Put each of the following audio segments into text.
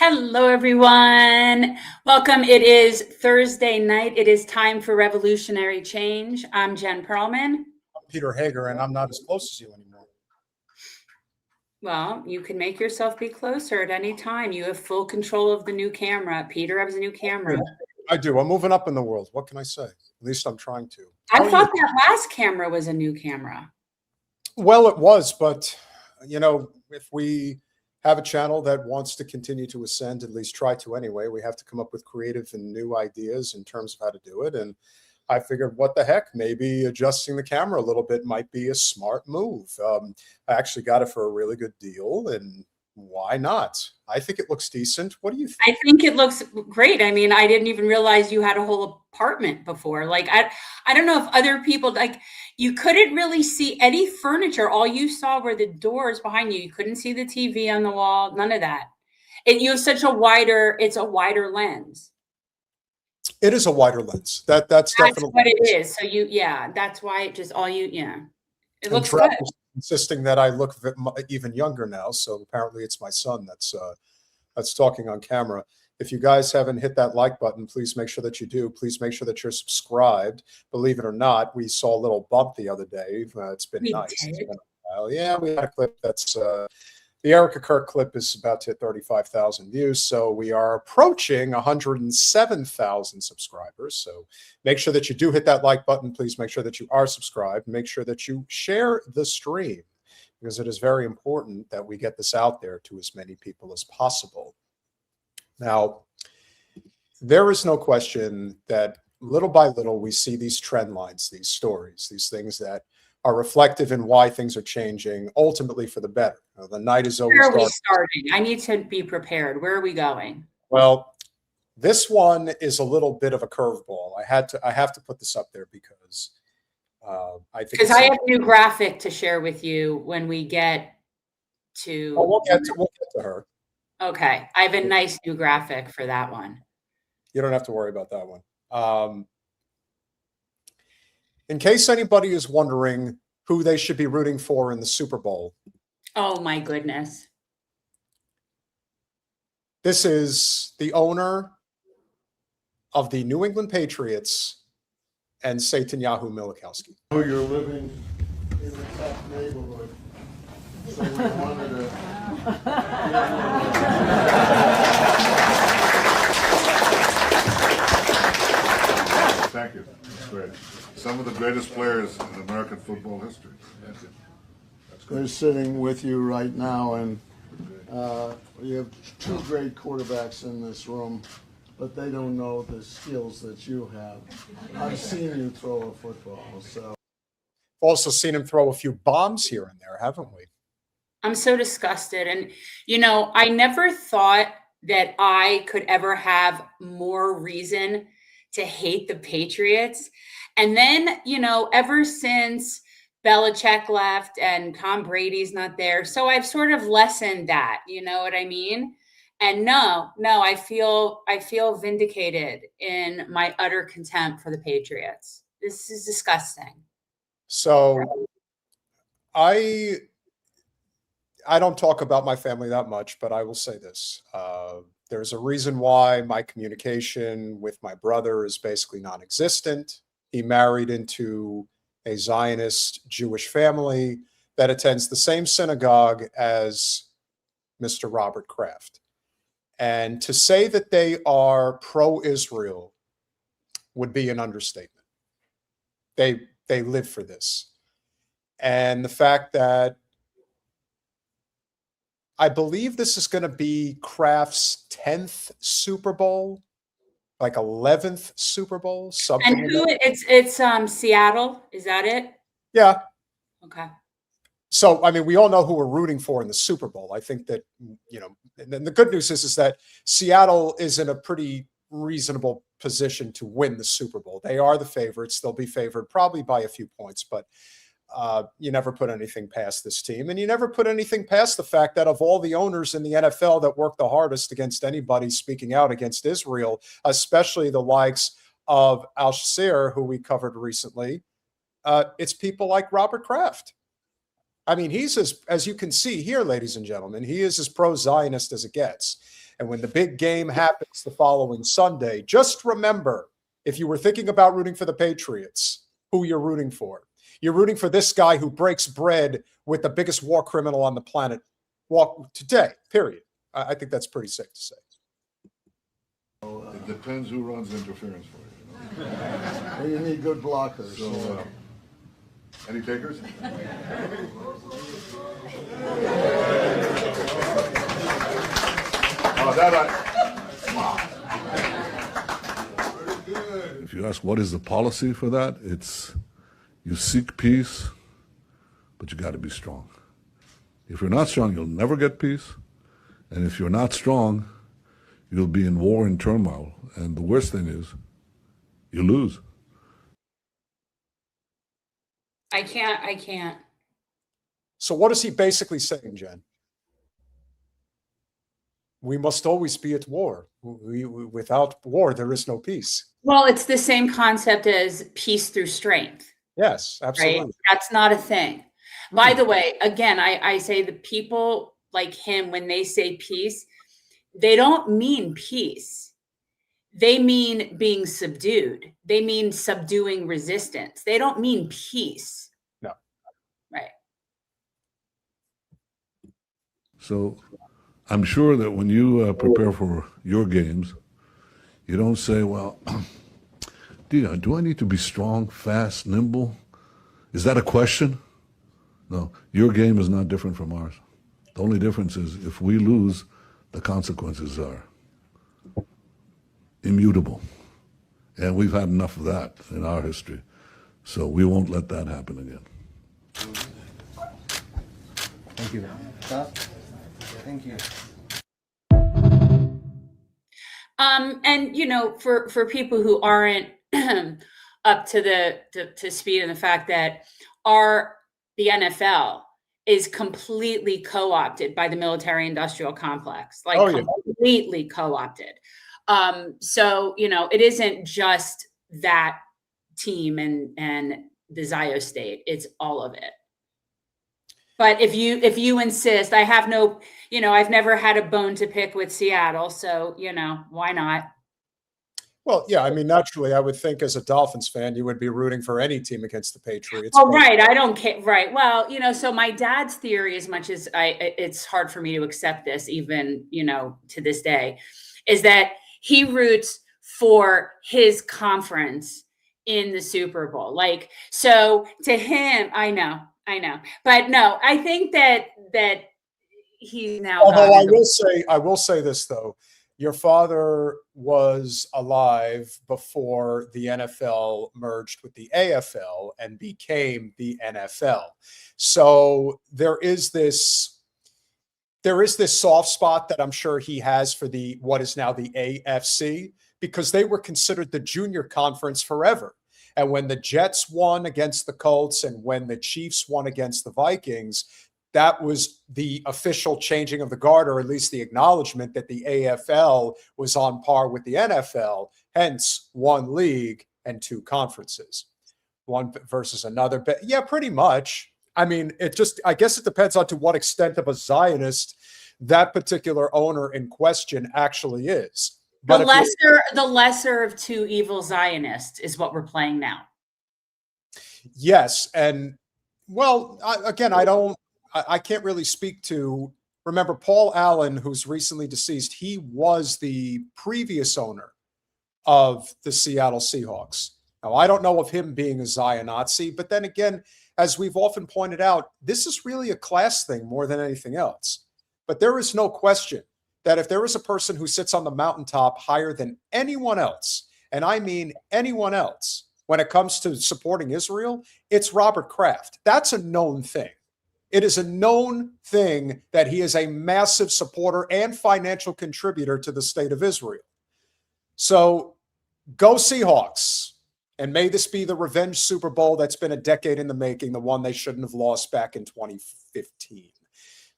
Hello, everyone. Welcome. It is Thursday night. It is time for revolutionary change. I'm Jen Perelman. I'm Peter Hager, and I'm not as close as you anymore. Well, you can make yourself be closer at any time. You have full control of the new camera. Peter has a new camera. I do. I'm moving up in the world. What can I say? At least I'm trying to. I thought that last camera was a new camera. Well, it was, but, you know, if we have a channel that wants to continue to ascend, at least try to anyway, we have to come up with creative and new ideas in terms of how to do it. And I figured, what the heck, maybe adjusting the camera a little bit might be a smart move. I actually got it for a really good deal, and why not? I think it looks decent. What do you think? I think it looks great. I mean, I didn't even realize you had a whole apartment before. Like, I don't know if other people, like, you couldn't really see any furniture. All you saw were the doors behind you. You couldn't see the TV on the wall, none of that. You have such a wider, it's a wider lens. It is a wider lens. That's definitely what it is. So that's why it just it looks good. Insisting that I look even younger now. So apparently it's my son that's talking on camera. If you guys haven't hit that like button, please make sure that you do. Please make sure that you're subscribed. Believe it or not, we saw a little bump the other day. It's been nice. It's been a while. Yeah, we had a clip that's the Erica Kirk clip is about to hit 35,000 views. So we are approaching 107,000 subscribers. So make sure that you do hit that like button. Please make sure that you are subscribed. Make sure that you share the stream, because it is very important that we get this out there to as many people as possible. Now, there is no question that little by little, we see these trend lines, these stories, these things that are reflective in why things are changing, ultimately for the better. The night is always dark. Where are we starting? I need to be prepared. Where are we going? Well, this one is a little bit of a curveball. I have to put this up there because I think, because I have a new graphic to share with you when we get to. Oh, we'll get to her. Okay, I have a nice new graphic for that one. You don't have to worry about that one. In case anybody is wondering who they should be rooting for in the Super Bowl. Oh, my goodness. This is the owner of the New England Patriots and Netanyahu Milikowski. You're living in a tough neighborhood, so we wanted to... Thank you. That's great. Some of the greatest players in American football history. They're sitting with you right now, and you have two great quarterbacks in this room, but they don't know the skills that you have. I've seen you throw a football, so. Also seen him throw a few bombs here and there, haven't we? I'm so disgusted. And, you know, I never thought that I could ever have more reason to hate the Patriots. And then, you know, ever since Belichick left and Tom Brady's not there, so I've sort of lessened that, you know what I mean? And no, I feel vindicated in my utter contempt for the Patriots. This is disgusting. So I don't talk about my family that much, but I will say this. There's a reason why my communication with my brother is basically non-existent. He married into a Zionist Jewish family that attends the same synagogue as Mr. Robert Kraft. And to say that they are pro-Israel would be an understatement. They live for this. And the fact that I believe this is going to be Kraft's 10th Super Bowl, like 11th Super Bowl, something. And who it's Seattle, is that it? Yeah. Okay. So, I mean, we all know who we're rooting for in the Super Bowl. I think that, you know, and then the good news is that Seattle is in a pretty reasonable position to win the Super Bowl. They are the favorites. They'll be favored probably by a few points, but you never put anything past this team. And you never put anything past the fact that of all the owners in the NFL that work the hardest against anybody speaking out against Israel, especially the likes of Al Shassir, who we covered recently, it's people like Robert Kraft. I mean, he's as you can see here, ladies and gentlemen, he is as pro-Zionist as it gets. And when the big game happens the following Sunday, just remember, if you were thinking about rooting for the Patriots, who you're rooting for. You're rooting for this guy who breaks bread with the biggest war criminal on the planet today, period. I think that's pretty safe to say. It depends who runs interference for you. Well, you need good blockers. So, any takers? If you ask what is the policy for that, it's you seek peace, but you got to be strong. If you're not strong, you'll never get peace. And if you're not strong, you'll be in war and turmoil. And the worst thing is, you lose. I can't. So what is he basically saying, Jen? We must always be at war. Without war, there is no peace. Well, it's the same concept as peace through strength. Yes, absolutely. Right? That's not a thing. By the way, again, I say the people like him, when they say peace, they don't mean peace. They mean being subdued. They mean subduing resistance. They don't mean peace. No. Right. So I'm sure that when you prepare for your games, you don't say, well, do I need to be strong, fast, nimble? Is that a question? No, your game is not different from ours. The only difference is if we lose, the consequences are immutable. And we've had enough of that in our history. So we won't let that happen again. Thank you. Thank you. And you know, for people who aren't up to speed on the fact that the NFL is completely co-opted by the military-industrial complex, like completely co-opted. So you know, it isn't just that team and the Zio state; it's all of it. But if you insist, I have no, you know, I've never had a bone to pick with Seattle, so you know, why not? Well, yeah, I mean, naturally, I would think as a Dolphins fan, you would be rooting for any team against the Patriots. Oh, right. I don't care. Right. Well, you know, so my dad's theory, as much as it's hard for me to accept this, even, you know, to this day, is that he roots for his conference in the Super Bowl. Like, so to him, I know. But no, I think that he's now. Although I will say this, though. Your father was alive before the NFL merged with the AFL and became the NFL. So there is this soft spot that I'm sure he has for what is now the AFC, because they were considered the junior conference forever. And when the Jets won against the Colts and when the Chiefs won against the Vikings, that was the official changing of the guard, or at least the acknowledgement that the AFL was on par with the NFL, hence one league and two conferences, one versus another. But yeah, pretty much. I mean, I guess it depends on to what extent of a Zionist that particular owner in question actually is. But the lesser of two evil Zionists is what we're playing now. Yes. And well, I can't really speak to, remember Paul Allen, who's recently deceased, he was the previous owner of the Seattle Seahawks. Now, I don't know of him being a Zion-Nazi, but then again, as we've often pointed out, this is really a class thing more than anything else. But there is no question that if there is a person who sits on the mountaintop higher than anyone else, and I mean anyone else, when it comes to supporting Israel, it's Robert Kraft. That's a known thing. It is a known thing that he is a massive supporter and financial contributor to the state of Israel. So go Seahawks. And may this be the revenge Super Bowl that's been a decade in the making, the one they shouldn't have lost back in 2015.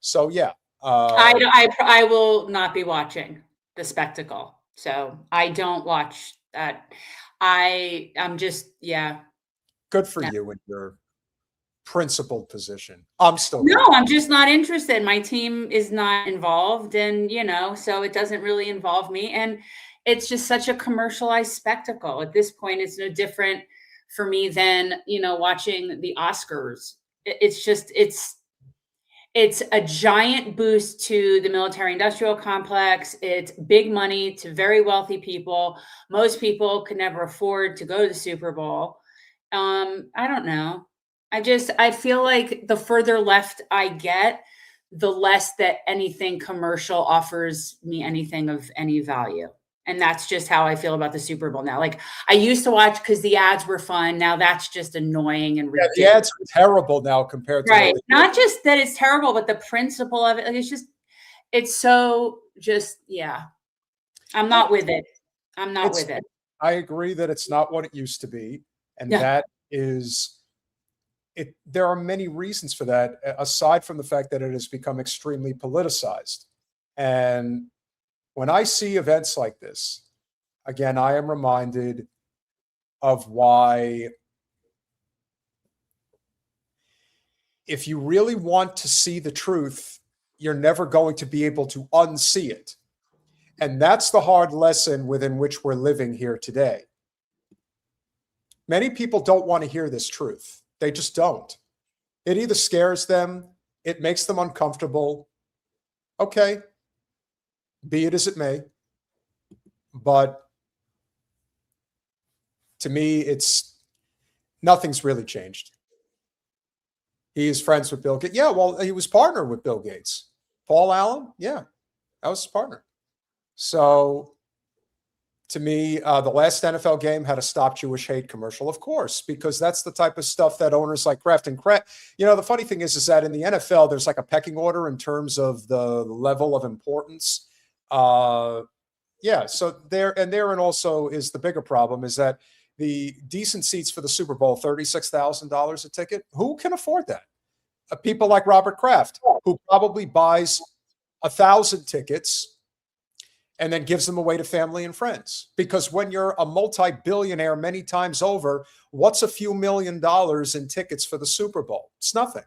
So, yeah. I will not be watching the spectacle. So I don't watch that. I'm just, yeah. Good for you and your principled position. I'm still No, I'm just not interested. My team is not involved, and so it doesn't really involve me. And it's just such a commercialized spectacle. At this point, it's no different for me than watching the Oscars. It's a giant boost to the military industrial complex. It's big money to very wealthy people. Most people could never afford to go to the Super Bowl. I don't know. I feel like the further left I get, the less that anything commercial offers me anything of any value. And that's just how I feel about the Super Bowl now. Like, I used to watch because the ads were fun. Now that's just annoying and ridiculous. The ads are terrible now compared to right. Not just that it's terrible, but the principle of it. Like, it's so just, yeah. I'm not with it. I'm not with it. I agree that it's not what it used to be. And that is it. There are many reasons for that, aside from the fact that it has become extremely politicized. And when I see events like this, again, I am reminded of why, if you really want to see the truth, you're never going to be able to unsee it. And that's the hard lesson within which we're living here today. Many people don't want to hear this truth. They just don't. It either scares them, it makes them uncomfortable. Okay, be it as it may. But to me, nothing's really changed. He is friends with Bill Gates. Yeah, well, he was partnered with Bill Gates. Paul Allen, yeah, that was his partner. So to me, the last NFL game had a Stop Jewish Hate commercial, of course, because that's the type of stuff that owners like Kraft and Kraft. The funny thing is that in the NFL, there's like a pecking order in terms of the level of importance. So therein also is the bigger problem, is that the decent seats for the Super Bowl, $36,000 a ticket. Who can afford that? People like Robert Kraft, who probably buys 1,000 tickets and then gives them away to family and friends. Because when you're a multi-billionaire many times over, what's a few $1 million in tickets for the Super Bowl? It's nothing.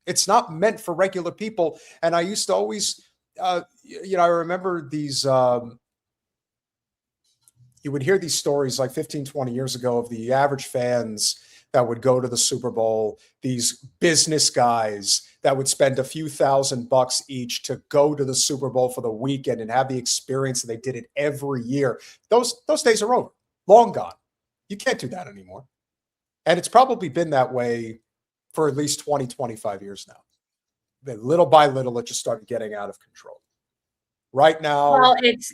It's not meant for regular people. And I used to always, I remember these, you would hear these stories like 15, 20 years ago of the average fans that would go to the Super Bowl, these business guys that would spend a few $1,000 each to go to the Super Bowl for the weekend and have the experience, and they did it every year. Those days are over, long gone. You can't do that anymore. And it's probably been that way for at least 20, 25 years now. Then little by little, it just started getting out of control. Right now. Well, it's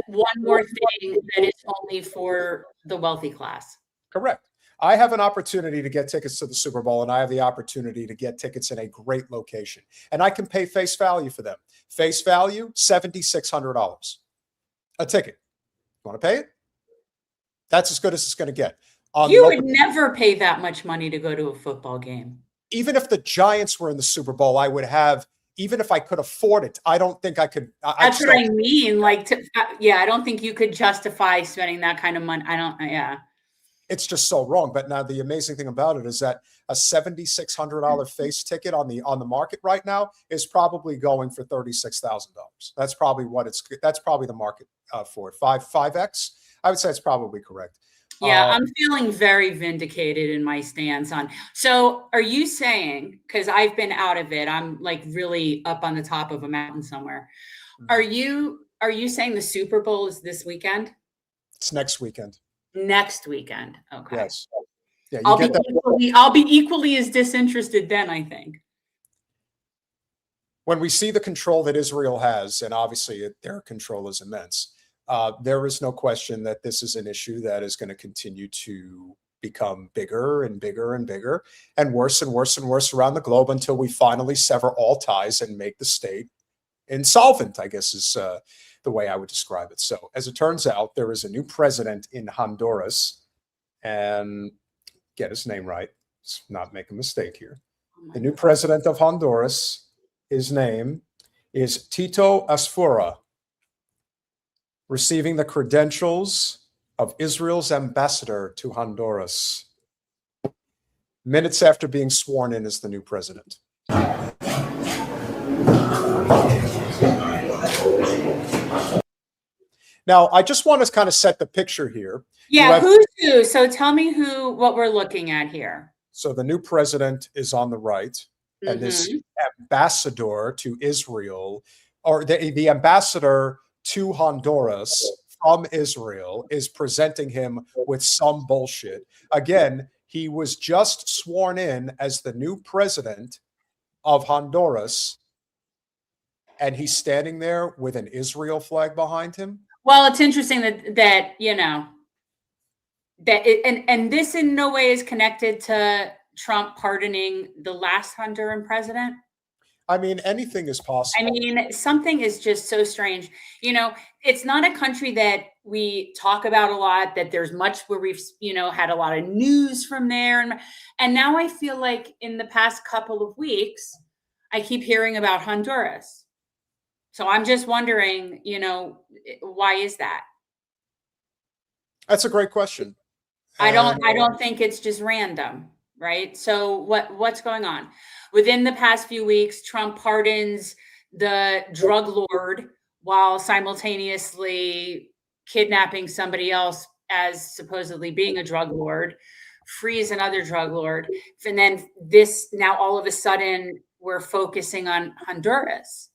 one more thing that is only for the wealthy class. Correct. I have an opportunity to get tickets to the Super Bowl, and I have the opportunity to get tickets in a great location. And I can pay face value for them. Face value, $7,600 a ticket. You want to pay it? That's as good as it's going to get. You would never pay that much money to go to a football game. Even if the Giants were in the Super Bowl, I would have, even if I could afford it, I don't think I could. That's what I mean. Like, I don't think you could justify spending that kind of money. It's just so wrong. But now the amazing thing about it is that a $7,600 face ticket on the market right now is probably going for $36,000. That's probably that's probably the market for it. 5x. I would say it's probably correct. Yeah, I'm feeling very vindicated in my stance on. So are you saying, because I've been out of it, I'm like really up on the top of a mountain somewhere. Are you saying the Super Bowl is this weekend? It's next weekend. Next weekend. Okay. Yes. Yeah, I'll be equally as disinterested then, I think. When we see the control that Israel has, and obviously their control is immense, there is no question that this is an issue that is going to continue to become bigger and bigger and bigger and worse and worse and worse around the globe until we finally sever all ties and make the state insolvent, I guess is the way I would describe it. So as it turns out, there is a new president in Honduras, and get his name right. Let's not make a mistake here. The new president of Honduras, his name is Tito Asfura, receiving the credentials of Israel's ambassador to Honduras. minutes after being sworn in as the new president. Now, I just want to kind of set the picture here. Yeah, who's who? So tell me what we're looking at here. So the new president is on the right, and this ambassador to Israel, or the ambassador to Honduras from Israel, is presenting him with some bullshit. Again, he was just sworn in as the new president of Honduras, and he's standing there with an Israel flag behind him. Well, it's interesting that you know that and this in no way is connected to Trump pardoning the last Honduran president. I mean, anything is possible. I mean, something is just so strange. You know, it's not a country that we talk about a lot, that there's much where we've, you know, had a lot of news from there. And now I feel like in the past couple of weeks, I keep hearing about Honduras. So I'm just wondering, you know, why is that? That's a great question. I don't think it's just random, right? So what's going on? Within the past few weeks, Trump pardons the drug lord while simultaneously kidnapping somebody else as supposedly being a drug lord, frees another drug lord. And then now all of a sudden we're focusing on Honduras.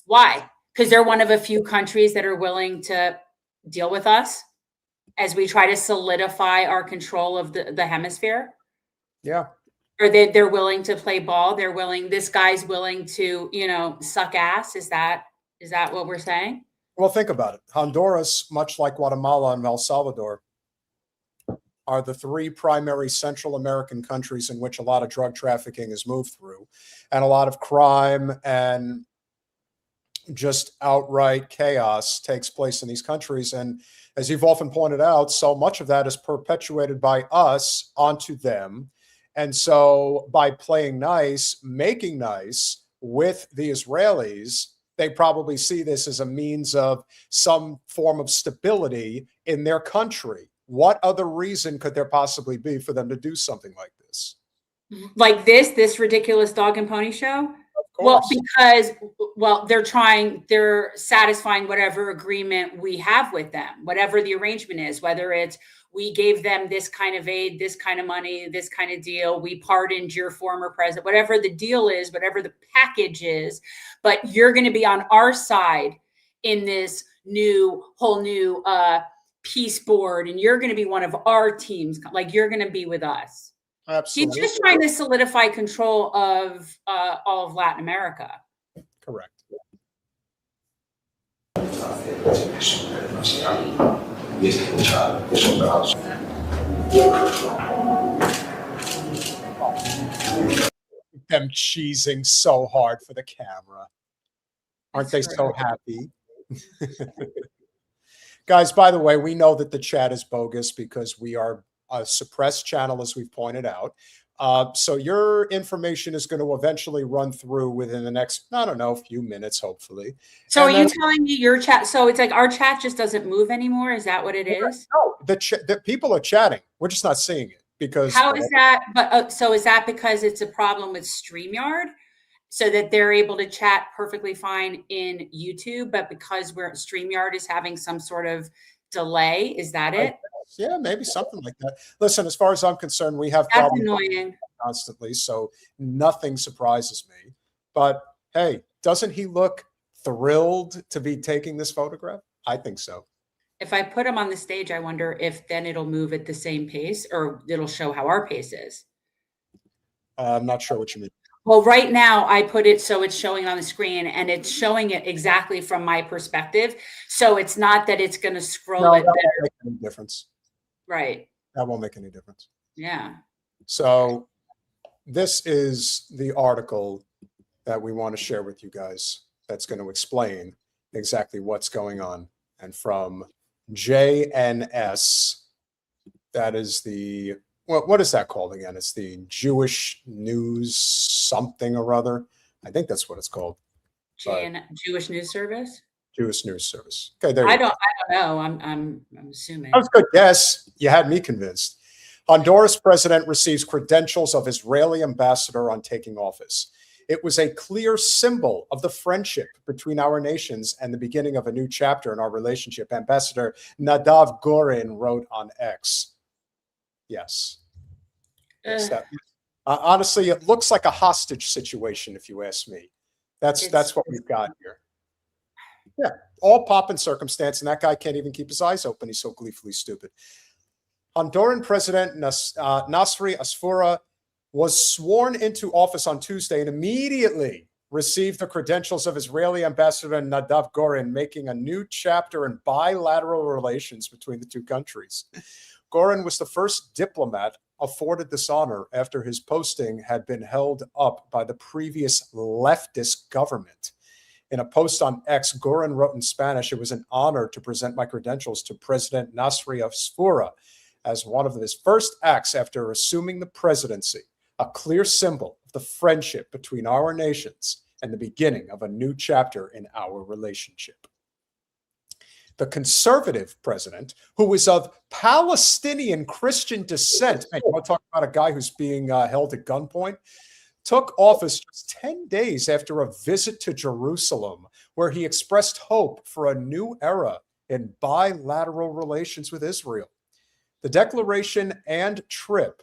Why? Because they're one of a few countries that are willing to deal with us as we try to solidify our control of the hemisphere. Yeah. Or they're willing to play ball. This guy's willing to, you know, suck ass. Is that what we're saying? Well, think about it. Honduras, much like Guatemala and El Salvador, are the three primary Central American countries in which a lot of drug trafficking is moved through, and a lot of crime and just outright chaos takes place in these countries. And as you've often pointed out, so much of that is perpetuated by us onto them. And so by playing nice, making nice with the Israelis, they probably see this as a means of some form of stability in their country. What other reason could there possibly be for them to do something like this? Like this ridiculous dog and pony show? Well, because they're satisfying whatever agreement we have with them, whatever the arrangement is, whether it's we gave them this kind of aid, this kind of money, this kind of deal, we pardoned your former president, whatever the deal is, whatever the package is, but you're going to be on our side in this whole new peace board, and you're going to be one of our teams, like you're going to be with us. Absolutely. He's just trying to solidify control of all of Latin America. Correct. Them cheesing so hard for the camera. Aren't they so happy? Guys, by the way, we know that the chat is bogus because we are a suppressed channel, as we've pointed out. So your information is going to eventually run through within the next, I don't know, few minutes, hopefully. So are you telling me your chat? So it's like our chat just doesn't move anymore? Is that what it is? No, the people are chatting. We're just not seeing it because. How is that? But so is that because it's a problem with StreamYard? So that they're able to chat perfectly fine in YouTube, but because StreamYard is having some sort of delay, is that it? Yeah, maybe something like that. Listen, as far as I'm concerned, we have That's problems annoying. Constantly, so nothing surprises me. But hey, doesn't he look thrilled to be taking this photograph? I think so. If I put him on the stage, I wonder if then it'll move at the same pace, or it'll show how our pace is. I'm not sure what you mean. Well, right now I put it so it's showing on the screen, and it's showing it exactly from my perspective. So it's not that it's going to scroll it better. That won't make any difference. Right. That won't make any difference. Yeah. So this is the article that we want to share with you guys that's going to explain exactly what's going on. And from JNS, that is the, well, what is that called again? It's the Jewish News something or other. I think that's what it's called. Jewish News Service? Jewish News Service. Okay, there you go. I don't know. I'm assuming. That was a good guess. You had me convinced. Honduras president receives credentials of Israeli ambassador on taking office. It was a clear symbol of the friendship between our nations and the beginning of a new chapter in our relationship, Ambassador Nadav Gorin wrote on X. Yes. Honestly, it looks like a hostage situation, if you ask me. That's what we've got here. Yeah, all pomp and circumstance, and that guy can't even keep his eyes open. He's so gleefully stupid. Honduran President Nasri Asfura was sworn into office on Tuesday and immediately received the credentials of Israeli Ambassador Nadav Gorin, making a new chapter in bilateral relations between the two countries. Gorin was the first diplomat afforded this honor after his posting had been held up by the previous leftist government. In a post on X, Gorin wrote in Spanish, "It was an honor to present my credentials to President Nasri Asfura as one of his first acts after assuming the presidency, a clear symbol of the friendship between our nations and the beginning of a new chapter in our relationship." The conservative president, who was of Palestinian Christian descent, man, you want to talk about a guy who's being held at gunpoint, took office just 10 days after a visit to Jerusalem, where he expressed hope for a new era in bilateral relations with Israel. The declaration and trip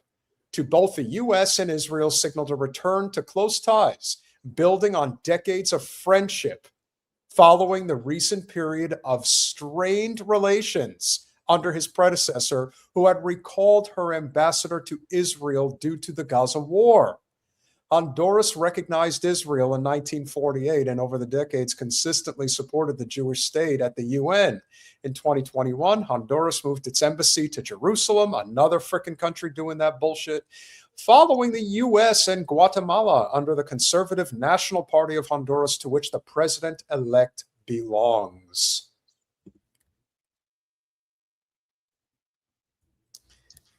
to both the U.S. and Israel signaled a return to close ties, building on decades of friendship following the recent period of strained relations under his predecessor, who had recalled her ambassador to Israel due to the Gaza war. Honduras recognized Israel in 1948 and over the decades consistently supported the Jewish state at the UN. In 2021, Honduras moved its embassy to Jerusalem, another frickin' country doing that bullshit, following the US and Guatemala under the conservative National Party of Honduras, to which the president-elect belongs.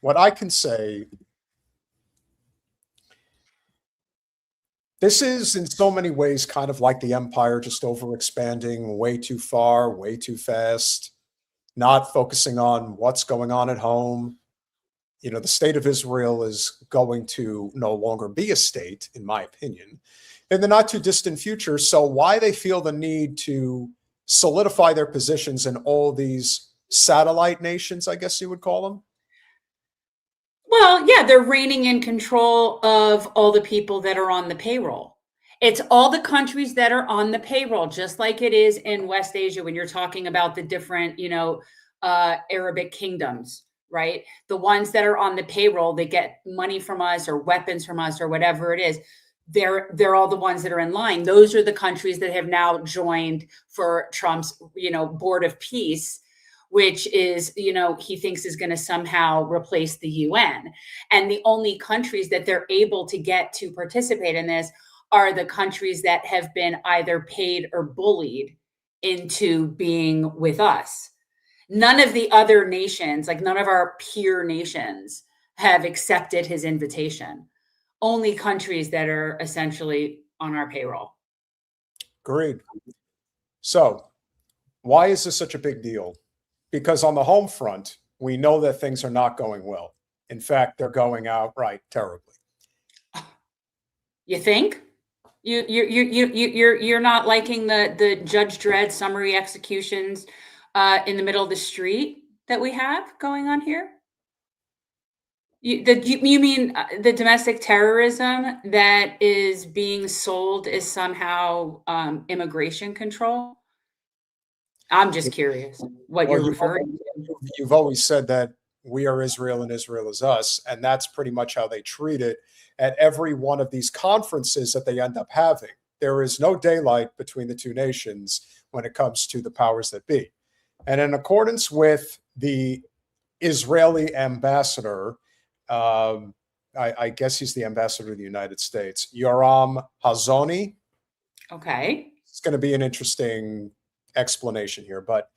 What I can say, this is in so many ways kind of like the empire just overexpanding way too far, way too fast, not focusing on what's going on at home. You know, the state of Israel is going to no longer be a state, in my opinion, in the not too distant future. So why they feel the need to solidify their positions in all these satellite nations, I guess you would call them? Well, yeah, they're reigning in control of all the people that are on the payroll. It's all the countries that are on the payroll, just like it is in West Asia when you're talking about the different, Arabic kingdoms, right? The ones that are on the payroll, they get money from us or weapons from us or whatever it is. They're all the ones that are in line. Those are the countries that have now joined for Trump's, Board of Peace, which is, he thinks is going to somehow replace the UN. And the only countries that they're able to get to participate in this are the countries that have been either paid or bullied into being with us. None of the other nations, like none of our peer nations, have accepted his invitation. Only countries that are essentially on our payroll. Agreed. So why is this such a big deal? Because on the home front, we know that things are not going well. In fact, they're going outright terribly. You think? You're not liking the Judge Dredd summary executions in the middle of the street that we have going on here? You mean the domestic terrorism that is being sold as somehow immigration control? I'm just curious what you're referring to. You've always said that we are Israel and Israel is us, and that's pretty much how they treat it at every one of these conferences that they end up having. There is no daylight between the two nations when it comes to the powers that be. And in accordance with the Israeli ambassador, I guess he's the ambassador of the United States, Yoram Hazony. Okay. It's going to be an interesting explanation here, but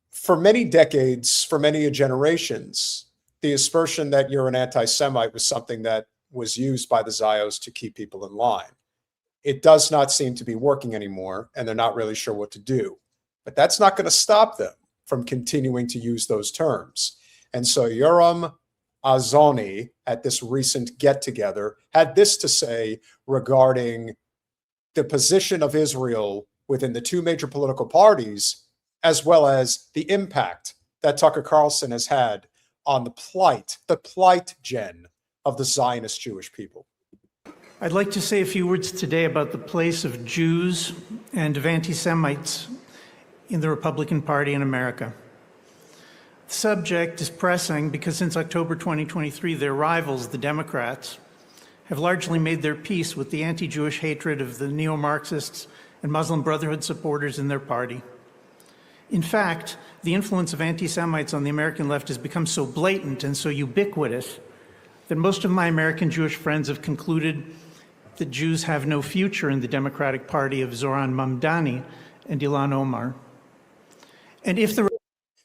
for many decades, for many generations, the aspersion that you're an anti-Semite was something that was used by the Zios to keep people in line. It does not seem to be working anymore, and they're not really sure what to do. But that's not going to stop them from continuing to use those terms. And so Yoram Azoni at this recent get-together had this to say regarding the position of Israel within the two major political parties, as well as the impact that Tucker Carlson has had on the plight, Jen, of the Zionist Jewish people. I'd like to say a few words today about the place of Jews and of anti-Semites in the Republican Party in America. The subject is pressing because since October 2023, their rivals, the Democrats, have largely made their peace with the anti-Jewish hatred of the neo-Marxists and Muslim Brotherhood supporters in their party. In fact, the influence of anti-Semites on the American left has become so blatant and so ubiquitous that most of my American Jewish friends have concluded that Jews have no future in the Democratic Party of Zoran Mamdani and Ilhan Omar. And if the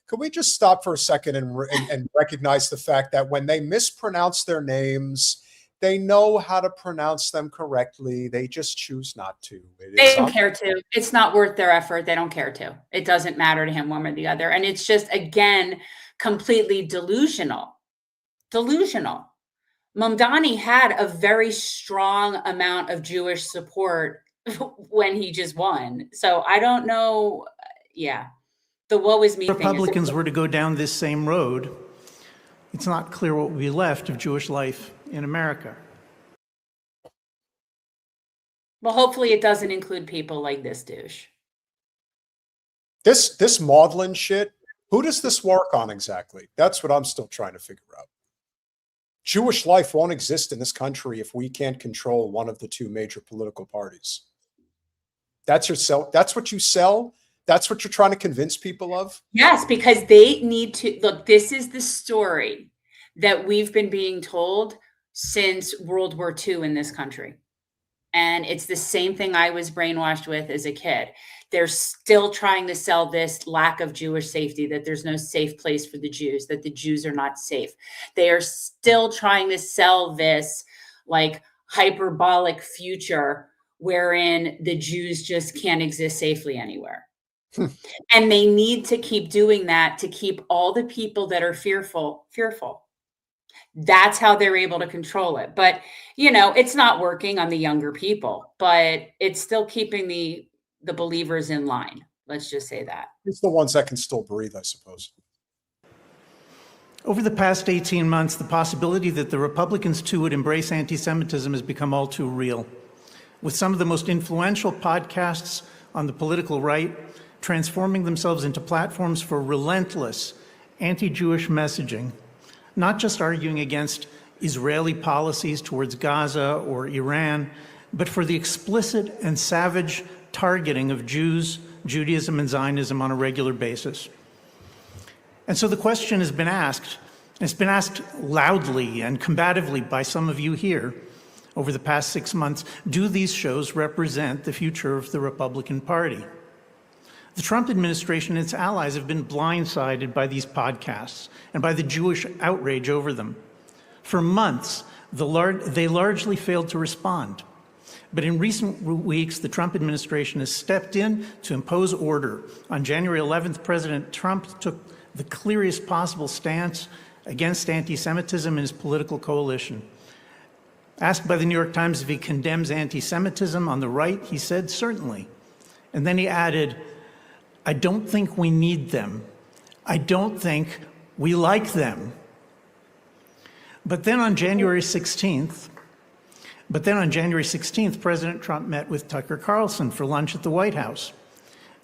Could we just stop for a second and recognize the fact that when they mispronounce their names, they know how to pronounce them correctly. They just choose not to. They don't care to. It's not worth their effort. They don't care to. It doesn't matter to him one or the other. And it's just, again, completely delusional. Delusional. Mamdani had a very strong amount of Jewish support when he just won. So I don't know. Yeah. The woe is me thing. Republicans were to go down this same road, it's not clear what would be left of Jewish life in America. Well, hopefully it doesn't include people like this douche. This maudlin shit, who does this work on exactly? That's what I'm still trying to figure out. Jewish life won't exist in this country if we can't control one of the two major political parties. That's your sell. That's what you sell. That's what you're trying to convince people of? Yes, because they need to look. This is the story that we've been being told since World War II in this country. And it's the same thing I was brainwashed with as a kid. They're still trying to sell this lack of Jewish safety, that there's no safe place for the Jews, that the Jews are not safe. They are still trying to sell this like hyperbolic future wherein the Jews just can't exist safely anywhere. And they need to keep doing that to keep all the people that are fearful. That's how they're able to control it. But, you know, it's not working on the younger people, but it's still keeping the believers in line. Let's just say that. It's the ones that can still breathe, I suppose. Over the past 18 months, the possibility that the Republicans too would embrace anti-Semitism has become all too real. With some of the most influential podcasts on the political right transforming themselves into platforms for relentless anti-Jewish messaging, not just arguing against Israeli policies towards Gaza or Iran, but for the explicit and savage targeting of Jews, Judaism, and Zionism on a regular basis. And so the question has been asked, and it's been asked loudly and combatively by some of you here over the past 6 months, do these shows represent the future of the Republican Party? The Trump administration and its allies have been blindsided by these podcasts and by the Jewish outrage over them. For months, they largely failed to respond. But in recent weeks, the Trump administration has stepped in to impose order. On January 11th, President Trump took the clearest possible stance against anti-Semitism in his political coalition. Asked by the New York Times if he condemns anti-Semitism on the right, he said, certainly. And then he added, I don't think we need them. I don't think we like them. But then on January 16th, President Trump met with Tucker Carlson for lunch at the White House,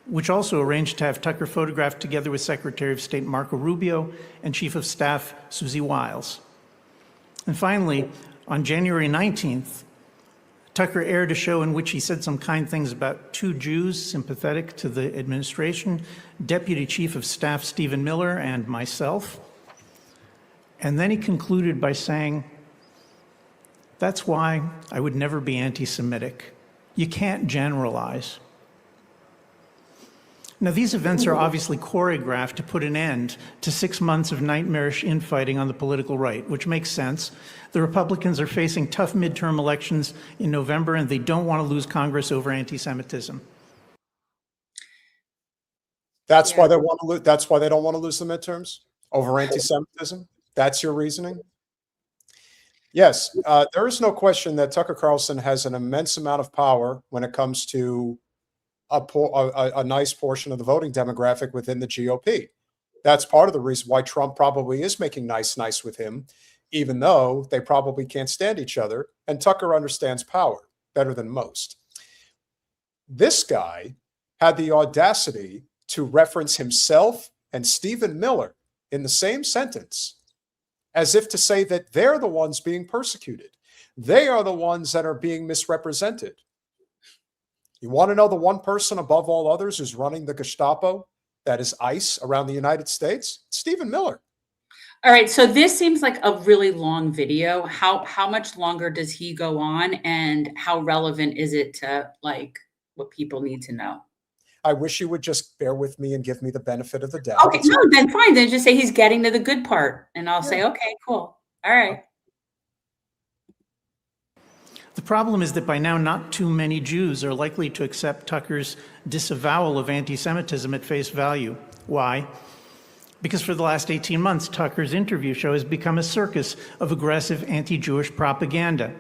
which also arranged to have Tucker photographed together with Secretary of State Marco Rubio and Chief of Staff Susie Wiles. And finally, on January 19th, Tucker aired a show in which he said some kind things about two Jews sympathetic to the administration, Deputy Chief of Staff Stephen Miller and myself. And then he concluded by saying, that's why I would never be anti-Semitic. You can't generalize. Now, these events are obviously choreographed to put an end to 6 months of nightmarish infighting on the political right, which makes sense. The Republicans are facing tough midterm elections in November, and they don't want to lose Congress over anti-Semitism. That's why they want to. That's why they don't want to lose the midterms. over anti-Semitism? That's your reasoning? Yes, there is no question that Tucker Carlson has an immense amount of power when it comes to a nice portion of the voting demographic within the GOP. That's part of the reason why Trump probably is making nice with him, even though they probably can't stand each other. And Tucker understands power better than most. This guy had the audacity to reference himself and Stephen Miller in the same sentence, as if to say that they're the ones being persecuted. They are the ones that are being misrepresented. You want to know the one person above all others who's running the Gestapo, that is ICE, around the United States? Stephen Miller. All right, so this seems like a really long video. How much longer does he go on, and how relevant is it to like what people need to know? I wish you would just bear with me and give me the benefit of the doubt. Okay, no, then fine. Then just say he's getting to the good part, and I'll say, okay, cool. All right. The problem is that by now, not too many Jews are likely to accept Tucker's disavowal of anti-Semitism at face value. Why? Because for the last 18 months, Tucker's interview show has become a circus of aggressive anti-Jewish propaganda.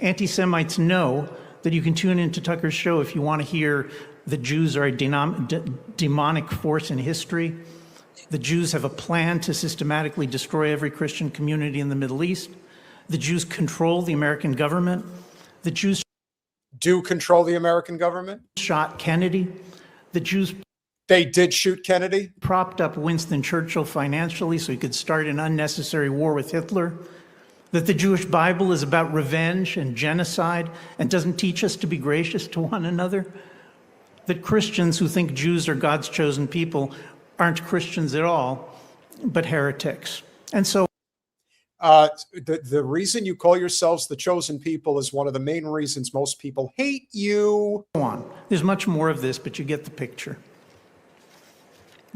Anti-Semites know that you can tune into Tucker's show if you want to hear the Jews are a demonic force in history. The Jews have a plan to systematically destroy every Christian community in the Middle East. The Jews control the American government. The Jews do control the American government. Shot Kennedy. The Jews. They did shoot Kennedy. Propped up Winston Churchill financially so he could start an unnecessary war with Hitler. That the Jewish Bible is about revenge and genocide and doesn't teach us to be gracious to one another. That Christians who think Jews are God's chosen people aren't Christians at all, but heretics. And so the reason you call yourselves the chosen people is one of the main reasons most people hate you. Go on. There's much more of this, but you get the picture.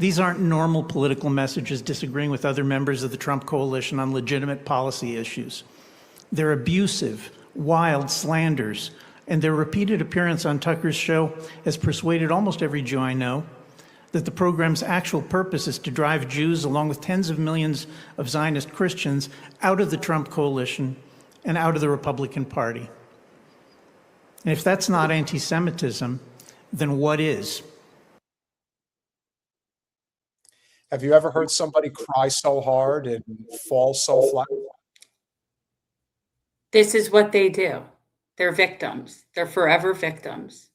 These aren't normal political messages disagreeing with other members of the Trump coalition on legitimate policy issues. They're abusive, wild slanders, and their repeated appearance on Tucker's show has persuaded almost every Jew I know that the program's actual purpose is to drive Jews, along with tens of millions of Zionist Christians, out of the Trump coalition and out of the Republican Party. And if that's not anti-Semitism, then what is? Have you ever heard somebody cry so hard and fall so flat? This is what they do. They're victims. They're forever victims.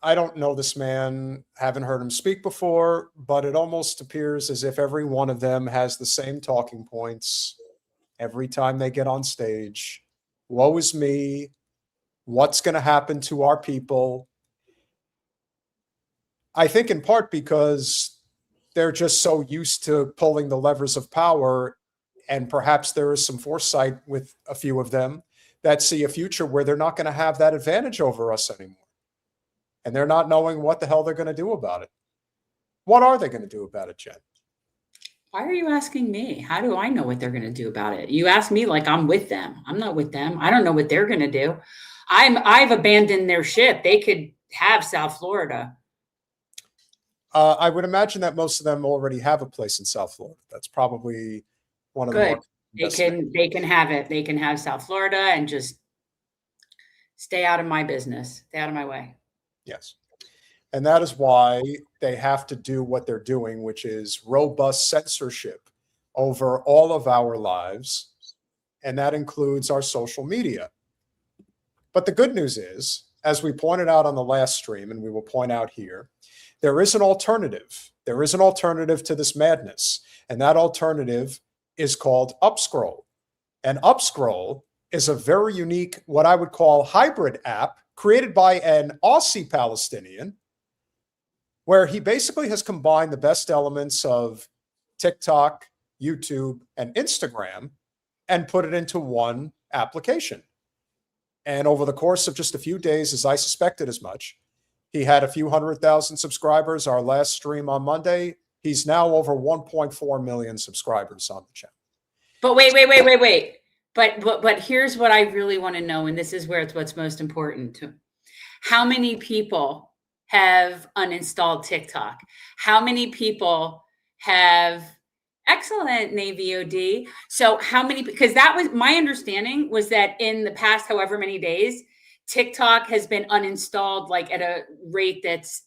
I don't know this man, haven't heard him speak before, but it almost appears as if every one of them has the same talking points every time they get on stage. Woe is me. What's going to happen to our people? I think in part because they're just so used to pulling the levers of power, and perhaps there is some foresight with a few of them that see a future where they're not going to have that advantage over us anymore. And they're not knowing what the hell they're going to do about it. What are they going to do about it, Jen? Why are you asking me? How do I know what they're going to do about it? You ask me like I'm with them. I'm not with them. I don't know what they're going to do. I've abandoned their ship. They could have South Florida. I would imagine that most of them already have a place in South Florida. That's probably one of the more. They can have it. They can have South Florida and just stay out of my business. Stay out of my way. Yes. And that is why they have to do what they're doing, which is robust censorship over all of our lives. And that includes our social media. But the good news is, as we pointed out on the last stream, and we will point out here, there is an alternative. There is an alternative to this madness. And that alternative is called Upscroll. And Upscroll is a very unique, what I would call hybrid app created by an Aussie Palestinian, where he basically has combined the best elements of TikTok, YouTube, and Instagram and put it into one application. And over the course of just a few days, as I suspected as much, he had a few 100,000 subscribers. Our last stream on Monday, he's now over 1.4 million subscribers on the channel. But wait. But here's what I really want to know, and this is where it's what's most important. How many people have uninstalled TikTok? How many people have excellent Navy OD? So how many, because that was my understanding, was that in the past however many days, TikTok has been uninstalled like at a rate that's,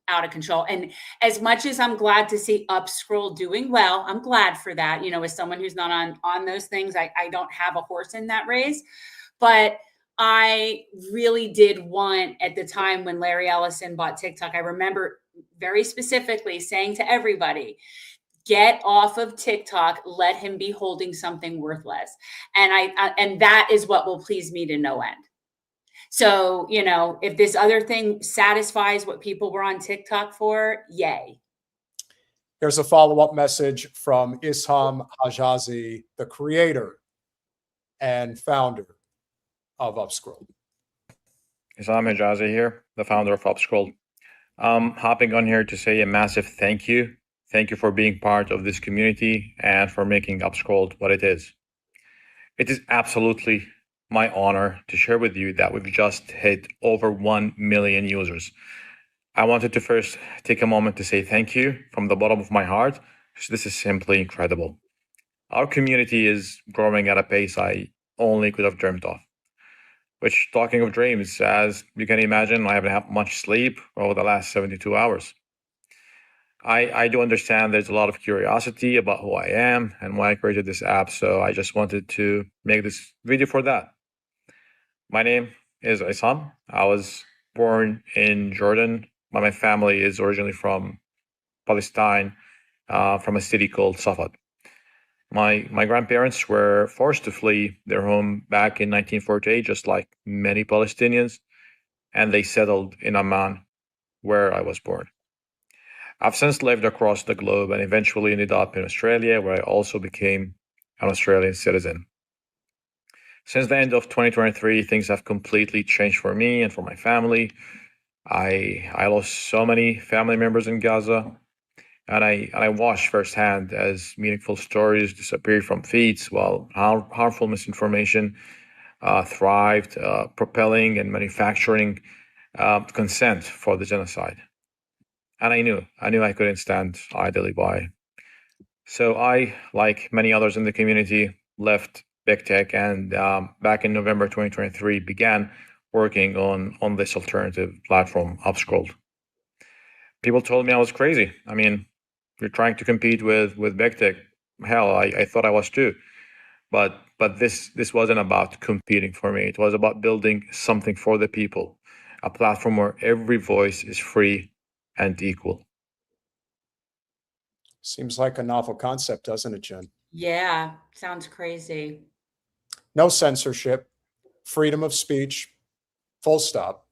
out of control. And as much as I'm glad to see Upscroll doing well, I'm glad for that. As someone who's not on those things, I don't have a horse in that race. But I really did want, at the time when Larry Ellison bought TikTok, I remember very specifically saying to everybody, get off of TikTok, let him be holding something worthless. And that is what will please me to no end. So, if this other thing satisfies what people were on TikTok for, yay. Here's a follow-up message from Isham Hajazi, the creator and founder of Upscroll. Isham Hajazi here, the founder of Upscroll. Hopping on here to say a massive thank you. Thank you for being part of this community and for making Upscroll what it is. It is absolutely my honor to share with you that we've just hit over 1 million users. I wanted to first take a moment to say thank you from the bottom of my heart, because this is simply incredible. Our community is growing at a pace I only could have dreamt of. Which, talking of dreams, as you can imagine, I haven't had much sleep over the last 72 hours. I do understand there's a lot of curiosity about who I am and why I created this app, so I just wanted to make this video for that. My name is Isham. I was born in Jordan, but my family is originally from Palestine, from a city called Safad. My grandparents were forced to flee their home back in 1948, just like many Palestinians, and they settled in Amman, where I was born. I've since lived across the globe and eventually ended up in Australia, where I also became an Australian citizen. Since the end of 2023, things have completely changed for me and for my family. I lost so many family members in Gaza, and I watched firsthand as meaningful stories disappeared from feeds, while harmful misinformation thrived, propelling and manufacturing consent for the genocide. And I knew I couldn't stand idly by. So I, like many others in the community, left big tech and back in November 2023 began working on this alternative platform, Upscroll. People told me I was crazy. I mean, you're trying to compete with big tech. Hell, I thought I was too. But this wasn't about competing for me. It was about building something for the people, a platform where every voice is free and equal. Seems like a novel concept, doesn't it, Jen? Yeah, sounds crazy. No censorship, freedom of speech, full stop.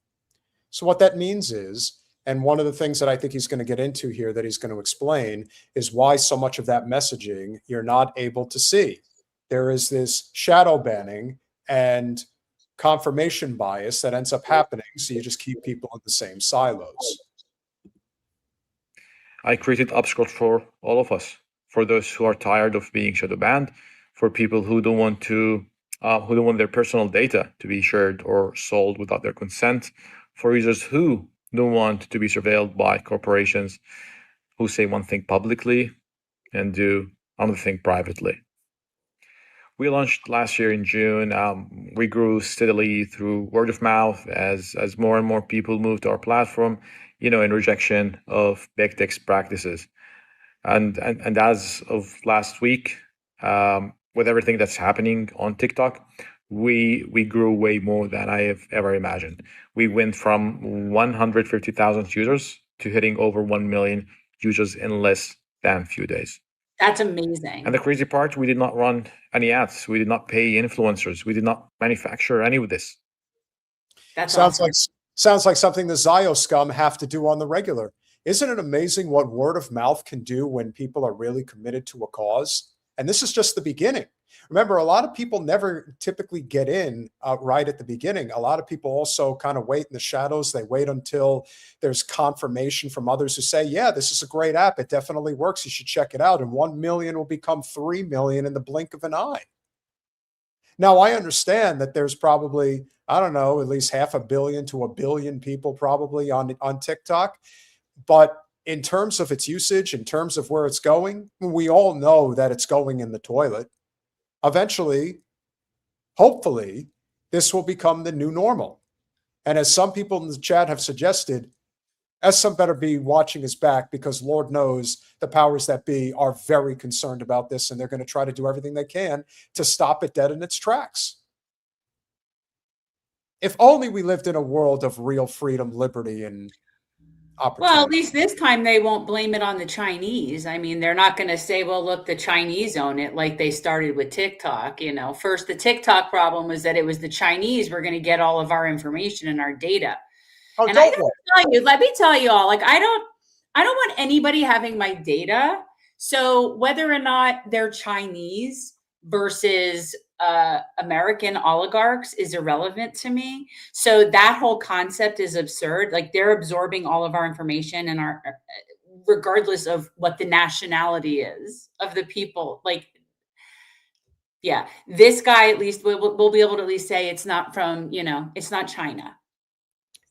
So what that means is, and one of the things that I think he's going to get into here that he's going to explain is why so much of that messaging you're not able to see. There is this shadow banning and confirmation bias that ends up happening. So you just keep people in the same silos. I created Upscroll for all of us, for those who are tired of being shadow banned, for people who don't want their personal data to be shared or sold without their consent, for users who don't want to be surveilled by corporations who say one thing publicly and do another thing privately. We launched last year in June. We grew steadily through word of mouth as more and more people moved to our platform, in rejection of big tech's practices. And as of last week, with everything that's happening on TikTok, we grew way more than I have ever imagined. We went from 150,000 users to hitting over 1 million users in less than a few days. That's amazing. And the crazy part, we did not run any ads. We did not pay influencers. We did not manufacture any of this. That's Sounds awesome. sounds like something the Zio scum have to do on the regular. Isn't it amazing what word of mouth can do when people are really committed to a cause? And this is just the beginning. Remember, a lot of people never typically get in right at the beginning. A lot of people also kind of wait in the shadows. They wait until there's confirmation from others who say, yeah, this is a great app. It definitely works. You should check it out. And 1 million will become 3 million in the blink of an eye. Now, I understand that there's probably, I don't know, at least 500 million to 1 billion people probably on TikTok. But in terms of its usage, in terms of where it's going, we all know that it's going in the toilet. Eventually, hopefully, this will become the new normal. And as some people in the chat have suggested, some better be watching his back, because Lord knows the powers that be are very concerned about this, and they're going to try to do everything they can to stop it dead in its tracks. If only we lived in a world of real freedom, liberty, and opportunity. Well, at least this time they won't blame it on the Chinese. I mean, they're not going to say, well, look, the Chinese own it, like they started with TikTok. You know, first the TikTok problem was that it was the Chinese were going to get all of our information and our data. Oh, And I gotta tell you, let me tell you all, like, I don't want anybody having my data. So whether or not they're Chinese versus American oligarchs is irrelevant to me. So that whole concept is absurd. Like, they're absorbing all of our information and our, regardless of what the nationality is of the people. Like, yeah, this guy at least will be able to at least say it's not from, you know, it's not China.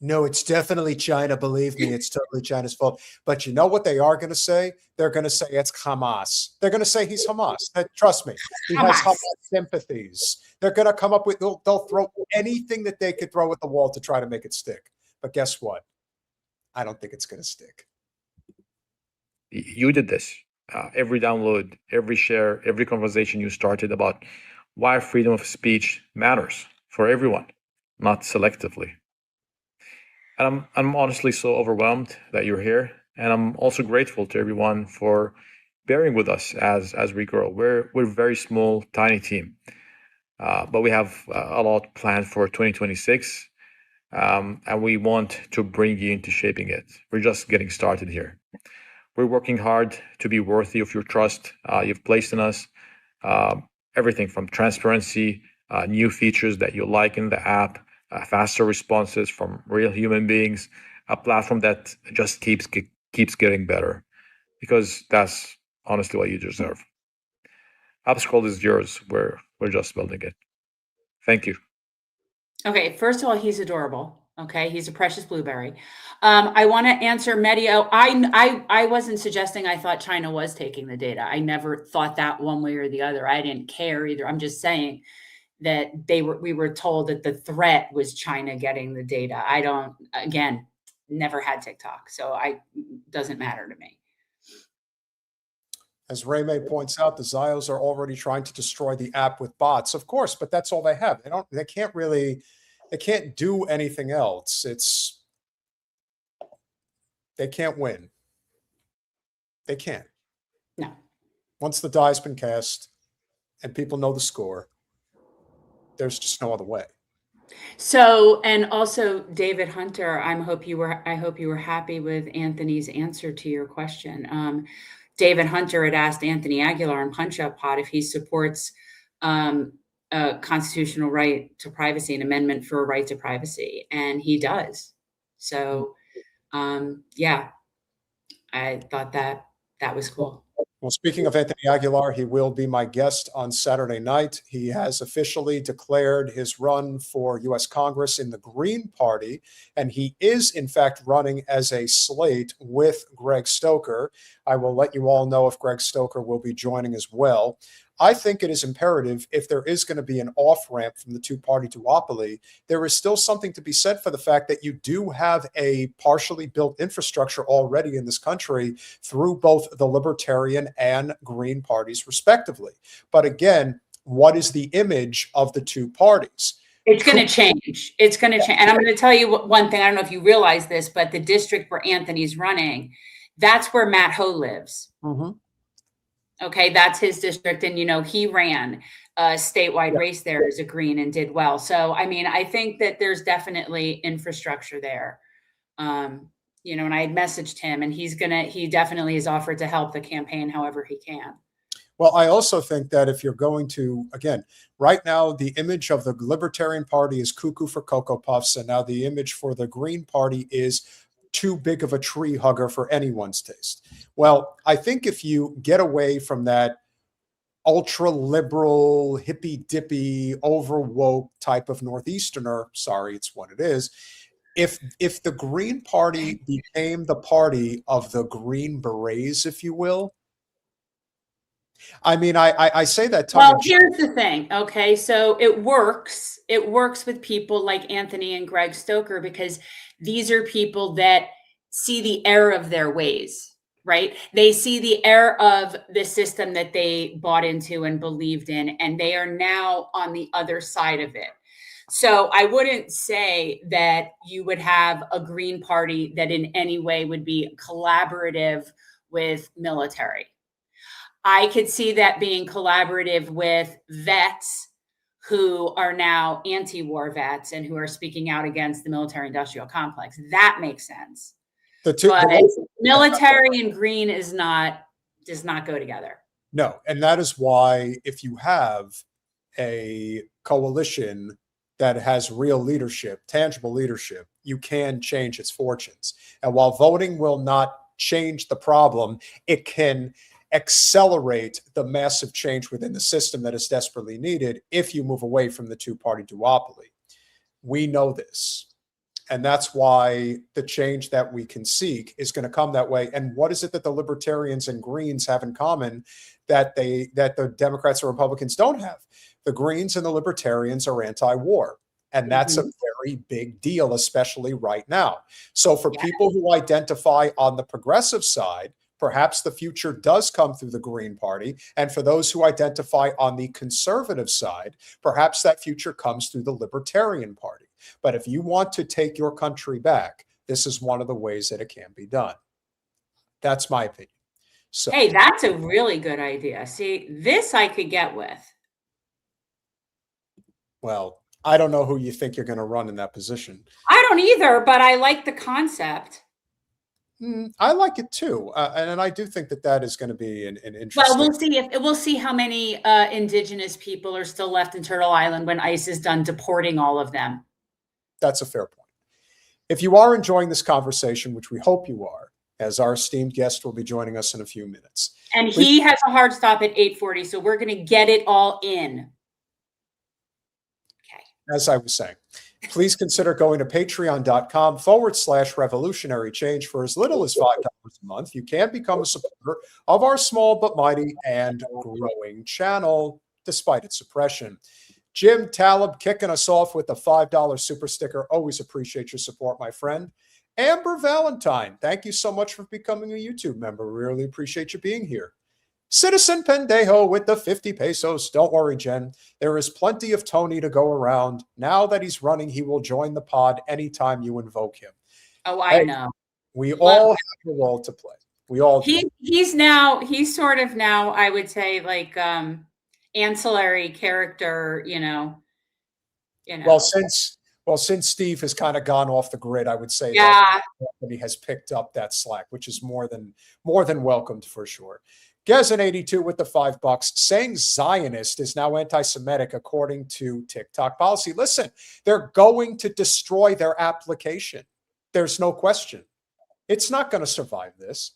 No, it's definitely China. Believe me, it's totally China's fault. But you know what they are going to say? They're going to say it's Hamas. They're going to say he's Hamas. Trust me, he has Hamas sympathies. They're going to come up with, they'll throw anything that they could throw at the wall to try to make it stick. But guess what? I don't think it's going to stick. You did this. Every download, every share, every conversation you started about why freedom of speech matters for everyone, not selectively. And I'm honestly so overwhelmed that you're here, and I'm also grateful to everyone for bearing with us as we grow. We're a very small, tiny team, but we have a lot planned for 2026, and we want to bring you into shaping it. We're just getting started here. We're working hard to be worthy of your trust you've placed in us. Everything from transparency, new features that you like in the app, faster responses from real human beings, a platform that just keeps getting better, because that's honestly what you deserve. Upscroll is yours. We're just building it. Thank you. Okay, first of all, he's adorable. Okay, he's a precious blueberry. I want to answer Medio. I wasn't suggesting I thought China was taking the data. I never thought that one way or the other. I didn't care either. I'm just saying that we were told that the threat was China getting the data. I don't, again, never had TikTok, so doesn't matter to me. As Raymay points out, the Zios are already trying to destroy the app with bots, of course, but that's all they have. They can't do anything else. They can't win. They can't. No. Once the die's been cast and people know the score, there's just no other way. So, and also David Hunter, I hope you were happy with Anthony's answer to your question. David Hunter had asked Anthony Aguilar in Punch Up Pod if he supports a constitutional right to privacy, an amendment for a right to privacy, and he does. So, yeah, I thought that was cool. Well, speaking of Anthony Aguilar, he will be my guest on Saturday night. He has officially declared his run for U.S. Congress in the Green Party, and he is, in fact, running as a slate with Greg Stoker. I will let you all know if Greg Stoker will be joining as well. I think it is imperative, if there is going to be an off-ramp from the two-party duopoly, there is still something to be said for the fact that you do have a partially built infrastructure already in this country through both the Libertarian and Green parties, respectively. But again, what is the image of the two parties? It's going to change. It's going to change. And I'm going to tell you one thing. I don't know if you realize this, but the district where Anthony's running, that's where Matt Ho lives. Mm-hmm. Okay, that's his district. And, you know, he ran a statewide race there as a Green and did well. So, I mean, I think that there's definitely infrastructure there. You know, and I had messaged him, and he definitely has offered to help the campaign however he can. Well, I also think that if you're going to, again, right now, the image of the Libertarian Party is cuckoo for Cocoa Puffs, and now the image for the Green Party is too big of a tree hugger for anyone's taste. Well, I think if you get away from that ultra liberal, hippy dippy, over woke type of Northeasterner, sorry, it's what it is. If the Green Party became the party of the Green Berets, if you will, I mean, I say that. Well, here's the thing. Okay. So it works. It works with people like Anthony and Greg Stoker, because these are people that see the error of their ways, right? They see the error of the system that they bought into and believed in, and they are now on the other side of it. So I wouldn't say that you would have a Green Party that in any way would be collaborative with military. I could see that being collaborative with vets who are now anti-war vets and who are speaking out against the military-industrial complex. That makes sense. But military and green does not go together. No, and that is why if you have a coalition that has real leadership, tangible leadership, you can change its fortunes. And while voting will not change the problem, it can accelerate the massive change within the system that is desperately needed if you move away from the two-party duopoly. We know this. And that's why the change that we can seek is going to come that way. And what is it that the libertarians and Greens have in common that the Democrats or Republicans don't have? The Greens and the libertarians are anti-war. And that's a very big deal, especially right now. So for people who identify on the progressive side, perhaps the future does come through the Green Party. And for those who identify on the conservative side, perhaps that future comes through the Libertarian Party. But if you want to take your country back, this is one of the ways that it can be done. That's my opinion. So, hey, that's a really good idea. See, this I could get with. Well, I don't know who you think you're going to run in that position. I don't either, but I like the concept. I like it too, and I do think that is going to be an interesting. Well, we'll see how many indigenous people are still left in Turtle Island when ICE is done deporting all of them. That's a fair point. If you are enjoying this conversation, which we hope you are, as our esteemed guest will be joining us in a few minutes, and he has a hard stop at 8:40, so we're going to get it all in. Okay. As I was saying, please consider going to patreon.com/revolutionary change for as little as $5 a month. You can become a supporter of our small but mighty and growing channel, despite its suppression. Jim Talib kicking us off with the $5 super sticker. Always appreciate your support, my friend. Amber Valentine, thank you so much for becoming a YouTube member. We really appreciate you being here. Citizen Pendejo with the 50 pesos. Don't worry, Jen. There is plenty of Tony to go around. Now that he's running, he will join the pod anytime you invoke him. Oh, I know. We all have a role to play. We all do. He's sort of now, I would say, like ancillary character, you know. Well, since Steve has kind of gone off the grid, I would say that he has picked up that slack, which is more than welcomed for sure. Gezin82 with the $5, saying Zionist is now anti-Semitic according to TikTok policy. Listen, they're going to destroy their application. There's no question. It's not going to survive this.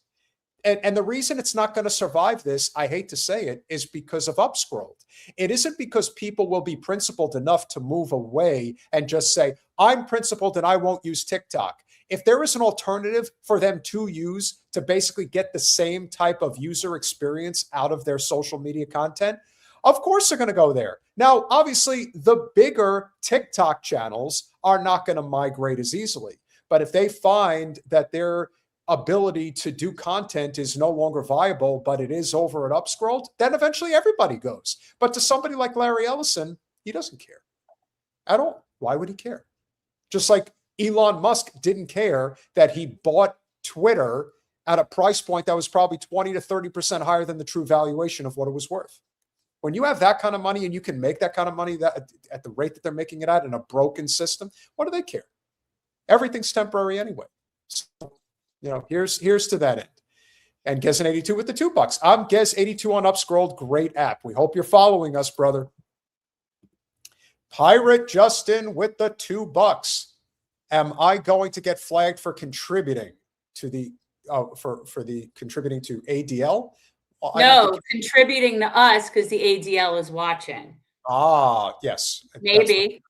And the reason it's not going to survive this, I hate to say it, is because of Upscrolled. It isn't because people will be principled enough to move away and just say, I'm principled and I won't use TikTok. If there is an alternative for them to use to basically get the same type of user experience out of their social media content, of course they're going to go there. Now, obviously, the bigger TikTok channels are not going to migrate as easily. But if they find that their ability to do content is no longer viable, but it is over at Upscrolled, then eventually everybody goes. But to somebody like Larry Ellison, he doesn't care at all. Why would he care? Just like Elon Musk didn't care that he bought Twitter at a price point that was probably 20 to 30% higher than the true valuation of what it was worth. When you have that kind of money and you can make that kind of money that at the rate that they're making it at in a broken system, what do they care? Everything's temporary anyway. So, here's to that end. And Gez82 with the $2. I'm Gez82 on Upscrolled. Great app. We hope you're following us, brother. Pirate Justin with the $2. Am I going to get flagged for contributing to the contributing to ADL? Well, I don't No, think- contributing to us because the ADL is watching. Yes. That's Maybe.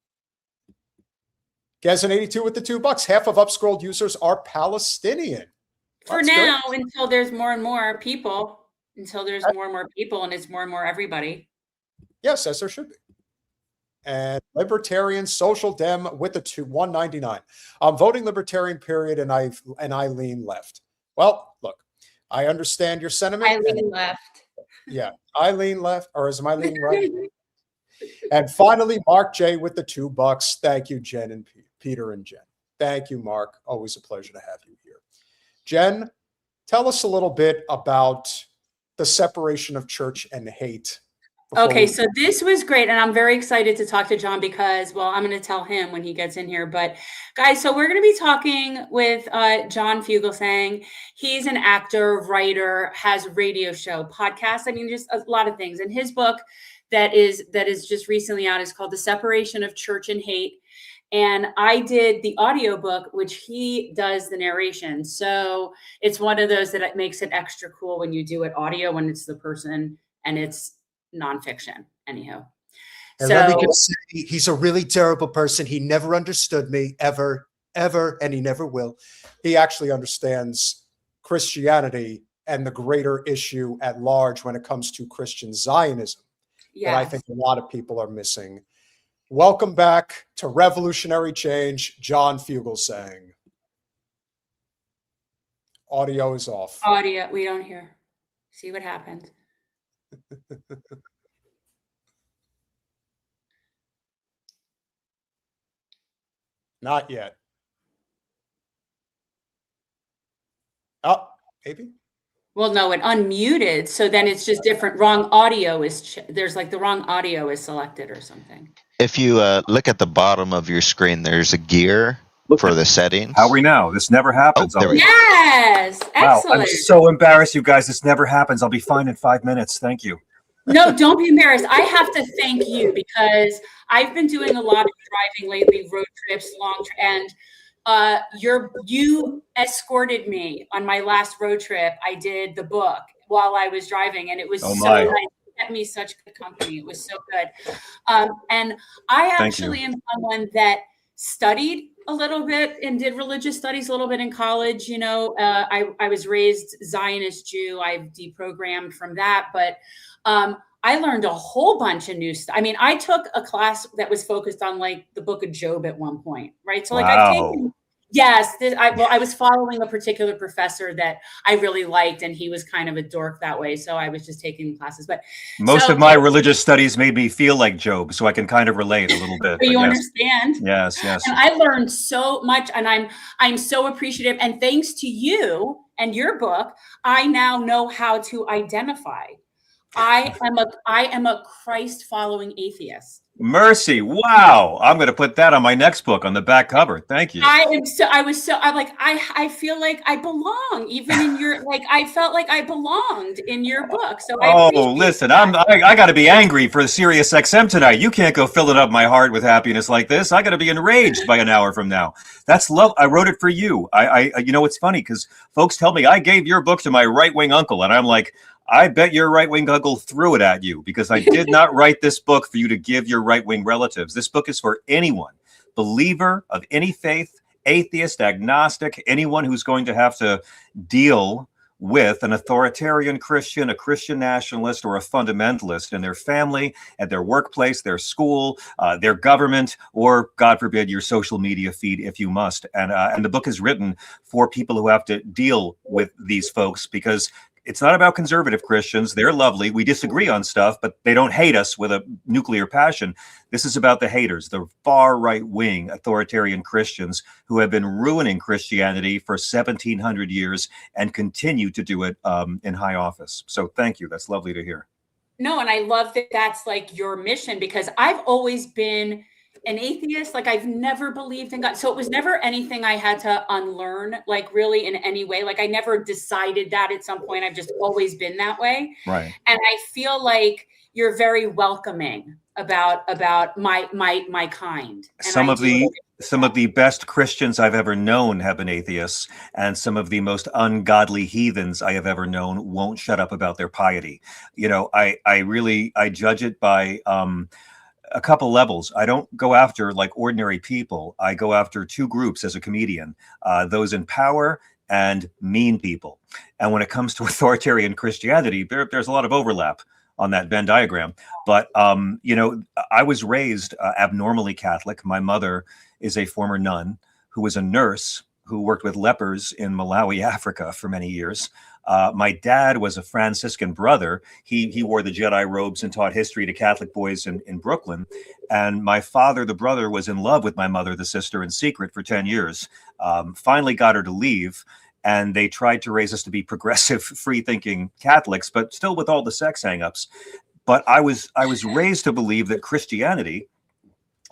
Gazin82 with the $2. Half of Upscrolled users are Palestinian. For That's now, good. until there's more and more people, until there's more and more people and it's more and more everybody. Yes, as there should be. And Libertarian Social Dem with the 199. I'm voting Libertarian, period, and I lean left. Well, look, I understand your sentiment. I lean left. Yeah, I lean left, or is my leaning right? And finally, Mark J with the $2. Thank you, Jen and Peter and Jen. Thank you, Mark. Always a pleasure to have you here. Jen, tell us a little bit about the separation of church and hate. Okay, so this was great, and I'm very excited to talk to John because, well, I'm going to tell him when he gets in here. But guys, so we're going to be talking with John Fugelsang. He's an actor, writer, has a radio show, podcast. I mean, just a lot of things. And his book that is just recently out is called The Separation of Church and Hate. And I did the audiobook, which he does the narration. So it's one of those that it makes it extra cool when you do it audio, when it's the person and it's nonfiction. Anyhow. And let me just say, he's a really terrible person. He never understood me ever, and he never will. He actually understands Christianity and the greater issue at large when it comes to Christian Zionism that I think a lot of people are missing. Welcome back to Revolutionary Change, John Fugelsang. Audio is off. Audio, we don't hear. See what happens. Not yet. Oh, maybe. Well, no, it unmuted. So then it's just different. Wrong audio is, there's like the wrong audio is selected or something. If you look at the bottom of your screen, there's a gear for the settings. How are we now? This never happens. Oh, there we go. Yes. Wow, Excellent. I'm so embarrassed, you guys. This never happens. I'll be fine in 5 minutes. Thank you. No, don't be embarrassed. I have to thank you because I've been doing a lot of driving lately, road trips, and you escorted me on my last road trip. I did the book while I was driving, and it was so nice. It kept me such good company. It was so good. And I actually am someone that studied a little bit and did religious studies a little bit in college. You know, I was raised Zionist Jew. I've deprogrammed from that, but I learned a whole bunch of new stuff. I mean, I took a class that was focused on like the book of Job at one point, right? So like I've taken, yes, I was following a particular professor that I really liked, and he was kind of a dork that way. So I was just taking classes. But most of my religious studies made me feel like Job, so I can kind of relate a little bit. You understand? Yes, yes. And I learned so much, and I'm so appreciative. And thanks to you and your book, I now know how to identify. I am a Christ following atheist. Mercy. Wow. I'm going to put that on my next book on the back cover. Thank you. I feel like I belong even in your, like, I felt like I belonged in your book. So listen, I got to be angry for Sirius XM tonight. You can't go filling up my heart with happiness like this. I got to be enraged by an hour from now. That's love. I wrote it for you. You know, it's funny because folks tell me I gave your book to my right-wing uncle, and I'm like, I bet your right-wing uncle threw it at you because I did not write this book for you to give your right-wing relatives. This book is for anyone, believer of any faith, atheist, agnostic, anyone who's going to have to deal with an authoritarian Christian, a Christian nationalist, or a fundamentalist in their family, at their workplace, their school, their government, or, God forbid, your social media feed if you must. And the book is written for people who have to deal with these folks because it's not about conservative Christians. They're lovely. We disagree on stuff, but they don't hate us with a nuclear passion. This is about the haters, the far right-wing authoritarian Christians who have been ruining Christianity for 1,700 years and continue to do it in high office. So thank you. That's lovely to hear. No, and I love that that's like your mission because I've always been an atheist. Like I've never believed in God. So it was never anything I had to unlearn, like really in any way. Like I never decided that at some point. I've just always been that way. Right. And I feel like you're very welcoming about my kind. And Some I of do the it. some of the best Christians I've ever known have been atheists, and some of the most ungodly heathens I have ever known won't shut up about their piety. You know, I judge it by a couple levels. I don't go after like ordinary people. I go after two groups as a comedian, those in power and mean people. And when it comes to authoritarian Christianity, there's a lot of overlap on that Venn diagram. But, you know, I was raised abnormally Catholic. My mother is a former nun who was a nurse who worked with lepers in Malawi, Africa for many years. My dad was a Franciscan brother. He wore the Jedi robes and taught history to Catholic boys in Brooklyn. And my father, the brother, was in love with my mother, the sister, in secret for 10 years. Finally got her to leave. And they tried to raise us to be progressive, free-thinking Catholics, but still with all the sex hang-ups. But I was raised to believe that Christianity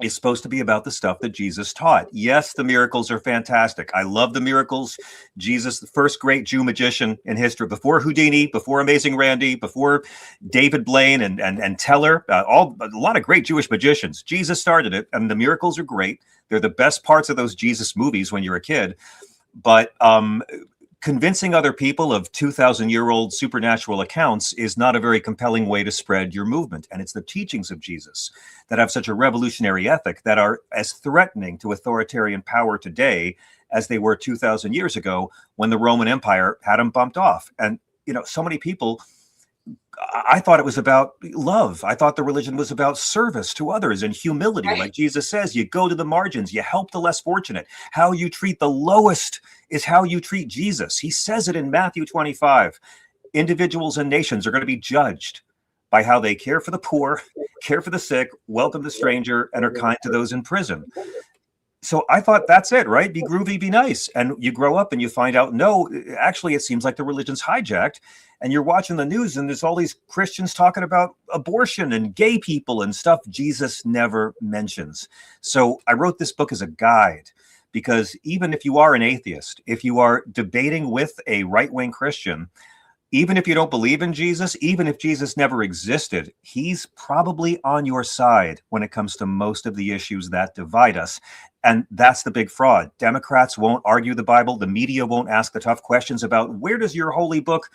is supposed to be about the stuff that Jesus taught. Yes, the miracles are fantastic. I love the miracles. Jesus, the first great Jew magician in history, before Houdini, before Amazing Randy, before David Blaine and Teller, a lot of great Jewish magicians. Jesus started it, and the miracles are great. They're the best parts of those Jesus movies when you're a kid. But convincing other people of 2,000-year-old supernatural accounts is not a very compelling way to spread your movement. And it's the teachings of Jesus that have such a revolutionary ethic that are as threatening to authoritarian power today as they were 2,000 years ago when the Roman Empire had them bumped off. And, you know, so many people, I thought it was about love. I thought the religion was about service to others and humility. Right. Like Jesus says, you go to the margins, you help the less fortunate. How you treat the lowest is how you treat Jesus. He says it in Matthew 25. Individuals and nations are going to be judged by how they care for the poor, care for the sick, welcome the stranger, and are kind to those in prison. So I thought that's it, right? Be groovy, be nice. And you grow up and you find out, no, actually, it seems like the religion's hijacked. And you're watching the news and there's all these Christians talking about abortion and gay people and stuff Jesus never mentions. So I wrote this book as a guide, because even if you are an atheist, if you are debating with a right-wing Christian, even if you don't believe in Jesus, even if Jesus never existed, he's probably on your side when it comes to most of the issues that divide us. And that's the big fraud. Democrats won't argue the Bible. The media won't ask the tough questions about where does your holy book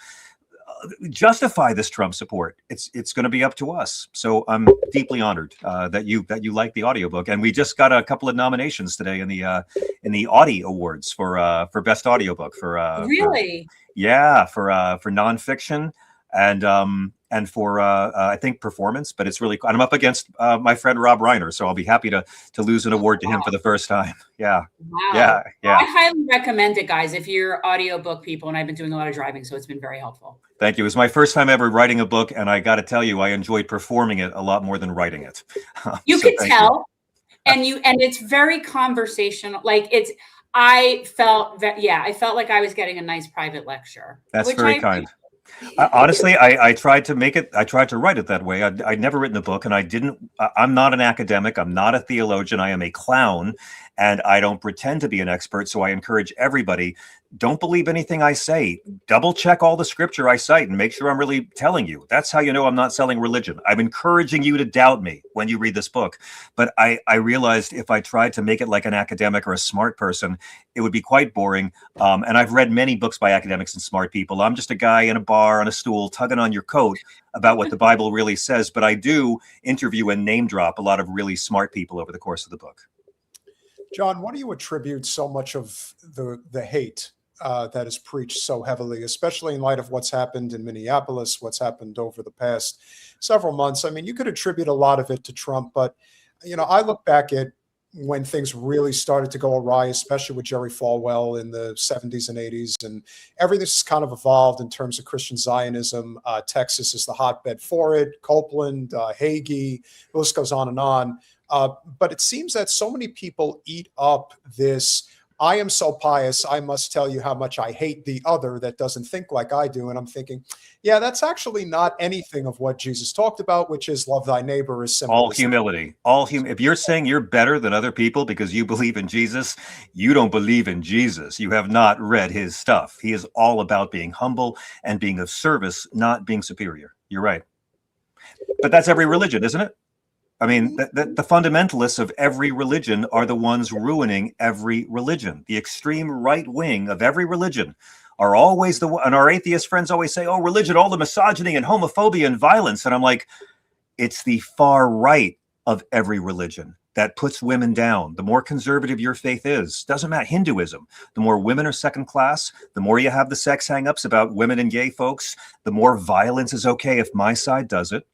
justify this Trump support. It's going to be up to us. So I'm deeply honored that you like the audiobook, and we just got a couple of nominations today in the Audie Awards for best audiobook for Really? for nonfiction and for I think performance. But it's really, I'm up against my friend Rob Reiner, so I'll be happy to lose an award to him for the first time. Yeah. Wow. Yeah. I highly recommend it, guys, if you're audiobook people, and I've been doing a lot of driving, so it's been very helpful. Thank you. It was my first time ever writing a book, and I got to tell you, I enjoyed performing it a lot more than writing it. You So could thank tell, and it's very conversational. Like I felt like I was getting a nice private lecture. That's which very kind. Honestly, I tried to write it that way. I'd never written a book, and I'm not an academic. I'm not a theologian. I am a clown, and I don't pretend to be an expert. So I encourage everybody, don't believe anything I say. Double check all the scripture I cite and make sure I'm really telling you. That's how you know I'm not selling religion. I'm encouraging you to doubt me when you read this book. But I realized if I tried to make it like an academic or a smart person, it would be quite boring. And I've read many books by academics and smart people. I'm just a guy in a bar on a stool tugging on your coat about what the Bible really says. But I do interview and name drop a lot of really smart people over the course of the book. John, what do you attribute so much of the hate that is preached so heavily, especially in light of what's happened in Minneapolis, what's happened over the past several months? I mean, you could attribute a lot of it to Trump, but, you know, I look back at when things really started to go awry, especially with Jerry Falwell in the 70s and 80s, and everything's just kind of evolved in terms of Christian Zionism. Texas is the hotbed for it. Copeland, Hagee, the list goes on and on. But it seems that so many people eat up this, I am so pious, I must tell you how much I hate the other that doesn't think like I do. And I'm thinking, yeah, that's actually not anything of what Jesus talked about, which is love thy neighbor as simple All as humility. If you're saying you're better than other people because you believe in Jesus, you don't believe in Jesus. You have not read his stuff. He is all about being humble and being of service, not being superior. You're right. But that's every religion, isn't it? I mean, the fundamentalists of every religion are the ones ruining every religion. The extreme right wing of every religion are always and our atheist friends always say, oh, religion, all the misogyny and homophobia and violence. And I'm like, it's the far right of every religion that puts women down. The more conservative your faith is, doesn't matter, Hinduism, the more women are second class, the more you have the sex hangups about women and gay folks, the more violence is okay if my side does it.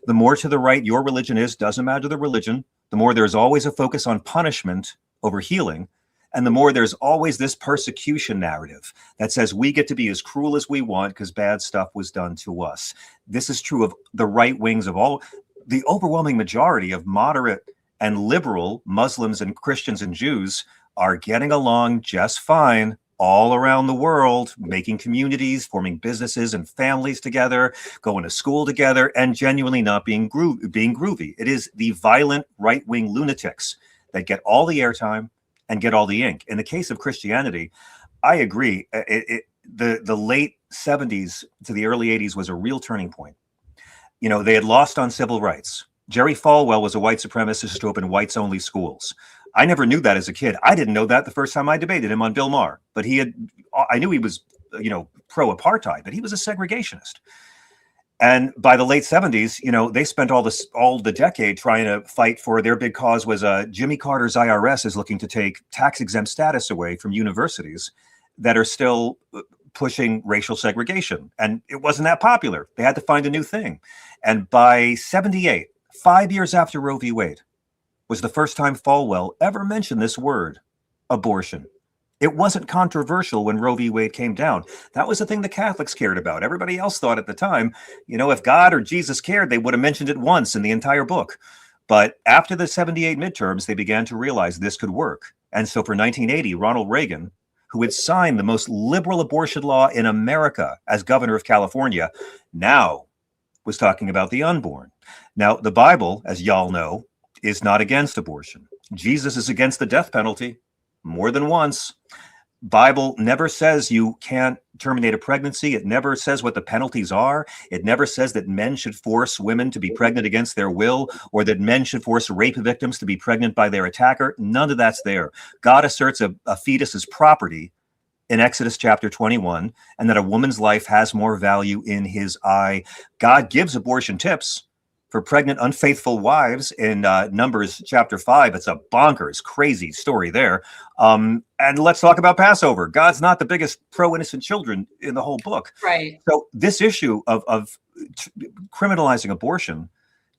The more to the right your religion is, doesn't matter the religion, the more there's always a focus on punishment over healing. And the more there's always this persecution narrative that says we get to be as cruel as we want because bad stuff was done to us. This is true of the right wings of all. The overwhelming majority of moderate and liberal Muslims and Christians and Jews are getting along just fine all around the world, making communities, forming businesses and families together, going to school together, and genuinely not being groovy. It is the violent right-wing lunatics that get all the airtime and get all the ink. In the case of Christianity, I agree. The late 70s to the early 80s was a real turning point. You know, they had lost on civil rights. Jerry Falwell was a white supremacist who opened whites-only schools. I never knew that as a kid. I didn't know that the first time I debated him on Bill Maher. But I knew he was, pro-apartheid, but he was a segregationist. And by the late 70s, they spent all the decade trying to fight for their big cause was Jimmy Carter's IRS is looking to take tax-exempt status away from universities that are still pushing racial segregation. And it wasn't that popular. They had to find a new thing. And by 78, 5 years after Roe v. Wade, was the first time Falwell ever mentioned this word, abortion. It wasn't controversial when Roe v. Wade came down. That was the thing the Catholics cared about. Everybody else thought at the time, if God or Jesus cared, they would have mentioned it once in the entire book. But after the 78 midterms, they began to realize this could work. And so for 1980, Ronald Reagan, who had signed the most liberal abortion law in America as governor of California, now was talking about the unborn. Now, the Bible, as y'all know, is not against abortion. Jesus is against the death penalty more than once. Bible never says you can't terminate a pregnancy. It never says what the penalties are. It never says that men should force women to be pregnant against their will, or that men should force rape victims to be pregnant by their attacker. None of that's there. God asserts a fetus as property in Exodus chapter 21, and that a woman's life has more value in his eye. God gives abortion tips for pregnant, unfaithful wives in Numbers chapter 5. It's a bonkers, crazy story there. And let's talk about Passover. God's not the biggest pro-innocent children in the whole book. Right. So this issue of criminalizing abortion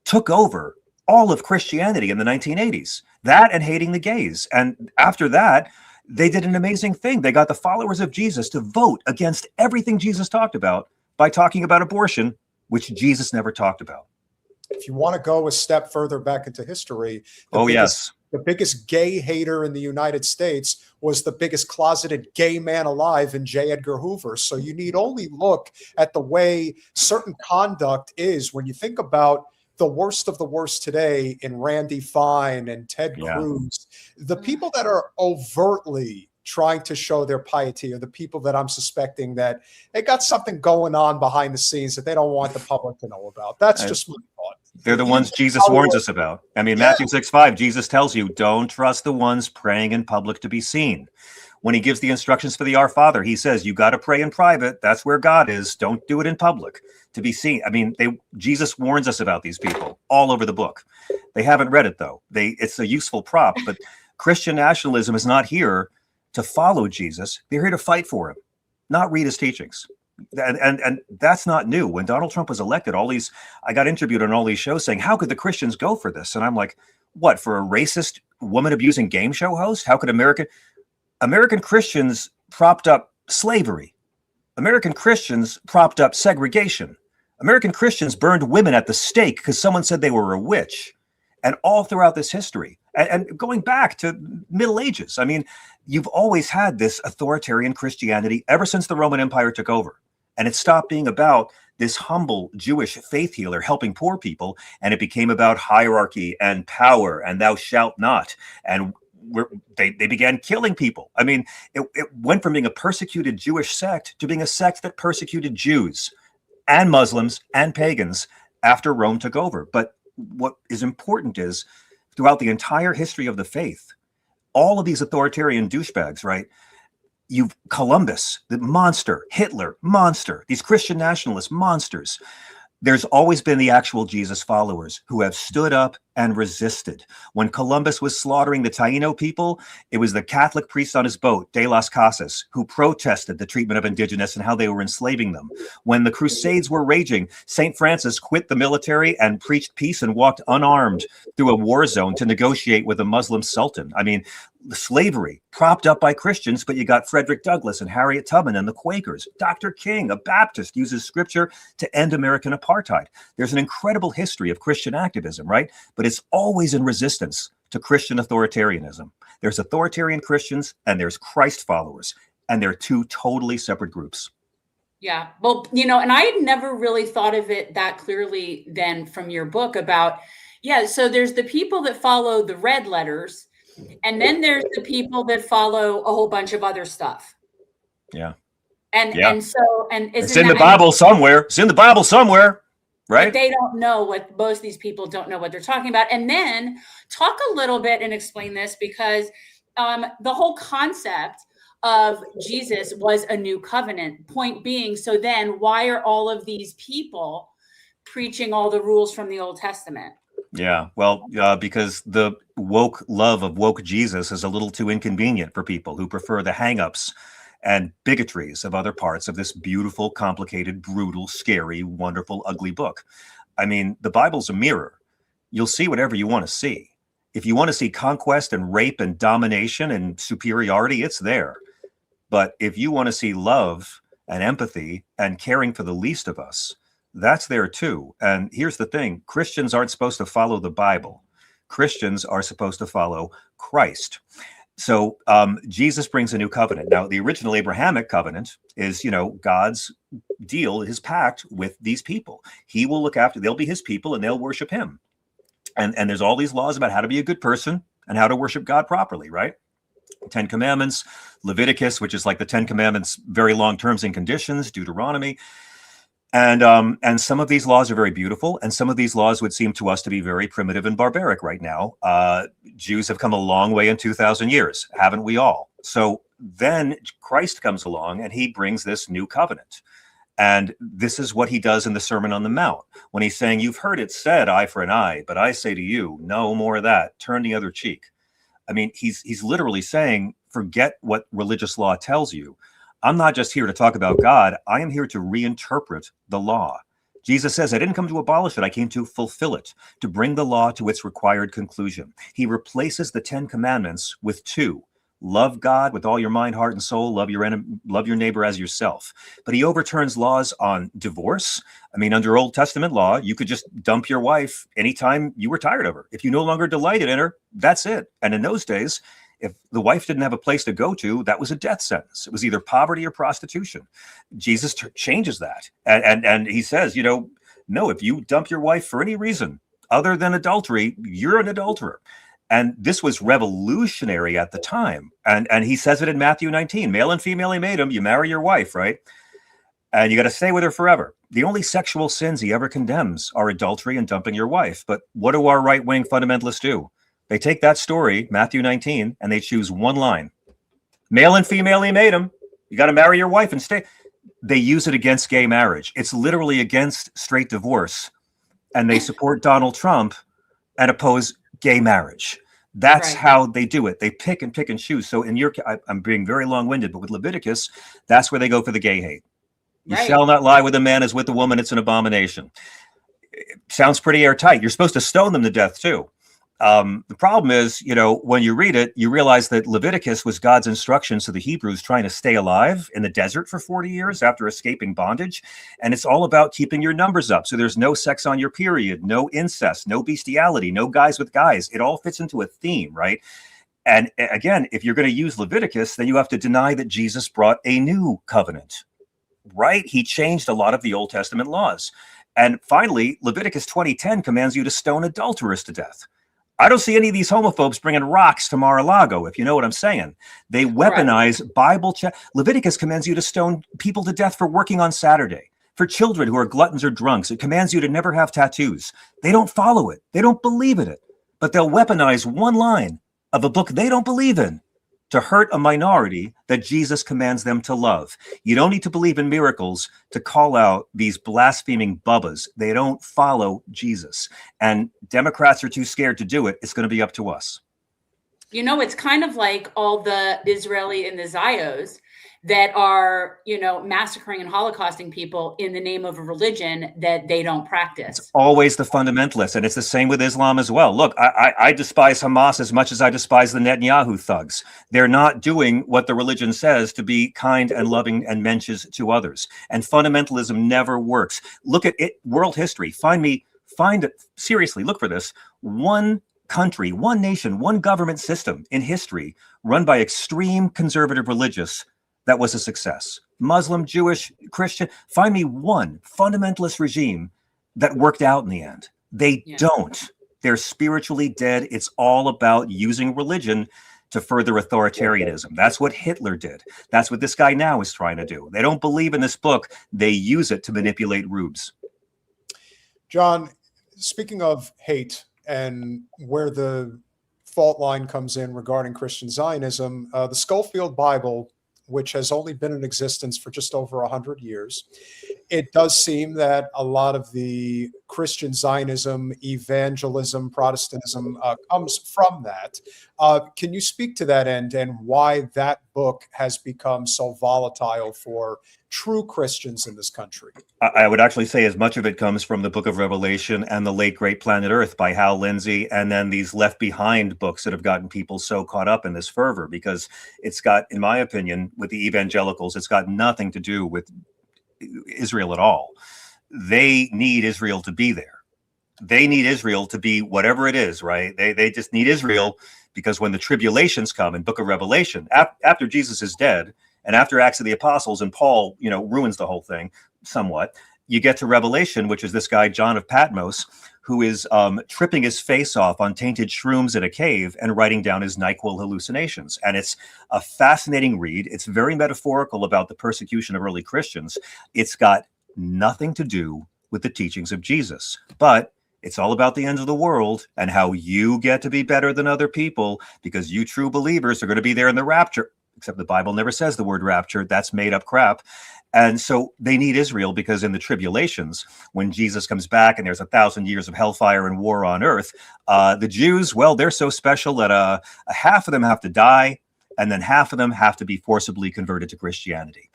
took over all of Christianity in the 1980s. That and hating the gays. And after that, they did an amazing thing. They got the followers of Jesus to vote against everything Jesus talked about by talking about abortion, which Jesus never talked about. If you want to go a step further back into history, the biggest gay hater in the United States was the biggest closeted gay man alive in J. Edgar Hoover. So you need only look at the way certain conduct is when you think about the worst of the worst today in Randy Fine and Ted Cruz. The people that are overtly trying to show their piety are the people that I'm suspecting that they got something going on behind the scenes that they don't want the public to know about. That's just my thought. They're the ones Jesus warns us about. I mean, Matthew 6:5, Jesus tells you, don't trust the ones praying in public to be seen. When he gives the instructions for the Our Father, he says, you got to pray in private. That's where God is. Don't do it in public to be seen. I mean, Jesus warns us about these people all over the book. They haven't read it, though. It's a useful prop, but Christian nationalism is not here to follow Jesus. They're here to fight for him, not read his teachings. And that's not new. When Donald Trump was elected, I got interviewed on all these shows saying, how could the Christians go for this? And I'm like, what, for a racist woman abusing game show host? How could American Christians propped up slavery? American Christians propped up segregation. American Christians burned women at the stake because someone said they were a witch. And all throughout this history, and going back to Middle Ages, I mean, you've always had this authoritarian Christianity ever since the Roman Empire took over. And it stopped being about this humble Jewish faith healer helping poor people, and it became about hierarchy and power and thou shalt not. And they began killing people. I mean, it went from being a persecuted Jewish sect to being a sect that persecuted Jews and Muslims and pagans after Rome took over. But what is important is throughout the entire history of the faith, all of these authoritarian douchebags, right? You've Columbus, the monster, Hitler, monster, these Christian nationalist monsters. There's always been the actual Jesus followers who have stood up and resisted. When Columbus was slaughtering the Taino people, it was the Catholic priest on his boat, De las Casas, who protested the treatment of indigenous and how they were enslaving them. When the Crusades were raging, St. Francis quit the military and preached peace and walked unarmed through a war zone to negotiate with a Muslim sultan. I mean, slavery propped up by Christians, but you got Frederick Douglass and Harriet Tubman and the Quakers. Dr. King, a Baptist, uses scripture to end American apartheid. There's an incredible history of Christian activism, right? But it's always in resistance to Christian authoritarianism. There's authoritarian Christians and there's Christ followers, and they're two totally separate groups. Yeah. Well, you know, and I had never really thought of it that clearly then from your book about, yeah, so there's the people that follow the red letters, and then there's the people that follow a whole bunch of other stuff. Yeah. And so it's in the Bible somewhere. It's in the Bible somewhere, right? But they don't know what, most of these people don't know what they're talking about. And then talk a little bit and explain this, because the whole concept of Jesus was a new covenant. Point being, so then why are all of these people preaching all the rules from the Old Testament? Yeah, well, because the woke love of woke Jesus is a little too inconvenient for people who prefer the hangups and bigotries of other parts of this beautiful, complicated, brutal, scary, wonderful, ugly book. I mean, the Bible's a mirror. You'll see whatever you want to see. If you want to see conquest and rape and domination and superiority, it's there. But if you want to see love and empathy and caring for the least of us, that's there too. And here's the thing. Christians aren't supposed to follow the Bible. Christians are supposed to follow Christ. So Jesus brings a new covenant. Now, the original Abrahamic covenant is, you know, God's deal, his pact with these people. He will look after, they'll be his people and they'll worship him. And there's all these laws about how to be a good person and how to worship God properly, right? 10 Commandments, Leviticus, which is like the 10 Commandments, very long terms and conditions, Deuteronomy. And some of these laws are very beautiful, and some of these laws would seem to us to be very primitive and barbaric right now. Jews have come a long way in 2,000 years, haven't we all? So then Christ comes along and he brings this new covenant. And this is what he does in the Sermon on the Mount, when he's saying, you've heard it said, eye for an eye, but I say to you, no more of that, turn the other cheek. I mean, he's literally saying, forget what religious law tells you. I'm not just here to talk about God. I am here to reinterpret the law. Jesus says, I didn't come to abolish it. I came to fulfill it, to bring the law to its required conclusion. He replaces the 10 Commandments with 2. Love God with all your mind, heart, and soul. Love your neighbor as yourself. But he overturns laws on divorce. I mean, under Old Testament law, you could just dump your wife anytime you were tired of her. If you no longer delighted in her, that's it. And in those days, if the wife didn't have a place to go to, that was a death sentence. It was either poverty or prostitution. Jesus changes that. And he says, you know, no, if you dump your wife for any reason other than adultery, you're an adulterer. And this was revolutionary at the time. And he says it in Matthew 19, male and female he made him, you marry your wife, right? And you got to stay with her forever. The only sexual sins he ever condemns are adultery and dumping your wife. But what do our right-wing fundamentalists do? They take that story, Matthew 19, and they choose one line. Male and female he made him. You got to marry your wife and stay. They use it against gay marriage. It's literally against straight divorce. And they support Donald Trump and oppose gay marriage. That's right. How they do it. They pick and choose. So in your, I'm being very long-winded, but with Leviticus, that's where they go for the gay hate. You shall not lie with a man as with a woman. It's an abomination. It sounds pretty airtight. You're supposed to stone them to death too. The problem is, you know, when you read it, you realize that Leviticus was God's instructions to the Hebrews trying to stay alive in the desert for 40 years after escaping bondage. And it's all about keeping your numbers up. So there's no sex on your period, no incest, no bestiality, no guys with guys. It all fits into a theme, right? And again, if you're going to use Leviticus, then you have to deny that Jesus brought a new covenant, right? He changed a lot of the Old Testament laws. And finally, Leviticus 20:10 commands you to stone adulterers to death. I don't see any of these homophobes bringing rocks to Mar-a-Lago, if you know what I'm saying. They weaponize Bible. Leviticus commands you to stone people to death for working on Saturday. For children who are gluttons or drunks, it commands you to never have tattoos. They don't follow it. They don't believe in it. But they'll weaponize one line of a book they don't believe in to hurt a minority that Jesus commands them to love. You don't need to believe in miracles to call out these blaspheming bubbas. They don't follow Jesus. And Democrats are too scared to do it. It's going to be up to us. You know, it's kind of like all the Israeli and the Zios that are, you know, massacring and holocausting people in the name of a religion that they don't practice. It's always the fundamentalists, and it's the same with Islam as well. Look, I despise Hamas as much as I despise the Netanyahu thugs. They're not doing what the religion says to be kind and loving and mensches to others. And fundamentalism never works. Look at it, world history. Find it, seriously, look for this. One country, one nation, one government system in history run by extreme conservative religious that was a success. Muslim, Jewish, Christian. Find me one fundamentalist regime that worked out in the end. They don't. They're spiritually dead. It's all about using religion to further authoritarianism. That's what Hitler did. That's what this guy now is trying to do. They don't believe in this book. They use it to manipulate rubes. John, speaking of hate and where the fault line comes in regarding Christian Zionism, the Schofield Bible, which has only been in existence for just over 100 years, it does seem that a lot of the Christian Zionism, evangelism, Protestantism comes from that. Can you speak to that end and why that book has become so volatile for true Christians in this country? I would actually say as much of it comes from the Book of Revelation and the late great Planet Earth by Hal Lindsey, and then these Left Behind books that have gotten people so caught up in this fervor, because it's got, in my opinion, with the evangelicals, it's got nothing to do with Israel at all. They need Israel to be there. They need Israel to be whatever it is, right? They just need Israel, because when the tribulations come in Book of Revelation, after Jesus is dead, and after Acts of the Apostles and Paul, you know, ruins the whole thing somewhat, you get to Revelation, which is this guy, John of Patmos, who is tripping his face off on tainted shrooms in a cave and writing down his NyQuil hallucinations. And it's a fascinating read. It's very metaphorical about the persecution of early Christians. It's got nothing to do with the teachings of Jesus, but it's all about the end of the world and how you get to be better than other people because you true believers are going to be there in the rapture. Except the Bible never says the word rapture. That's made up crap. And so they need Israel because in the tribulations, when Jesus comes back and there's 1,000 years of hellfire and war on earth, the Jews, well, they're so special that half of them have to die and then half of them have to be forcibly converted to Christianity.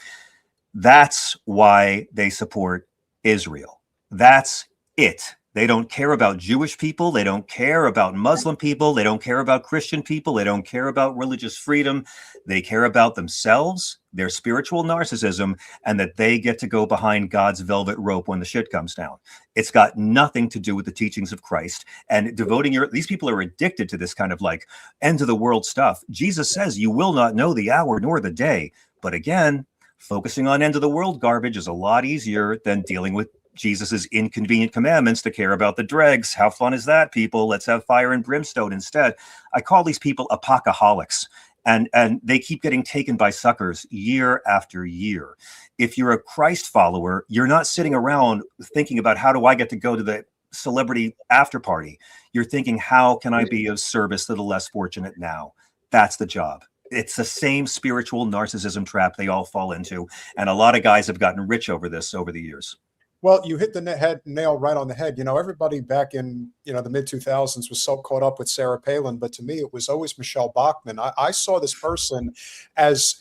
That's why they support Israel. That's it. They don't care about Jewish people. They don't care about Muslim people. They don't care about Christian people. They don't care about religious freedom. They care about themselves, their spiritual narcissism, and that they get to go behind God's velvet rope when the shit comes down. It's got nothing to do with the teachings of Christ. And these people are addicted to this kind of like end of the world stuff. Jesus says, you will not know the hour nor the day. But again, focusing on end of the world garbage is a lot easier than dealing with Jesus's inconvenient commandments to care about the dregs. How fun is that, people? Let's have fire and brimstone instead. I call these people apocaholics, and they keep getting taken by suckers year after year. If you're a Christ follower, you're not sitting around thinking about how do I get to go to the celebrity after party. You're thinking, how can I be of service to the less fortunate now? That's the job. It's the same spiritual narcissism trap they all fall into. And a lot of guys have gotten rich over this over the years. Well, you hit the nail right on the head. You know, everybody back in, the mid 2000s was so caught up with Sarah Palin, but to me, it was always Michelle Bachmann. I saw this person as,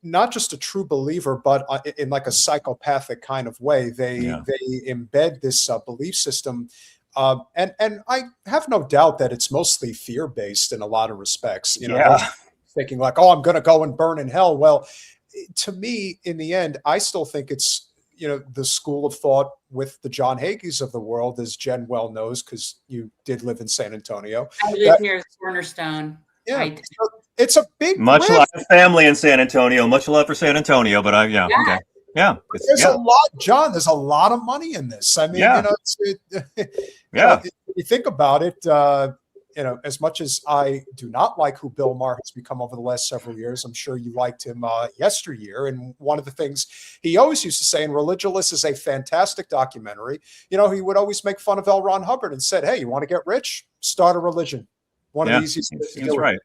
not just a true believer, but in like a psychopathic kind of way. They embed this belief system. And I have no doubt that it's mostly fear-based in a lot of respects. Thinking like, oh, I'm going to go and burn in hell. Well, to me, in the end, I still think it's, the school of thought with the John Hagees of the world, as Jen well knows, because you did live in San Antonio. I live near Cornerstone. Yeah, it's a big much love family in San Antonio. Much love for San Antonio, but okay, yeah. There's a lot, John. There's a lot of money in this. I mean, you think about it. as much as I do not like who Bill Maher has become over the last several years, I'm sure you liked him yesteryear. And one of the things he always used to say, and Religulous is a fantastic documentary, he would always make fun of L. Ron Hubbard and said, hey, you want to get rich? Start a religion. One of the easiest things to do. That's right.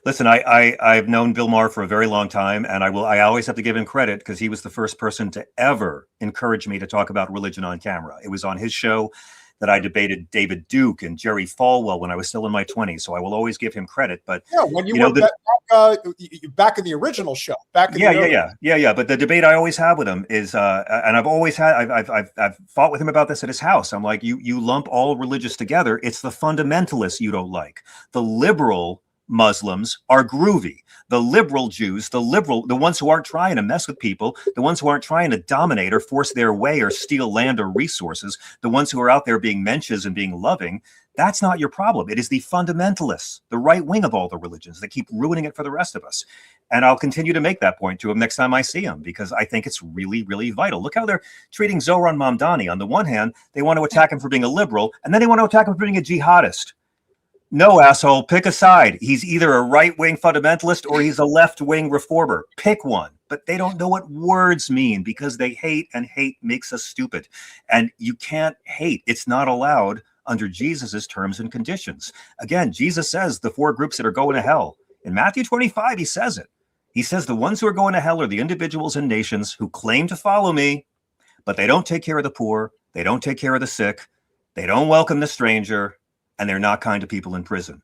Listen, I've known Bill Maher for a very long time, and I always have to give him credit because he was the first person to ever encourage me to talk about religion on camera. It was on his show that I debated David Duke and Jerry Falwell when I was still in my 20s. So I will always give him credit. But when you were back in the original show, But the debate I always have with him is, and I've fought with him about this at his house. I'm like, you lump all religious together. It's the fundamentalists you don't like. The liberal Muslims are groovy. The liberal Jews, the ones who aren't trying to mess with people, the ones who aren't trying to dominate or force their way or steal land or resources, the ones who are out there being mensches and being loving, that's not your problem. It is the fundamentalists, the right wing of all the religions that keep ruining it for the rest of us. And I'll continue to make that point to him next time I see him, because I think it's really, really vital. Look how they're treating Zohran Mamdani. On the one hand, they want to attack him for being a liberal, and then they want to attack him for being a jihadist. No, asshole, pick a side. He's either a right-wing fundamentalist or he's a left-wing reformer. Pick one. But they don't know what words mean because they hate, and hate makes us stupid. And you can't hate. It's not allowed under Jesus's terms and conditions. Again, Jesus says the 4 groups that are going to hell. In Matthew 25, he says it. He says the ones who are going to hell are the individuals and nations who claim to follow me, but they don't take care of the poor. They don't take care of the sick. They don't welcome the stranger. And they're not kind to people in prison.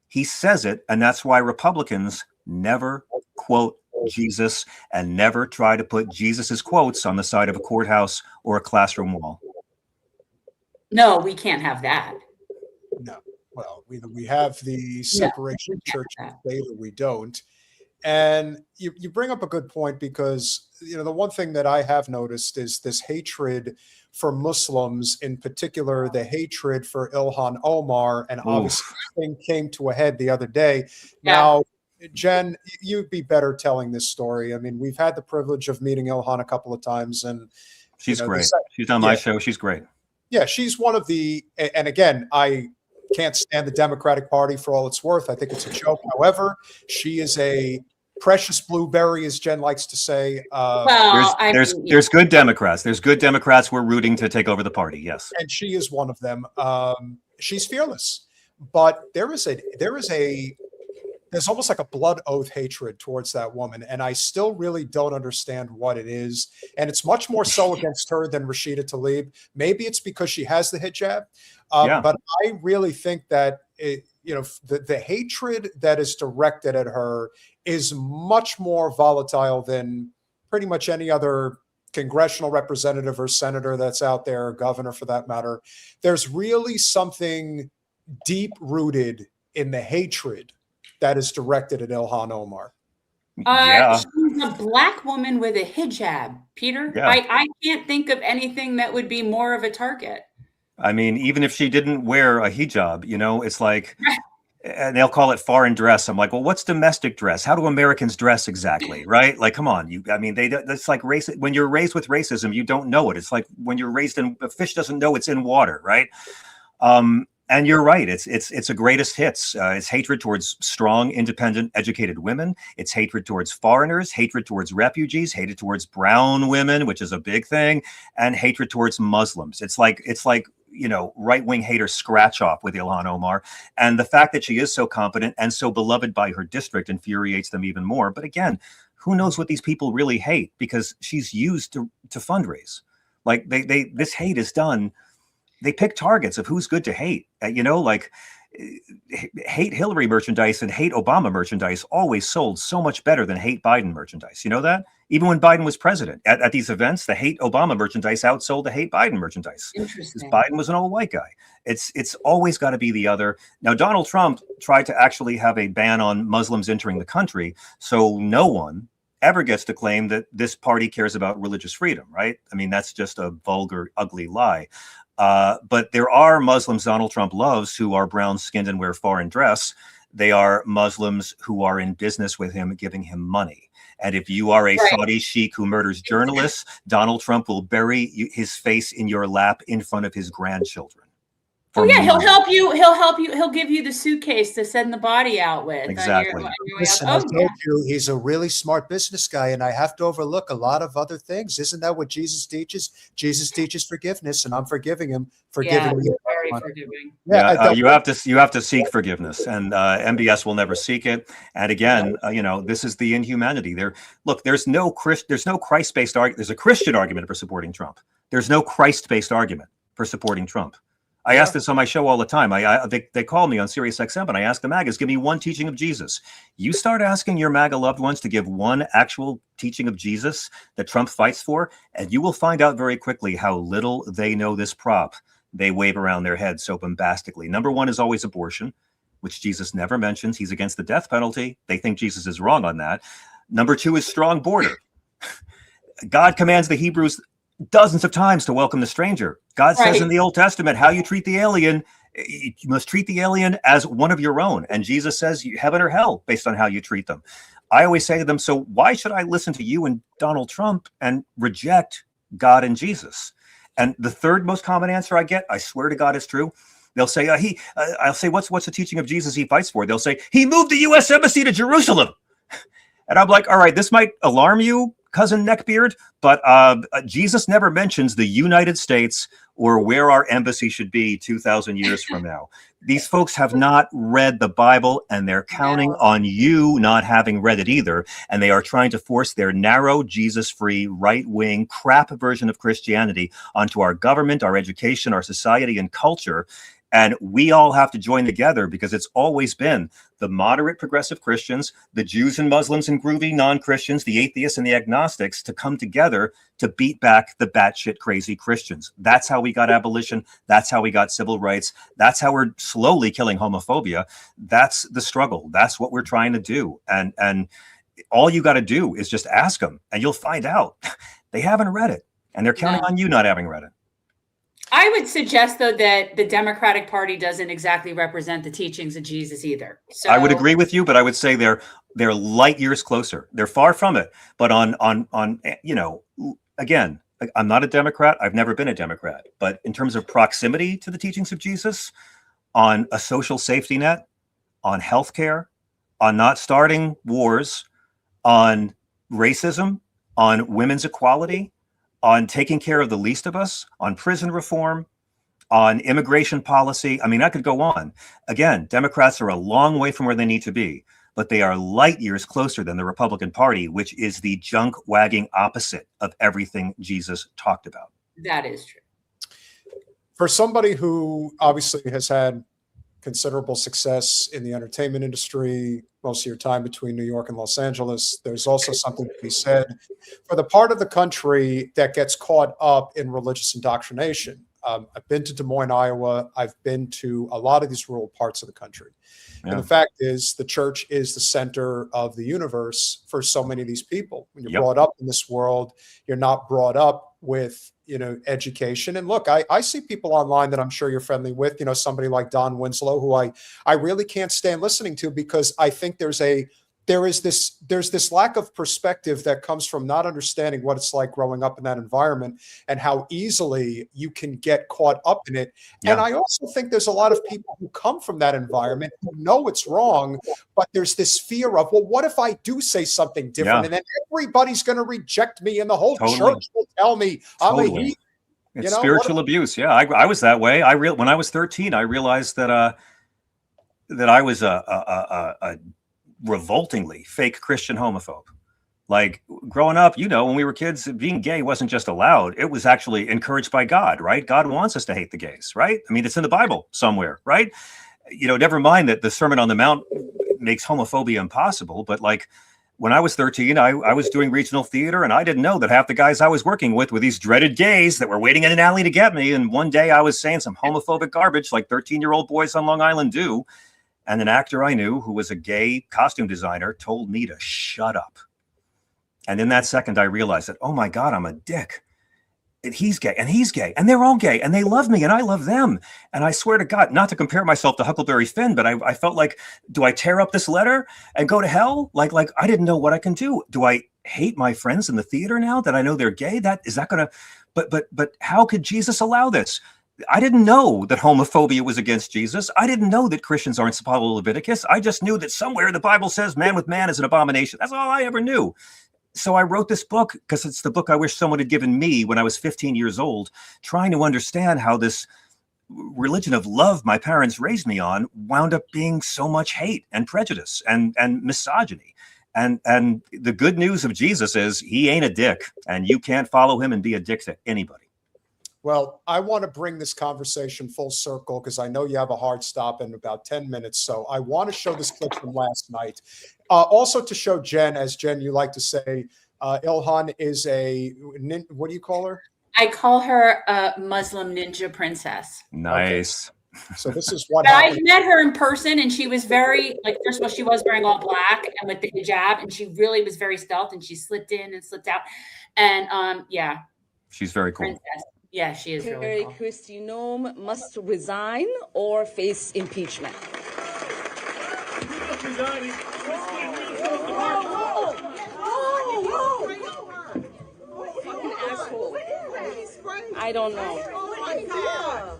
He says it, and that's why Republicans never quote Jesus and never try to put Jesus's quotes on the side of a courthouse or a classroom wall. No, we can't have that. No. Well, we have the separation of church and state, or we don't. And you bring up a good point, because the one thing that I have noticed is this hatred for Muslims, in particular the hatred for Ilhan Omar, and obviously the thing came to a head the other day. Now, Jen, you'd be better telling this story. I mean, we've had the privilege of meeting Ilhan a couple of times, and she's great. She's on my show. She's great. Yeah, she's one of the, and again, I can't stand the Democratic Party for all it's worth. I think it's a joke. However, she is a precious blueberry, as Jen likes to say. There's good Democrats. There's good Democrats we're rooting to take over the party. Yes, and she is one of them. She's fearless, but there's almost like a blood oath hatred towards that woman, and I still really don't understand what it is. And it's much more so against her than Rashida Tlaib. Maybe it's because she has the hijab, but I really think that the hatred that is directed at her is much more volatile than pretty much any other congressional representative or senator that's out there, or governor for that matter. There's really something deep rooted in the hatred that is directed at Ilhan Omar. She's a Black woman with a hijab, Peter. I can't think of anything that would be more of a target. I mean, even if she didn't wear a hijab, it's like, and they'll call it foreign dress. I'm like, well, what's domestic dress? How do Americans dress exactly? Right? Like, come on. That's like race. When you're raised with racism, you don't know it. It's like when you're raised in, a fish doesn't know it's in water. Right. And you're right. It's a greatest hits. It's hatred towards strong, independent, educated women. It's hatred towards foreigners, hatred towards refugees, hatred towards brown women, which is a big thing, and hatred towards Muslims. It's like right-wing haters scratch off with Ilhan Omar. And the fact that she is so competent and so beloved by her district infuriates them even more. But again, who knows what these people really hate, because she's used to fundraise. Like this hate is done. They pick targets of who's good to hate. Hate Hillary merchandise and hate Obama merchandise always sold so much better than hate Biden merchandise. You know that? Even when Biden was president, at these events, the hate Obama merchandise outsold the hate Biden merchandise. Interesting. Because Biden was an old white guy. It's always got to be the other. Now, Donald Trump tried to actually have a ban on Muslims entering the country, so no one ever gets to claim that this party cares about religious freedom, right? I mean, that's just a vulgar, ugly lie. But there are Muslims Donald Trump loves who are brown-skinned and wear foreign dress. They are Muslims who are in business with him, giving him money. And if you are a Saudi sheikh who murders journalists, Donald Trump will bury his face in your lap in front of his grandchildren. Oh yeah, me. he'll help you. He'll help you. He'll give you the suitcase to send the body out with. Exactly. On your way out. Listen, I Oh, told you he's a really smart business guy, and I have to overlook a lot of other things. Isn't that what Jesus teaches? Jesus teaches forgiveness, and I'm forgiving him for yeah, giving me. you're very forgiving. Yeah, I don't- you have to seek forgiveness, and MBS will never seek it. And again, this is the inhumanity. There's no Christ-based argument. There's a Christian argument for supporting Trump. There's no Christ-based argument for supporting Trump. I ask this on my show all the time. They call me on Sirius XM, and I ask the MAGAs, give me one teaching of Jesus. You start asking your MAGA loved ones to give one actual teaching of Jesus that Trump fights for, and you will find out very quickly how little they know this prop they wave around their heads so bombastically. Number one is always abortion, which Jesus never mentions. He's against the death penalty. They think Jesus is wrong on that. Number two is strong border. God commands the Hebrews dozens of times to welcome the stranger. God says in the Old Testament, how you treat the alien, you must treat the alien as one of your own. And Jesus says heaven or hell based on how you treat them. I always say to them, so why should I listen to you and Donald Trump and reject God and Jesus? And the third most common answer I get, I swear to God it's true. They'll say, I'll say, what's the teaching of Jesus he fights for? They'll say, he moved the U.S. Embassy to Jerusalem. And I'm like, all right, this might alarm you, cousin Neckbeard, but Jesus never mentions the United States or where our embassy should be 2,000 years from now. These folks have not read the Bible, and they're counting on you not having read it either. And they are trying to force their narrow, Jesus-free, right-wing, crap version of Christianity onto our government, our education, our society, and culture. And we all have to join together, because it's always been the moderate progressive Christians, the Jews and Muslims and groovy non-Christians, the atheists and the agnostics to come together to beat back the batshit crazy Christians. That's how we got abolition. That's how we got civil rights. That's how we're slowly killing homophobia. That's the struggle. That's what we're trying to do. And all you got to do is just ask them, and you'll find out they haven't read it, and they're counting on you not having read it. I would suggest, though, that the Democratic Party doesn't exactly represent the teachings of Jesus either. So I would agree with you, but I would say they're light years closer. They're far from it. But on again, I'm not a Democrat. I've never been a Democrat. But in terms of proximity to the teachings of Jesus, on a social safety net, on healthcare, on not starting wars, on racism, on women's equality, on taking care of the least of us, on prison reform, on immigration policy. I mean, I could go on. Again, Democrats are a long way from where they need to be, but they are light years closer than the Republican Party, which is the junk wagging opposite of everything Jesus talked about. that is true. For somebody who obviously has had considerable success in the entertainment industry, most of your time between New York and Los Angeles, there's also something to be said for the part of the country that gets caught up in religious indoctrination. I've been to Des Moines, Iowa. I've been to a lot of these rural parts of the country. Yeah. And the fact is, the church is the center of the universe for so many of these people. When you're brought up in this world, you're not brought up with, education. And look, I see people online that I'm sure you're friendly with, somebody like Don Winslow, who I really can't stand listening to, because I think there's this lack of perspective that comes from not understanding what it's like growing up in that environment and how easily you can get caught up in it. Yeah. And I also think there's a lot of people who come from that environment who know it's wrong, but there's this fear of, well, what if I do say something different? Yeah. And then everybody's going to reject me and the whole church will tell me I'm a heathen. It's spiritual abuse. Yeah, I was that way. When I was 13, I realized that I was a revoltingly fake Christian homophobe. Like growing up, when we were kids, being gay wasn't just allowed. It was actually encouraged by God, right? God wants us to hate the gays, right? I mean, it's in the Bible somewhere, right? Never mind that the Sermon on the Mount makes homophobia impossible. But like when I was 13, I was doing regional theater, and I didn't know that half the guys I was working with were these dreaded gays that were waiting in an alley to get me. And one day I was saying some homophobic garbage like 13-year-old boys on Long Island do. And an actor I knew who was a gay costume designer told me to shut up. And in that second, I realized that, oh my God, I'm a dick. And he's gay, and he's gay, and they're all gay, and they love me, and I love them. And I swear to God, not to compare myself to Huckleberry Finn, but I felt like, do I tear up this letter and go to hell? Like I didn't know what I can do. Do I hate my friends in the theater now that I know they're gay? But how could Jesus allow this? I didn't know that homophobia was against Jesus. I didn't know that Christians aren't supposed to follow Leviticus. I just knew that somewhere the Bible says man with man is an abomination. That's all I ever knew. So I wrote this book because it's the book I wish someone had given me when I was 15 years old, trying to understand how this religion of love my parents raised me on wound up being so much hate and prejudice and misogyny. And the good news of Jesus is he ain't a dick, and you can't follow him and be a dick to anybody. Well, I want to bring this conversation full circle because I know you have a hard stop in about 10 minutes. So I want to show this clip from last night. Also to show Jen, as Jen, you like to say, Ilhan is what do you call her? I call her a Muslim ninja princess. Nice. Okay. So this is what But I happened. met her in person, and she was very, like, first of all, she was wearing all black and with the hijab, and she really was very stealth, and she slipped in and slipped out. And yeah. She's very cool. Princess. Yeah, she is really cool. Kristi Noem must resign or face impeachment. I don't know.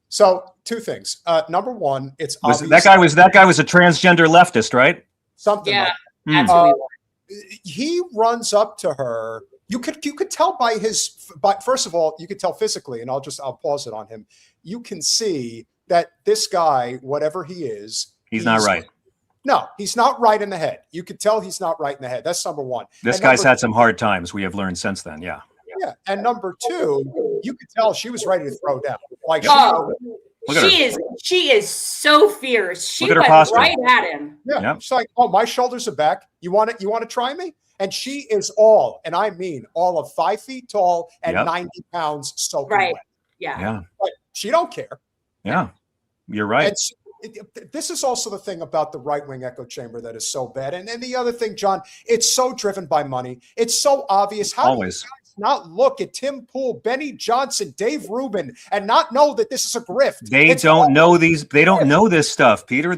So two things. Number one, it's obvious That guy was a transgender leftist, right? something. Yeah, like absolutely. he runs up to her. You could tell first of all, you could tell physically, and I'll pause it on him. You can see that this guy, whatever he is, He's not right. No, he's not right in the head. You could tell he's not right in the head. That's number one. This guy's had some hard times. We have learned since then. Yeah. Yeah. And number two, you could tell she was ready to throw down. Like she is so fierce. She Look at her went posture. right at him. Yeah. Yep. She's like, oh, my shoulders are back. You want to try me? And she is all, and I mean all of 5 feet tall and Yep. 90 pounds soaking Right. wet. Yeah. Yeah. But she don't care. Yeah. You're right. And this is also the thing about the right-wing echo chamber that is so bad. And the other thing, John, it's so driven by money. It's so obvious. How Always. do you guys not look at Tim Pool, Benny Johnson, Dave Rubin, and not know that this is a grift? They don't know these. They don't know this stuff, Peter.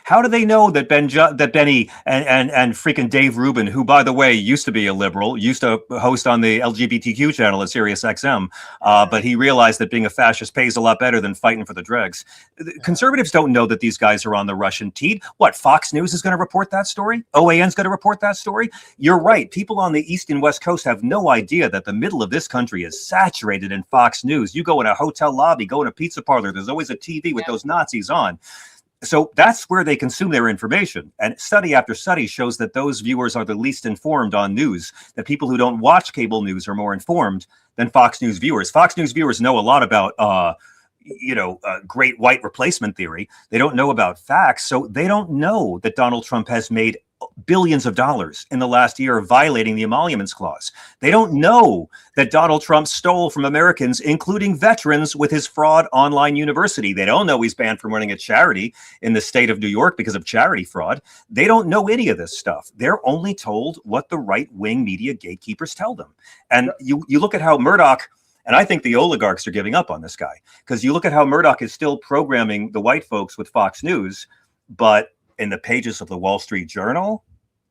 How do they know that Benny and freaking Dave Rubin, who by the way used to be a liberal, used to host on the LGBTQ channel at Sirius XM, but he realized that being a fascist pays a lot better than fighting for the dregs. Conservatives don't know that these guys are on the Russian teat. What, Fox News is going to report that story? OAN's going to report that story? You're right. People on the East and West Coast have no idea that the middle of this country is saturated in Fox News. You go in a hotel lobby, go in a pizza parlor, there's always a TV with those Nazis on. So that's where they consume their information. And study after study shows that those viewers are the least informed on news, that people who don't watch cable news are more informed than Fox News viewers. Fox News viewers know a lot about great white replacement theory. They don't know about facts. So they don't know that Donald Trump has made billions of dollars in the last year violating the Emoluments Clause. They don't know that Donald Trump stole from Americans, including veterans, with his fraud online university. They don't know he's banned from running a charity in the state of New York because of charity fraud. They don't know any of this stuff. They're only told what the right-wing media gatekeepers tell them. And you look at how Murdoch, and I think the oligarchs are giving up on this guy, because you look at how Murdoch is still programming the white folks with Fox News, but in the pages of the Wall Street Journal,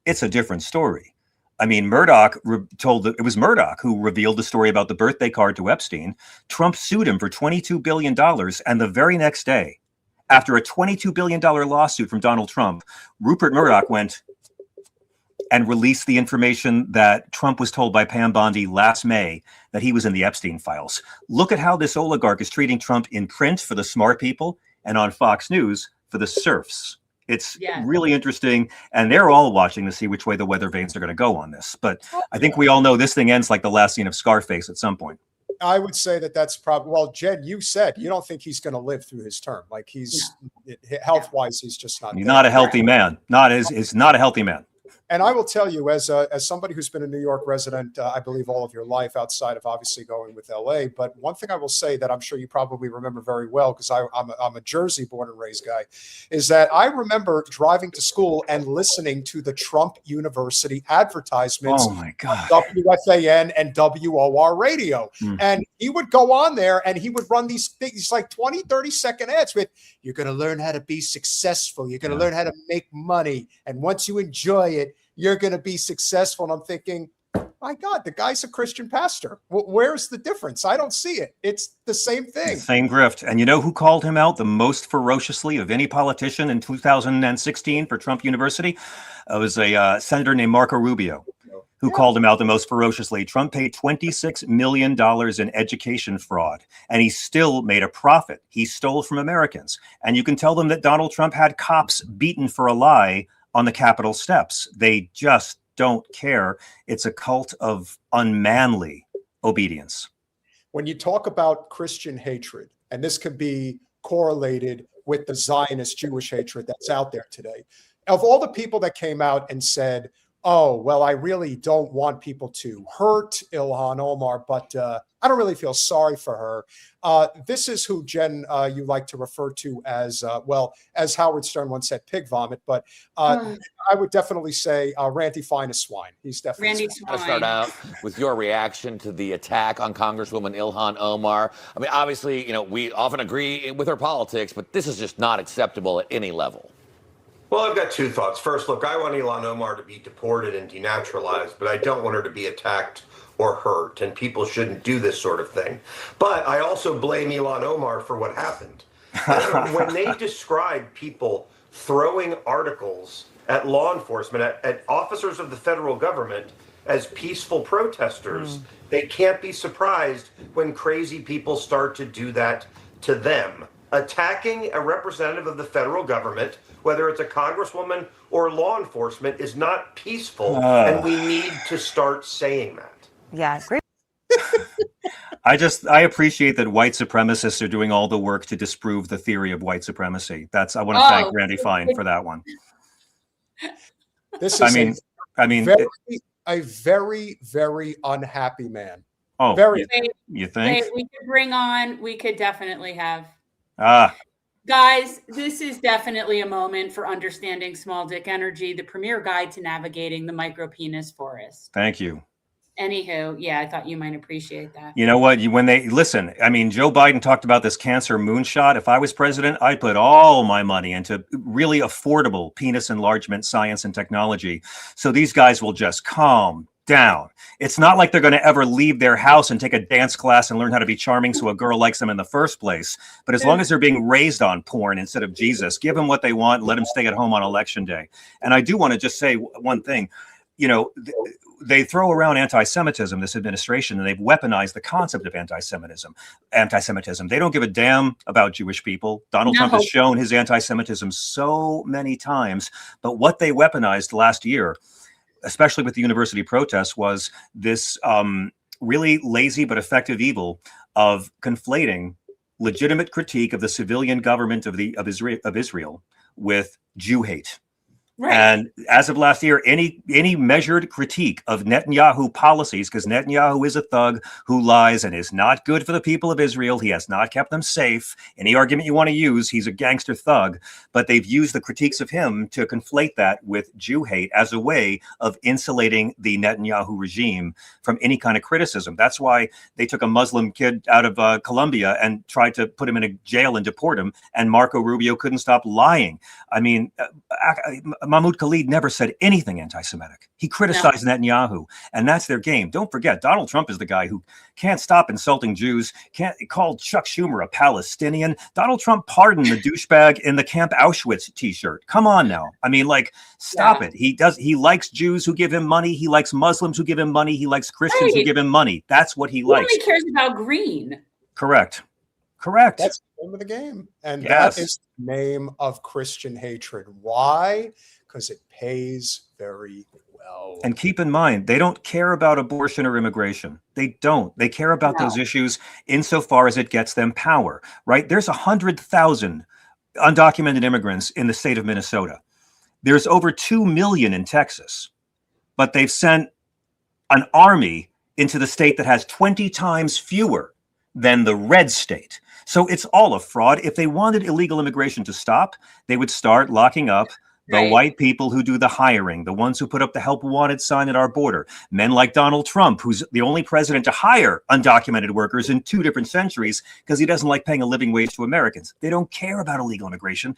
it's a different story. I mean, Murdoch it was Murdoch who revealed the story about the birthday card to Epstein. Trump sued him for $22 billion. And the very next day, after a $22 billion lawsuit from Donald Trump, Rupert Murdoch went and released the information that Trump was told by Pam Bondi last May, that he was in the Epstein files. Look at how this oligarch is treating Trump in print for the smart people and on Fox News for the serfs. It's really interesting, and they're all watching to see which way the weather vanes are going to go on this. But I think we all know this thing ends like the last scene of Scarface at some point. I would say that's probably, well, Jen, you said you don't think he's going to live through his term. Like health-wise, he's just not. He's not a healthy man. He's not a healthy man. And I will tell you, as somebody who's been a New York resident, I believe all of your life outside of obviously going with LA. But one thing I will say that I'm sure you probably remember very well, because I'm a Jersey born and raised guy, is that I remember driving to school and listening to the Trump University advertisements. Oh my God. On WFAN and WOR radio. And he would go on there and he would run these like 20, 30-second ads with, you're going to learn how to be successful. You're going to learn how to make money. And once you enjoy it, you're going to be successful. And I'm thinking, My God, the guy's a Christian pastor. Where's the difference? I don't see it. It's the same thing. The same grift. And you know who called him out the most ferociously of any politician in 2016 for Trump University? It was a senator named Marco Rubio who called him out the most ferociously. Trump paid $26 million in education fraud, and he still made a profit. He stole from Americans. And you can tell them that Donald Trump had cops beaten for a lie on the Capitol steps. They just don't care. It's a cult of unmanly obedience. When you talk about Christian hatred, and this could be correlated with the Zionist Jewish hatred that's out there today, of all the people that came out and said, oh, well, I really don't want people to hurt Ilhan Omar, but I don't really feel sorry for her. This is who, Jen, you like to refer to as, well, as Howard Stern once said, pig vomit. But I would definitely say Randy Fine is swine. He's definitely Randy swine. I'll start out with your reaction to the attack on Congresswoman Ilhan Omar. I mean, obviously, you know, we often agree with her politics, but this is just not acceptable at any level. Well, I've got two thoughts. First, look, I want Ilhan Omar to be deported and denaturalized, but I don't want her to be attacked or hurt, and people shouldn't do this sort of thing. But I also blame Ilhan Omar for what happened. When they describe people throwing articles at law enforcement, at officers of the federal government as peaceful protesters, they can't be surprised when crazy people start to do that to them. Attacking a representative of the federal government, whether it's a congresswoman or law enforcement, is not peaceful, and we need to start saying that. Yeah, great. I appreciate that white supremacists are doing all the work to disprove the theory of white supremacy. I want to thank Randy Fine for that one. This is a very, very unhappy man. Oh, very. You think? We could definitely have. Ah. Guys, this is definitely a moment for understanding small dick energy, the premier guide to navigating the micro penis forest. Thank you. Anywho, yeah, I thought you might appreciate that. You know what? When they listen, I mean, Joe Biden talked about this cancer moonshot. If I was president, I'd put all my money into really affordable penis enlargement science and technology. So these guys will just calm down. It's not like they're going to ever leave their house and take a dance class and learn how to be charming so a girl likes them in the first place. But as long as they're being raised on porn instead of Jesus, give them what they want, let them stay at home on election day. And I do want to just say one thing. You know, they throw around anti-Semitism, this administration, and they've weaponized the concept of anti-Semitism. They don't give a damn about Jewish people. Donald Trump has shown his anti-Semitism so many times. But what they weaponized last year, especially with the university protests, was this really lazy but effective evil of conflating legitimate critique of the civilian government of Israel with Jew hate. Right. And as of last year, any measured critique of Netanyahu policies, because Netanyahu is a thug who lies and is not good for the people of Israel. He has not kept them safe. Any argument you want to use, he's a gangster thug. But they've used the critiques of him to conflate that with Jew hate as a way of insulating the Netanyahu regime from any kind of criticism. That's why they took a Muslim kid out of Colombia and tried to put him in a jail and deport him. And Marco Rubio couldn't stop lying. I mean, Mahmoud Khalid never said anything anti-Semitic. He criticized Netanyahu, and that's their game. Don't forget, Donald Trump is the guy who can't stop insulting Jews, can't call Chuck Schumer a Palestinian. Donald Trump pardoned the douchebag in the Camp Auschwitz t-shirt. Come on now. I mean, like, stop it. He likes Jews who give him money. He likes Muslims who give him money. He likes Christians who give him money. That's what he likes. He only cares about green. Correct. That's the name of the game. And that is the name of Christian hatred. Why? Because it pays very well. And keep in mind, they don't care about abortion or immigration. They don't. They care about those issues insofar as it gets them power, right? There's 100,000 undocumented immigrants in the state of Minnesota. There's over 2 million in Texas, but they've sent an army into the state that has 20 times fewer than the red state. So it's all a fraud. If they wanted illegal immigration to stop, they would start locking up the white people who do the hiring, the ones who put up the help wanted sign at our border, men like Donald Trump, who's the only president to hire undocumented workers in 2 different centuries because he doesn't like paying a living wage to Americans. They don't care about illegal immigration.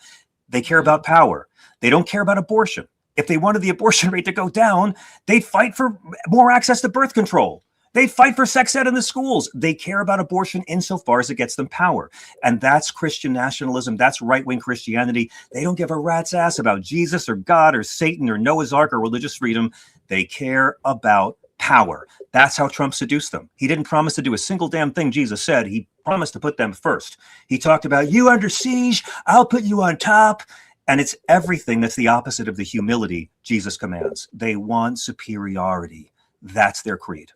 They care about power. They don't care about abortion. If they wanted the abortion rate to go down, they'd fight for more access to birth control. They fight for sex ed in the schools. They care about abortion insofar as it gets them power. And that's Christian nationalism. That's right-wing Christianity. They don't give a rat's ass about Jesus or God or Satan or Noah's Ark or religious freedom. They care about power. That's how Trump seduced them. He didn't promise to do a single damn thing Jesus said. He promised to put them first. He talked about, you under siege, I'll put you on top. And it's everything that's the opposite of the humility Jesus commands. They want superiority. That's their creed.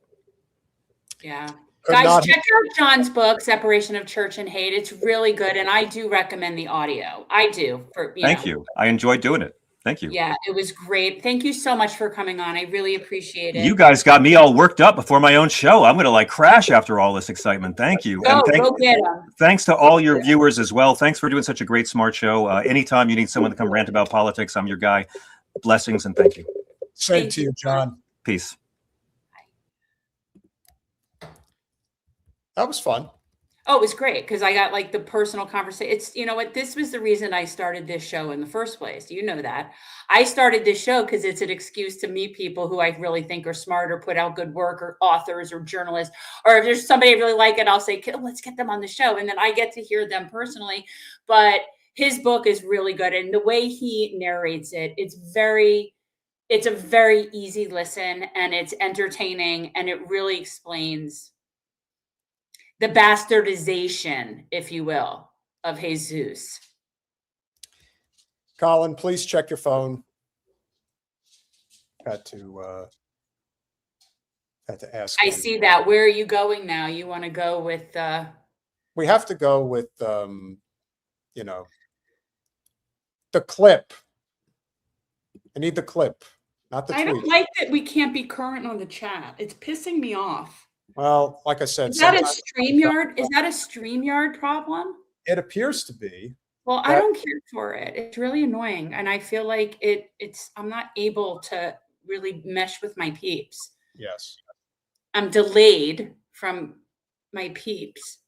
Yeah. Could Guys, not- check out John's book, Separation of Church and Hate. It's really good. And I do recommend the audio. I do. Thank you. I enjoyed doing it. Thank you. Yeah, it was great. Thank you so much for coming on. I really appreciate it. You guys got me all worked up before my own show. I'm going to like crash after all this excitement. Thank you. Go get 'em. Thanks to all your viewers as well. Thanks for doing such a great, smart show. Anytime you need someone to come rant about politics, I'm your guy. Blessings and thank you. Same to you, John. Peace. That was fun. Oh, it was great because I got like the personal conversation. It's, you know what, this was the reason I started this show in the first place. You know that. I started this show because it's an excuse to meet people who I really think are smart or put out good work, or authors or journalists. Or if there's somebody I really like it, I'll say, let's get them on the show. And then I get to hear them personally. But his book is really good. And the way he narrates it, it's a very easy listen, and it's entertaining, and it really explains the bastardization, if you will, of Jesus. Colin, please check your phone. Had to ask. I see that. Where are you going now? You want to go with We have to go with you know, the clip. I need the clip, not the tweet. I don't like that we can't be current on the chat. It's pissing me off. Well, like I said, Is that a StreamYard? Is that a StreamYard problem? It appears to be. Well, I don't care for it. It's really annoying. And I feel like I'm not able to really mesh with my peeps. Yes. I'm delayed from my peeps.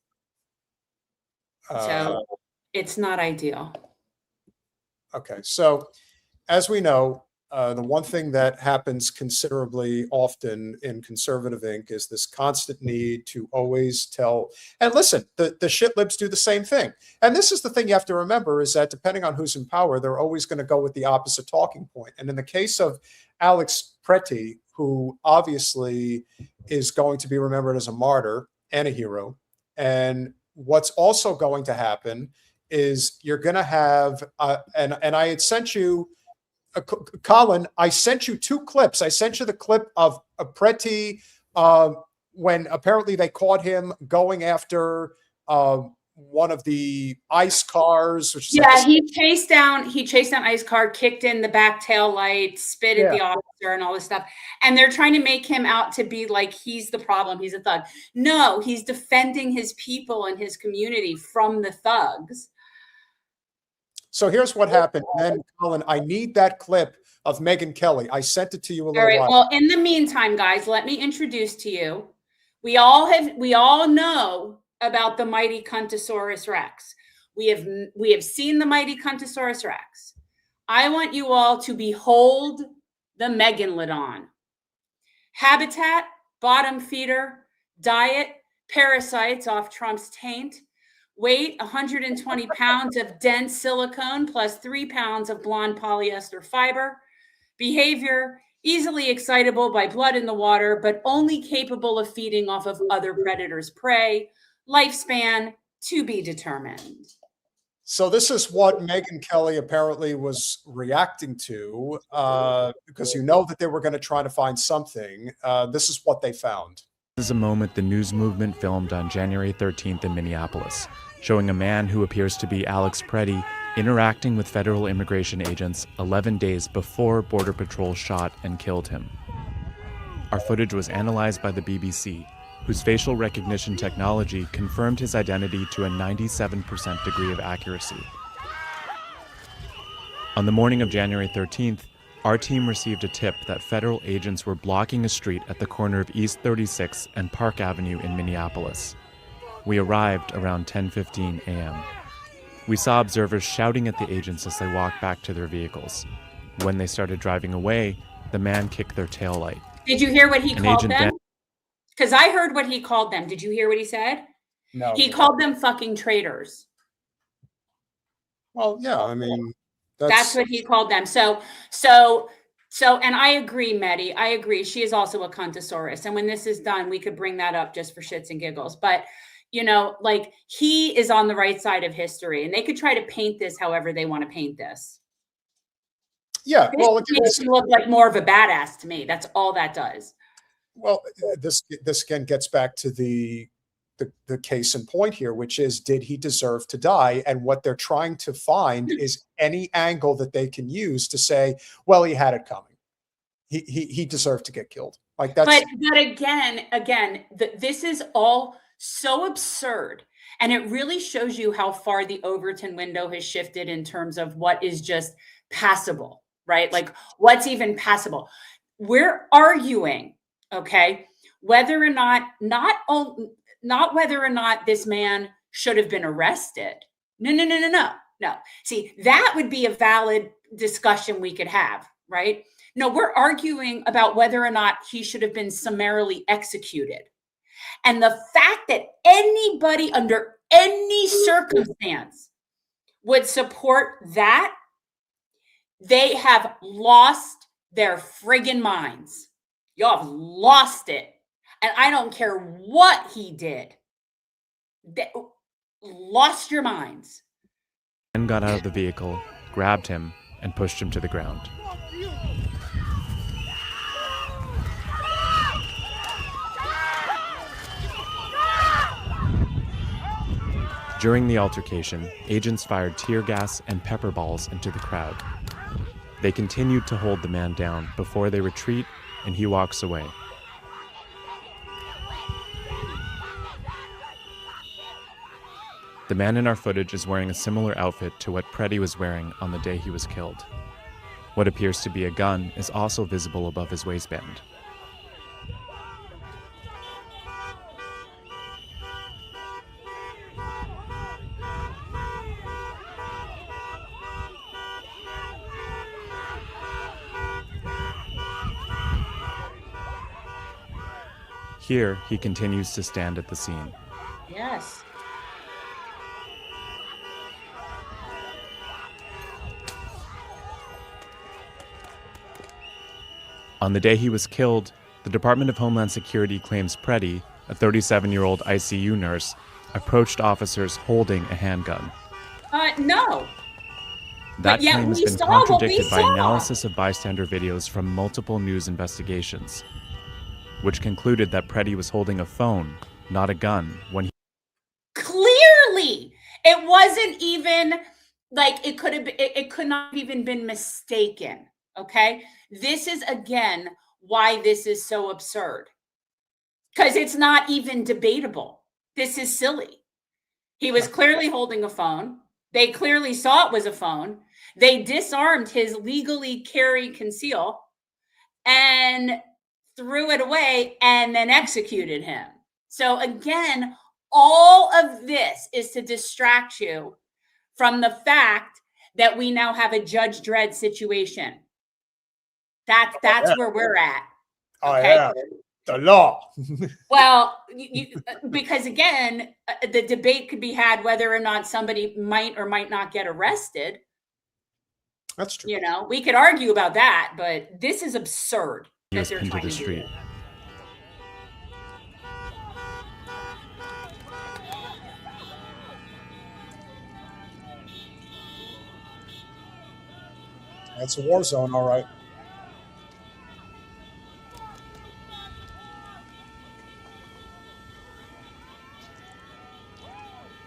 So it's not ideal. Okay. So as we know, the one thing that happens considerably often in conservative ink is this constant need to always tell. And listen, the shit libs do the same thing. And this is the thing you have to remember, is that depending on who's in power, they're always going to go with the opposite talking point. And in the case of Alex Pretti, who obviously is going to be remembered as a martyr and a hero, and what's also going to happen is you're going to have, and I had sent you, Colin, I sent you two clips. I sent you the clip of Pretti when apparently they caught him going after one of the ICE cars. Which is he chased down ICE car, kicked in the back tail light, spit at the officer and all this stuff. And they're trying to make him out to be like he's the problem. He's a thug. No, he's defending his people and his community from the thugs. So here's what happened. And then, Colin, I need that clip of Megyn Kelly. I sent it to you a little while. All right. Well, in the meantime, guys, let me introduce to you. We all know about the mighty Cuntosaurus Rex. We have seen the mighty Cuntosaurus Rex. I want you all to behold the megalodon. Habitat, bottom feeder, diet, parasites off Trump's taint. Weight, 120 pounds of dense silicone plus 3 pounds of blonde polyester fiber. Behavior, easily excitable by blood in the water, but only capable of feeding off of other predators' prey. Lifespan, to be determined. So this is what Megyn Kelly apparently was reacting to, because you know that they were going to try to find something. This is what they found. This is a moment the news movement filmed on January 13th in Minneapolis, showing a man who appears to be Alex Pretti interacting with federal immigration agents 11 days before Border Patrol shot and killed him. Our footage was analyzed by the BBC, whose facial recognition technology confirmed his identity to a 97% degree of accuracy. On the morning of January 13th, our team received a tip that federal agents were blocking a street at the corner of East 36 and Park Avenue in Minneapolis. We arrived around 10:15 a.m. We saw observers shouting at the agents as they walked back to their vehicles. When they started driving away, the man kicked their taillight. Did you hear what he An called agent them? then- Because I heard what he called them. Did you hear what he said? No. He called them fucking traitors. Well, yeah, I mean, That's what he called them. So, and I agree, Medi. I agree. She is also a cuntosaurus. And when this is done, we could bring that up just for shits and giggles. But, you know, like, he is on the right side of history, and they could try to paint this however they want to paint this. Yeah, This well, makes him look like more of a badass to me. That's all that does. well, this again gets back to the case in point here, which is, did he deserve to die? And what they're trying to find is any angle that they can use to say, well, he had it coming. He deserved to get killed. Like that's. But again, this is all so absurd, and it really shows you how far the Overton window has shifted in terms of what is just passable, right? Like, what's even passable? We're arguing, okay, whether or not whether or not this man should have been arrested. No. See, that would be a valid discussion we could have, right? No, we're arguing about whether or not he should have been summarily executed. And the fact that anybody under any circumstance would support that, they have lost their friggin' minds. Y'all have lost it. And I don't care what he did. They lost your minds. Ben got out of the vehicle, grabbed him, and pushed him to the ground. During the altercation, agents fired tear gas and pepper balls into the crowd. They continued to hold the man down before they retreat, and he walks away. The man in our footage is wearing a similar outfit to what Pretti was wearing on the day he was killed. What appears to be a gun is also visible above his waistband. Here, he continues to stand at the scene. Yes. On the day he was killed, the Department of Homeland Security claims Pretti, a 37-year-old ICU nurse, approached officers holding a handgun. No. That But yet claim has we been saw what we contradicted by saw. analysis of bystander videos from multiple news investigations, which concluded that Pretti was holding a phone, not a gun, when he... Clearly, it wasn't even like it could have been, it could not have even been mistaken. Okay, this is again why this is so absurd, because it's not even debatable. This is silly. He was clearly holding a phone. They clearly saw it was a phone. They disarmed his legally carry conceal and threw it away and then executed him. So again, all of this is to distract you from the fact that we now have a Judge Dredd situation. That's where we're at. Okay? I am the law. Well, because again, the debate could be had whether or not somebody might or might not get arrested. That's true. You know, we could argue about that, but this is absurd that was they're pinned to trying the to do street. this. That's a war zone, all right.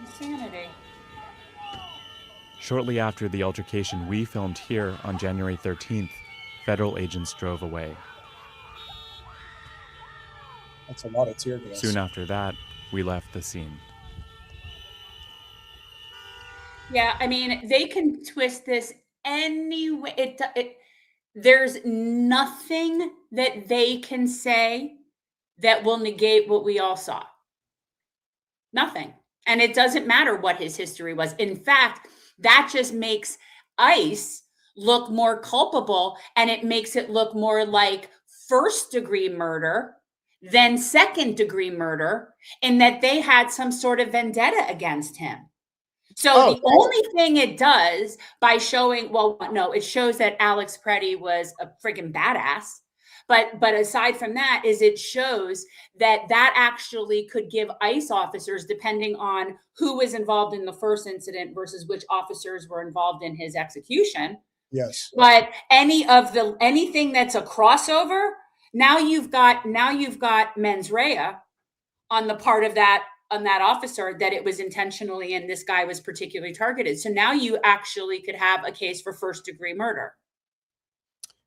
Insanity. Shortly after the altercation we filmed here on January 13th, federal agents drove away. That's a lot of tear gas. Soon after that, we left the scene. Yeah, I mean, they can twist this any way. There's nothing that they can say that will negate what we all saw. Nothing. And it doesn't matter what his history was. In fact, that just makes ICE look more culpable, and it makes it look more like first-degree murder than second-degree murder, in that they had some sort of vendetta against him. So the only thing it does by showing, well, no, it shows that Alex Pretti was a freaking badass. But aside from that, is it shows that actually could give ICE officers, depending on who was involved in the first incident versus which officers were involved in his execution. Yes. But anything that's a crossover, now you've got mens rea on the part of that officer, that it was intentionally and this guy was particularly targeted. So now you actually could have a case for first-degree murder.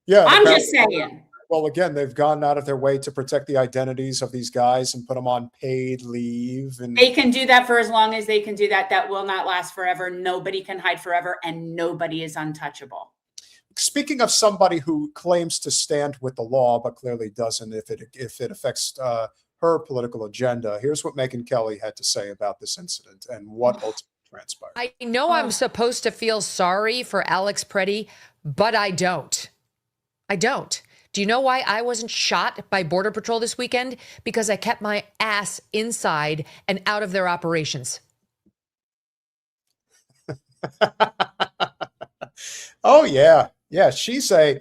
Yeah, I'm just saying. Well, again, they've gone out of their way to protect the identities of these guys and put them on paid leave. And they can do that for as long as they can do that. That will not last forever. Nobody can hide forever, and nobody is untouchable. Speaking of somebody who claims to stand with the law, but clearly doesn't if it affects her political agenda, here's what Megyn Kelly had to say about this incident and what ultimately transpired. I know I'm supposed to feel sorry for Alex Pretti, but I don't. I don't. Do you know why I wasn't shot by Border Patrol this weekend? Because I kept my ass inside and out of their operations. Oh, yeah. Yeah, she's we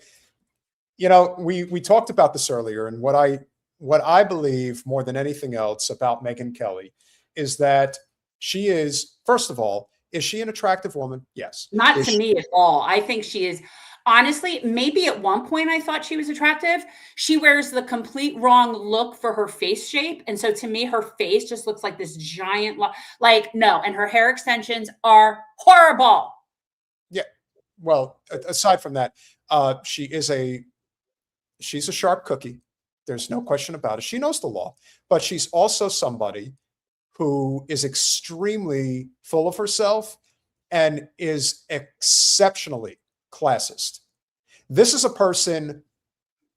talked about this earlier, and what I believe more than anything else about Megyn Kelly is that she is, first of all, is she an attractive woman? Yes. Not to me at all. I think she is. Honestly, maybe at one point I thought she was attractive. She wears the complete wrong look for her face shape. And so to me, her face just looks like this giant, no. And her hair extensions are horrible. Yeah. Well, aside from that, she's a sharp cookie. There's no question about it. She knows the law, but she's also somebody who is extremely full of herself and is exceptionally classist. This is a person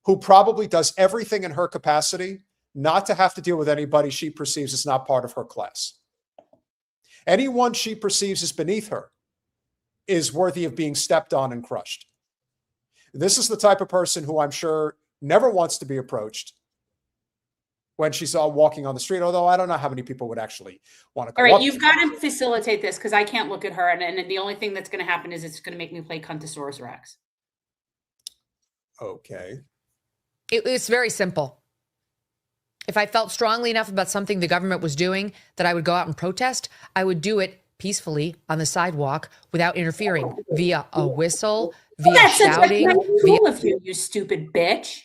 who probably does everything in her capacity not to have to deal with anybody she perceives as not part of her class. Anyone she perceives as beneath her is worthy of being stepped on and crushed. This is the type of person who I'm sure never wants to be approached when she's walking on the street, although I don't know how many people would actually want to go. All right, you've got to facilitate this because I can't look at her, and the only thing that's going to happen is it's going to make me play Cuntosaurus Rex. Okay. It's very simple. If I felt strongly enough about something the government was doing that I would go out and protest, I would do it peacefully on the sidewalk without interfering via a whistle, via shouting. Of you stupid bitch.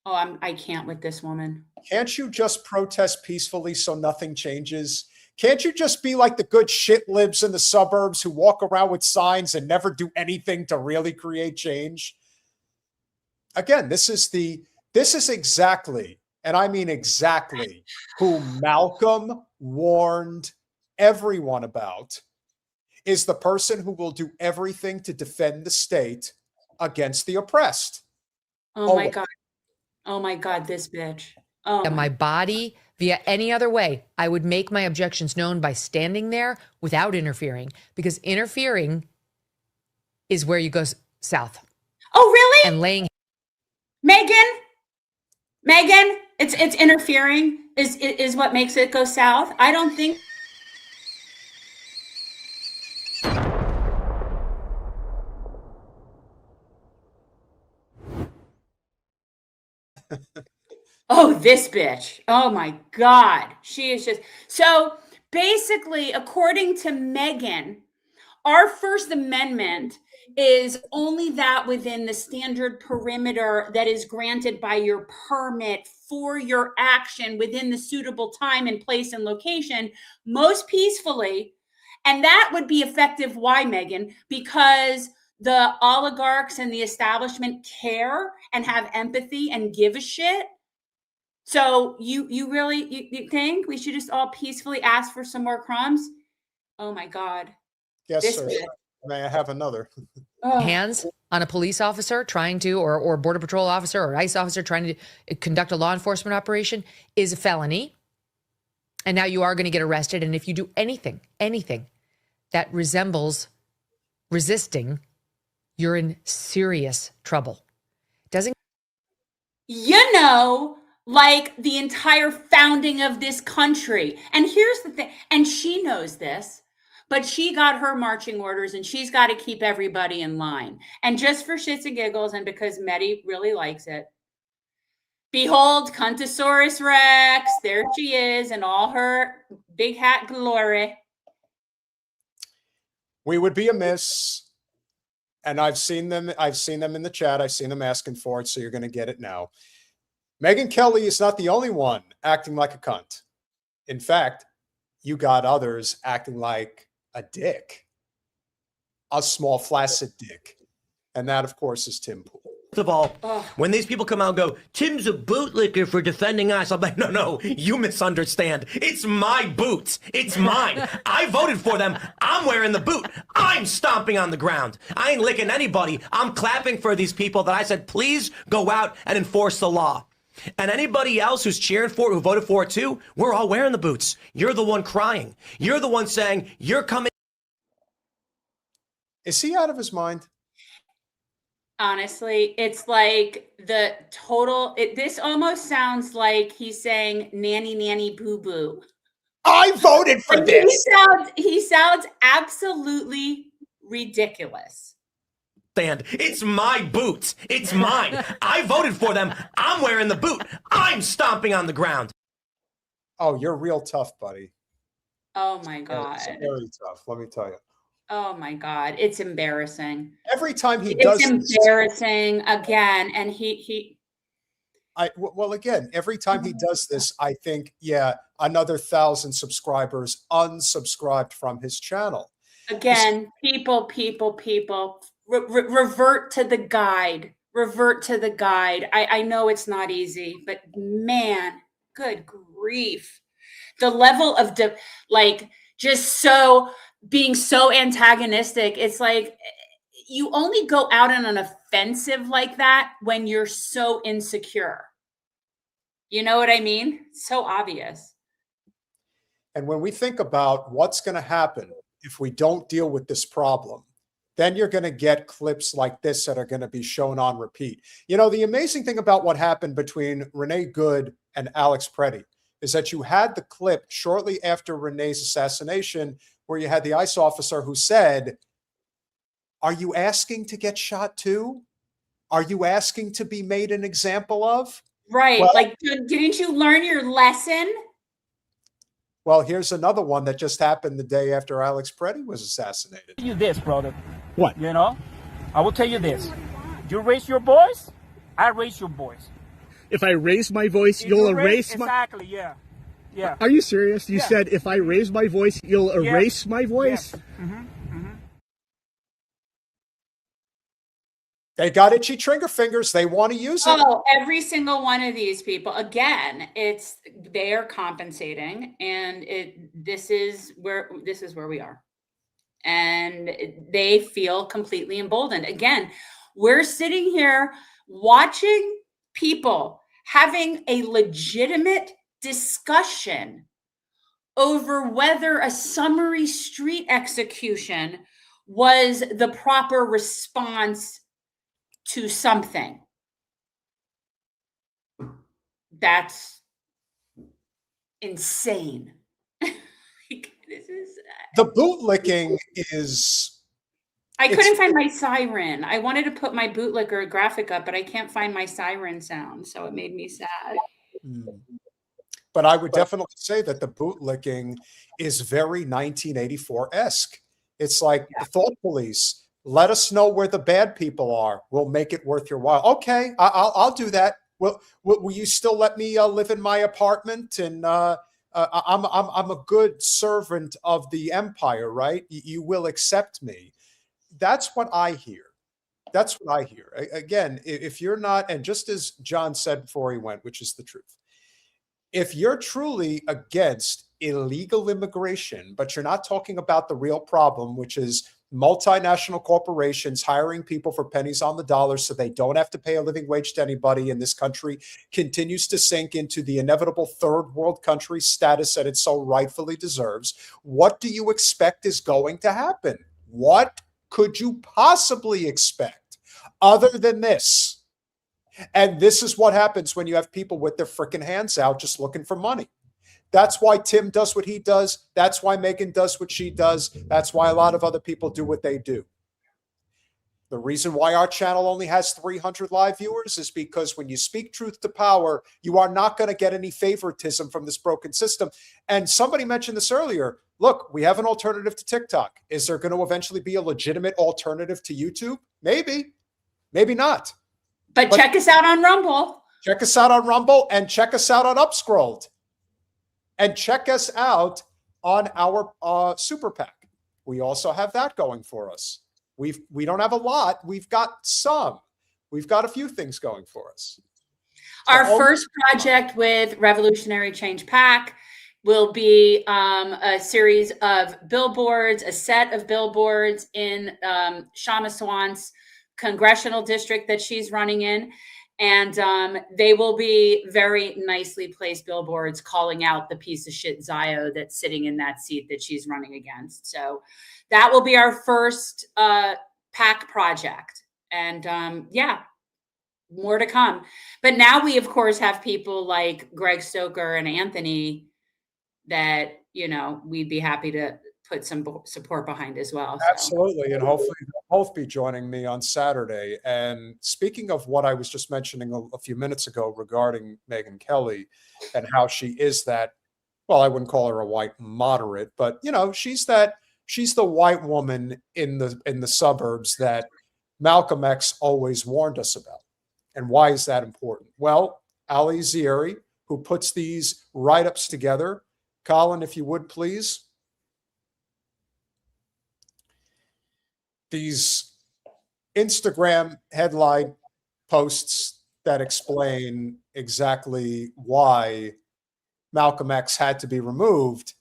Oh, I can't with this woman. Can't you just protest peacefully so nothing changes? Can't you just be like the good shit libs in the suburbs who walk around with signs and never do anything to really create change? Again, this is exactly, and I mean exactly, who Malcolm warned everyone about, is the person who will do everything to defend the state against the oppressed. Oh my God. Oh my God, this bitch. Oh, my body via any other way. I would make my objections known by standing there without interfering, because interfering is where you go south. Oh, really? And laying. Megyn, it's interfering is what makes it go south. I don't think. Oh, this bitch. Oh my God. She is just, so basically, according to Megyn, our First Amendment is only that within the standard perimeter that is granted by your permit for your action within the suitable time and place and location, most peacefully. And that would be effective. Why, Megyn? Because the oligarchs and the establishment care and have empathy and give a shit. So you really think we should just all peacefully ask for some more crumbs? Oh my God. Yes, sir. May I have another? Hands on a police officer trying to, or Border Patrol officer or ICE officer trying to conduct a law enforcement operation is a felony. And now you are going to get arrested. And if you do anything that resembles resisting, you're in serious trouble. Doesn't like the entire founding of this country. And here's the thing, and she knows this, but she got her marching orders and she's got to keep everybody in line. And just for shits and giggles, and because Medi really likes it, behold, Cuntosaurus Rex, there she is in all her big hat glory. We would be amiss. And I've seen them in the chat. I've seen them asking for it, so you're going to get it now. Megyn Kelly is not the only one acting like a cunt. In fact, you got others acting like a dick, a small, flaccid dick. And that, of course, is Tim Pool. First of all, when these people come out and go, Tim's a bootlicker for defending us, I'm like, no, you misunderstand. It's my boots. It's mine. I voted for them. I'm wearing the boot. I'm stomping on the ground. I ain't licking anybody. I'm clapping for these people that I said, please go out and enforce the law. And anybody else who's cheering for it, who voted for it too, we're all wearing the boots. You're the one crying. You're the one saying, you're coming. Is he out of his mind? Honestly, it's like the total, this almost sounds like he's saying nanny, nanny, boo, boo. I voted for this. He sounds absolutely ridiculous. It's my boots. It's mine. I voted for them. I'm wearing the boot. I'm stomping on the ground. Oh, you're real tough, buddy. Oh my God. It's very tough, let me tell you. Oh my God. It's embarrassing. Every time he does it's embarrassing again. And every time he does this, I think, yeah, another 1,000 subscribers unsubscribed from his channel. Again, people, revert to the guide. Revert to the guide. I know it's not easy, but man, good grief. The level of being so antagonistic. It's like you only go out on an offensive like that when you're so insecure. You know what I mean? So obvious. And when we think about what's going to happen if we don't deal with this problem, then you're going to get clips like this that are going to be shown on repeat. You know, the amazing thing about what happened between Renee Good and Alex Pretti is that you had the clip shortly after Renee's assassination where you had the ICE officer who said, are you asking to get shot too? Are you asking to be made an example of? Right. Well, didn't you learn your lesson? Well, here's another one that just happened the day after Alex Pretti was assassinated. You this, brother. What? You know, I will tell you this. You raise your voice, I raise your voice. If I raise my voice, you'll erase my... Exactly, yeah. Yeah. Are you serious? You said if I raise my voice, you'll erase my voice? Yes. Mm-hmm. They got itchy trigger fingers. They want to use it. Oh, every single one of these people. Again, they are compensating, and this is where we are. And they feel completely emboldened. Again, we're sitting here watching people having a legitimate discussion over whether a summary street execution was the proper response to something. That's insane. The bootlicking is... I couldn't find my siren. I wanted to put my bootlicker graphic up, but I can't find my siren sound, so it made me sad. But I would definitely say that the bootlicking is very 1984-esque. It's like the thought police. Let us know where the bad people are. We'll make it worth your while. Okay, I'll do that. Will you still let me live in my apartment? And I'm a good servant of the empire, right? You will accept me. That's what I hear. That's what I hear. Again, if you're not, and just as John said before he went, which is the truth, if you're truly against illegal immigration, but you're not talking about the real problem, which is multinational corporations hiring people for pennies on the dollar so they don't have to pay a living wage to anybody, and this country continues to sink into the inevitable third world country status that it so rightfully deserves, what do you expect is going to happen? What could you possibly expect other than this? And this is what happens when you have people with their freaking hands out just looking for money. That's why Tim does what he does. That's why Megyn does what she does. That's why a lot of other people do what they do. The reason why our channel only has 300 live viewers is because when you speak truth to power, you are not going to get any favoritism from this broken system. And somebody mentioned this earlier. Look, we have an alternative to TikTok. Is there going to eventually be a legitimate alternative to YouTube? Maybe, maybe not. But check us out on Rumble. Check us out on Rumble and check us out on Upscrolled. And check us out on our Super PAC. We also have that going for us. We don't have a lot. We've got some. We've got a few things going for us. Our first project with Revolutionary Change PAC will be a series of billboards, a set of billboards in Shauna Swan's congressional district that she's running in. And they will be very nicely placed billboards calling out the piece of shit Zio that's sitting in that seat that she's running against. So that will be our first PAC project. And yeah, more to come. But now we, of course, have people like Greg Stoker and Anthony that, you know, we'd be happy to put some support behind as well. So. Absolutely. And hopefully they'll both be joining me on Saturday. And speaking of what I was just mentioning a few minutes ago regarding Megyn Kelly and how she is that, well, I wouldn't call her a white moderate, but, you know, she's the white woman in the suburbs that Malcolm X always warned us about. And why is that important? Well, Ali Zieri, who puts these write-ups together, Colin, if you would, please. These Instagram headline posts that explain exactly why Malcolm X had to be removed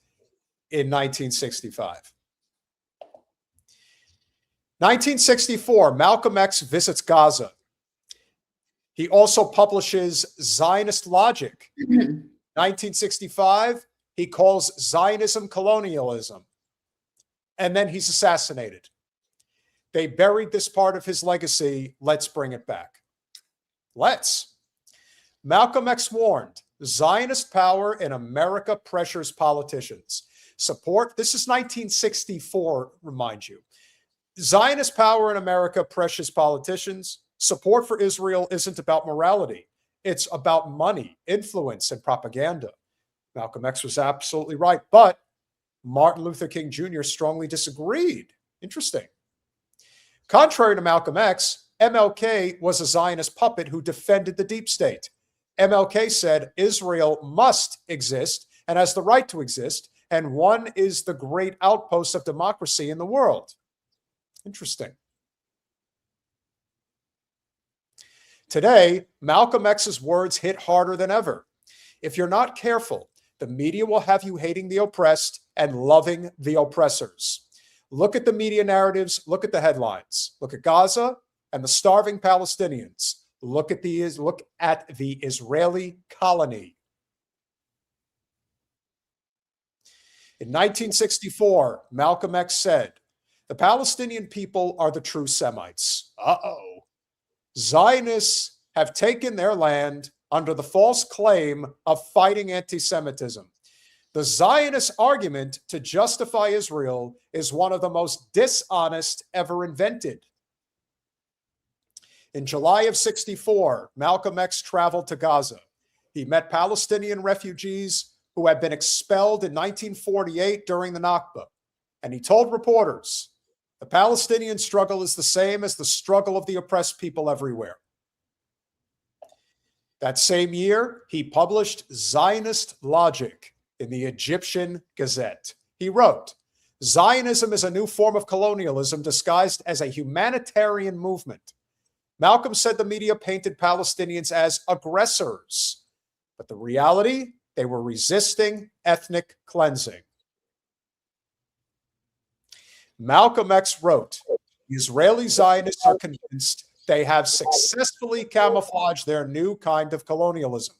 in 1965. 1964, Malcolm X visits Gaza. He also publishes Zionist Logic. 1965, he calls Zionism colonialism. And then he's assassinated. They buried this part of his legacy. Let's bring it back. Let's. Malcolm X warned, Zionist power in America pressures politicians. Support, this is 1964, remind you. Zionist power in America pressures politicians. Support for Israel isn't about morality. It's about money, influence, and propaganda. Malcolm X was absolutely right, but Martin Luther King Jr. strongly disagreed. Interesting. Contrary to Malcolm X, MLK was a Zionist puppet who defended the deep state. MLK said Israel must exist and has the right to exist, and one is the great outpost of democracy in the world. Interesting. Today, Malcolm X's words hit harder than ever. If you're not careful, the media will have you hating the oppressed and loving the oppressors. Look at the media narratives. Look at the headlines. Look at Gaza and the starving Palestinians. Look at the Israeli colony. In 1964, Malcolm X said, "The Palestinian people are the true Semites." Uh-oh. Zionists have taken their land under the false claim of fighting anti-Semitism. The Zionist argument to justify Israel is one of the most dishonest ever invented. In July of 64, Malcolm X traveled to Gaza. He met Palestinian refugees who had been expelled in 1948 during the Nakba. And he told reporters, the Palestinian struggle is the same as the struggle of the oppressed people everywhere. That same year, he published Zionist Logic in the Egyptian Gazette. He wrote, Zionism is a new form of colonialism disguised as a humanitarian movement. Malcolm said the media painted Palestinians as aggressors, but the reality, they were resisting ethnic cleansing. Malcolm X wrote, Israeli Zionists are convinced they have successfully camouflaged their new kind of colonialism.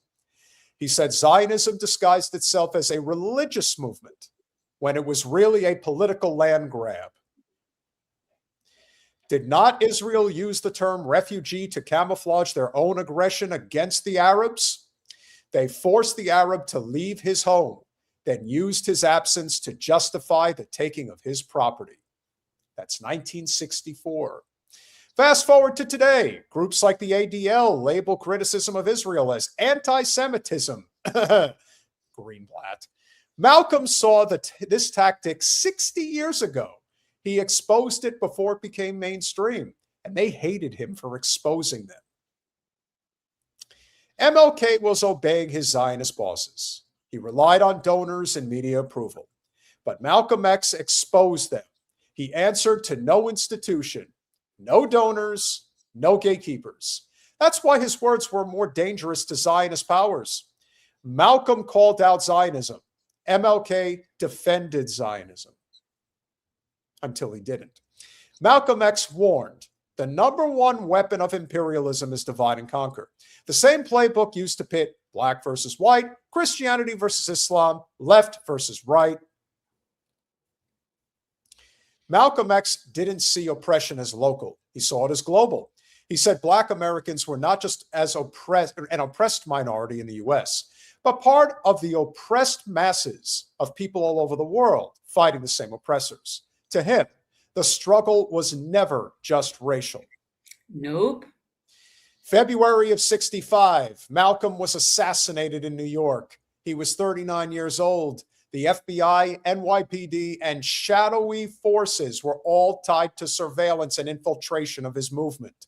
He said Zionism disguised itself as a religious movement when it was really a political land grab. Did not Israel use the term refugee to camouflage their own aggression against the Arabs? They forced the Arab to leave his home, then used his absence to justify the taking of his property. That's 1964. Fast forward to today. Groups like the ADL label criticism of Israel as anti-Semitism. Greenblatt. Malcolm saw this tactic 60 years ago. He exposed it before it became mainstream, and they hated him for exposing them. MLK was obeying his Zionist bosses. He relied on donors and media approval. But Malcolm X exposed them. He answered to no institution, no donors, no gatekeepers. That's why his words were more dangerous to Zionist powers. Malcolm called out Zionism. MLK defended Zionism. Until he didn't. Malcolm X warned, the number one weapon of imperialism is divide and conquer. The same playbook used to pit black versus white, Christianity versus Islam, left versus right. Malcolm X didn't see oppression as local. He saw it as global. He said black Americans were not just as an oppressed minority in the US, but part of the oppressed masses of people all over the world fighting the same oppressors. To him, the struggle was never just racial. Nope. February of 65, Malcolm was assassinated in New York. He was 39 years old. The FBI, NYPD, and shadowy forces were all tied to surveillance and infiltration of his movement.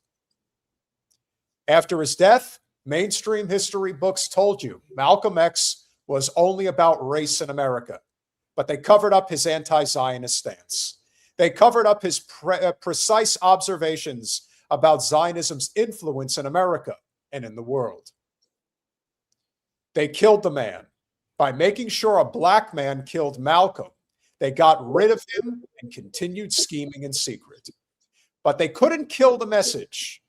After his death, mainstream history books told you Malcolm X was only about race in America, but they covered up his anti-Zionist stance. They covered up his precise observations about Zionism's influence in America and in the world. They killed the man. By making sure a black man killed Malcolm, they got rid of him and continued scheming in secret. But they couldn't kill the message.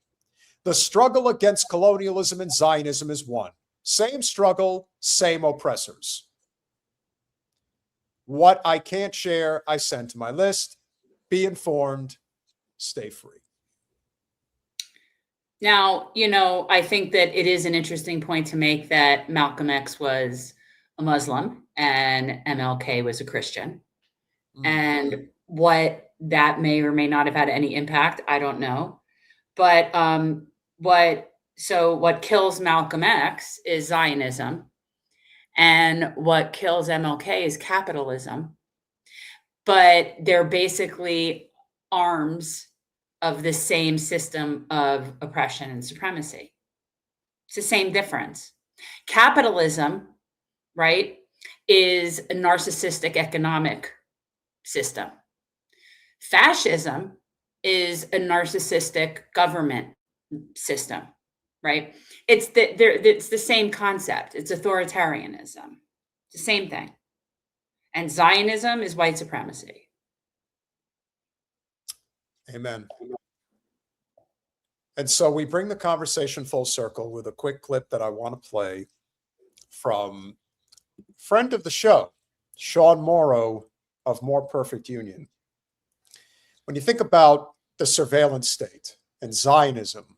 The struggle against colonialism and Zionism is one. Same struggle, same oppressors. What I can't share, I send to my list. Be informed, stay free. Now, I think that it is an interesting point to make that Malcolm X was a Muslim and MLK was a Christian. And what that may or may not have had any impact, I don't know. But what kills Malcolm X is Zionism, and what kills MLK is capitalism. But they're basically arms of the same system of oppression and supremacy. It's the same difference. Capitalism, right, is a narcissistic economic system. Fascism is a narcissistic government system, right? It's the same concept. It's authoritarianism. It's the same thing. And Zionism is white supremacy. Amen. And so we bring the conversation full circle with a quick clip that I want to play from friend of the show, Sean Morrow of More Perfect Union. When you think about the surveillance state and Zionism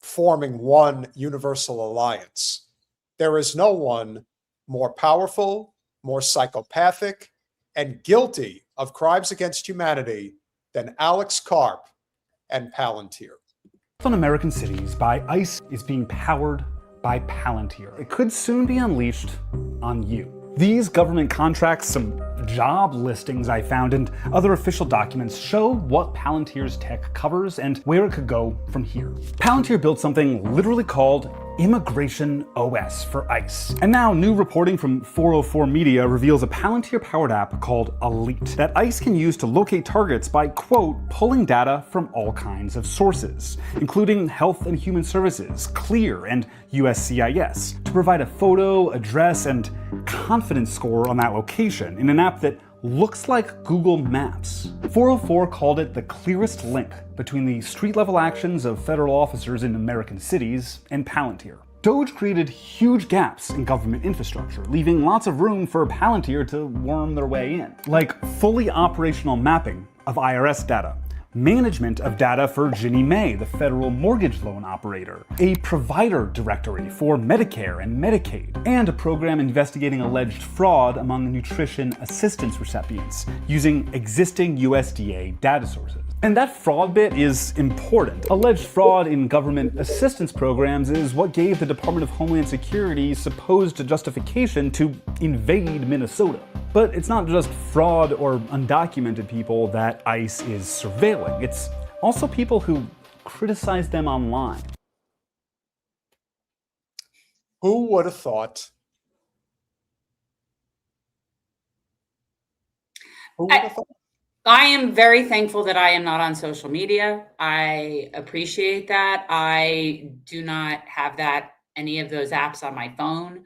forming one universal alliance, there is no one more powerful, more psychopathic, and guilty of crimes against humanity than Alex Karp and Palantir. On American cities by ICE is being powered by Palantir. It could soon be unleashed on you. These government contracts, some job listings I found, and other official documents show what Palantir's tech covers and where it could go from here. Palantir built something literally called Immigration OS for ICE. And now new reporting from 404 Media reveals a Palantir-powered app called Elite that ICE can use to locate targets by, quote, pulling data from all kinds of sources, including Health and Human Services, CLEAR, and USCIS, to provide a photo, address, and confidence score on that location in an app that looks like Google Maps. 404 called it the clearest link between the street-level actions of federal officers in American cities and Palantir. Doge created huge gaps in government infrastructure, leaving lots of room for Palantir to worm their way in, like fully operational mapping of IRS data, management of data for Ginnie Mae, the federal mortgage loan operator, a provider directory for Medicare and Medicaid, and a program investigating alleged fraud among nutrition assistance recipients using existing USDA data sources. And that fraud bit is important. Alleged fraud in government assistance programs is what gave the Department of Homeland Security supposed justification to invade Minnesota. But it's not just fraud or undocumented people that ICE is surveilling. It's also people who criticize them online. Who would have thought? Who would have thought? I am very thankful that I am not on social media. I appreciate that. I do not have any of those apps on my phone.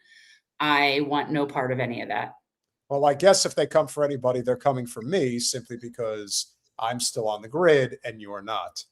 I want no part of any of that. Well, I guess if they come for anybody, they're coming for me simply because I'm still on the grid and you're not.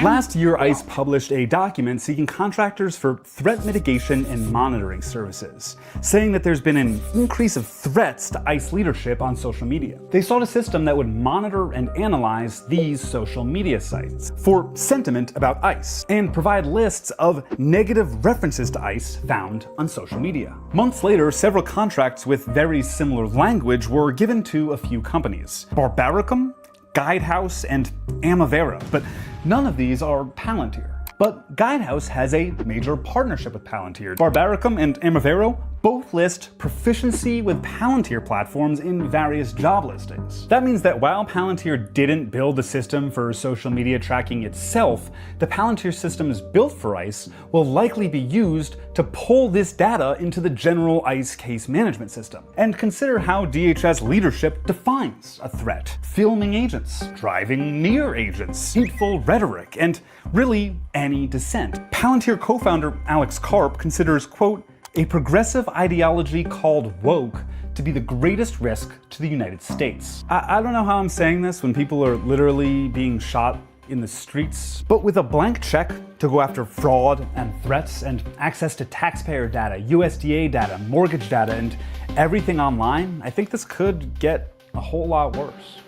Last year, ICE published a document seeking contractors for threat mitigation and monitoring services, saying that there's been an increase of threats to ICE leadership on social media. They sought a system that would monitor and analyze these social media sites for sentiment about ICE and provide lists of negative references to ICE found on social media. Months later, several contracts with very similar language were given to a few companies: Barbaricum, Guidehouse, and Amavera, but none of these are Palantir. But Guidehouse has a major partnership with Palantir. Barbaricum and Amavero both list proficiency with Palantir platforms in various job listings. That means that while Palantir didn't build a system for social media tracking itself, the Palantir systems built for ICE will likely be used to pull this data into the general ICE case management system. And consider how DHS leadership defines a threat: filming agents, driving near agents, hateful rhetoric, and really any dissent. Palantir co-founder Alex Karp considers, quote, a progressive ideology called woke to be the greatest risk to the United States. I don't know how I'm saying this when people are literally being shot in the streets, but with a blank check to go after fraud and threats and access to taxpayer data, USDA data, mortgage data, and everything online, I think this could get a whole lot worse.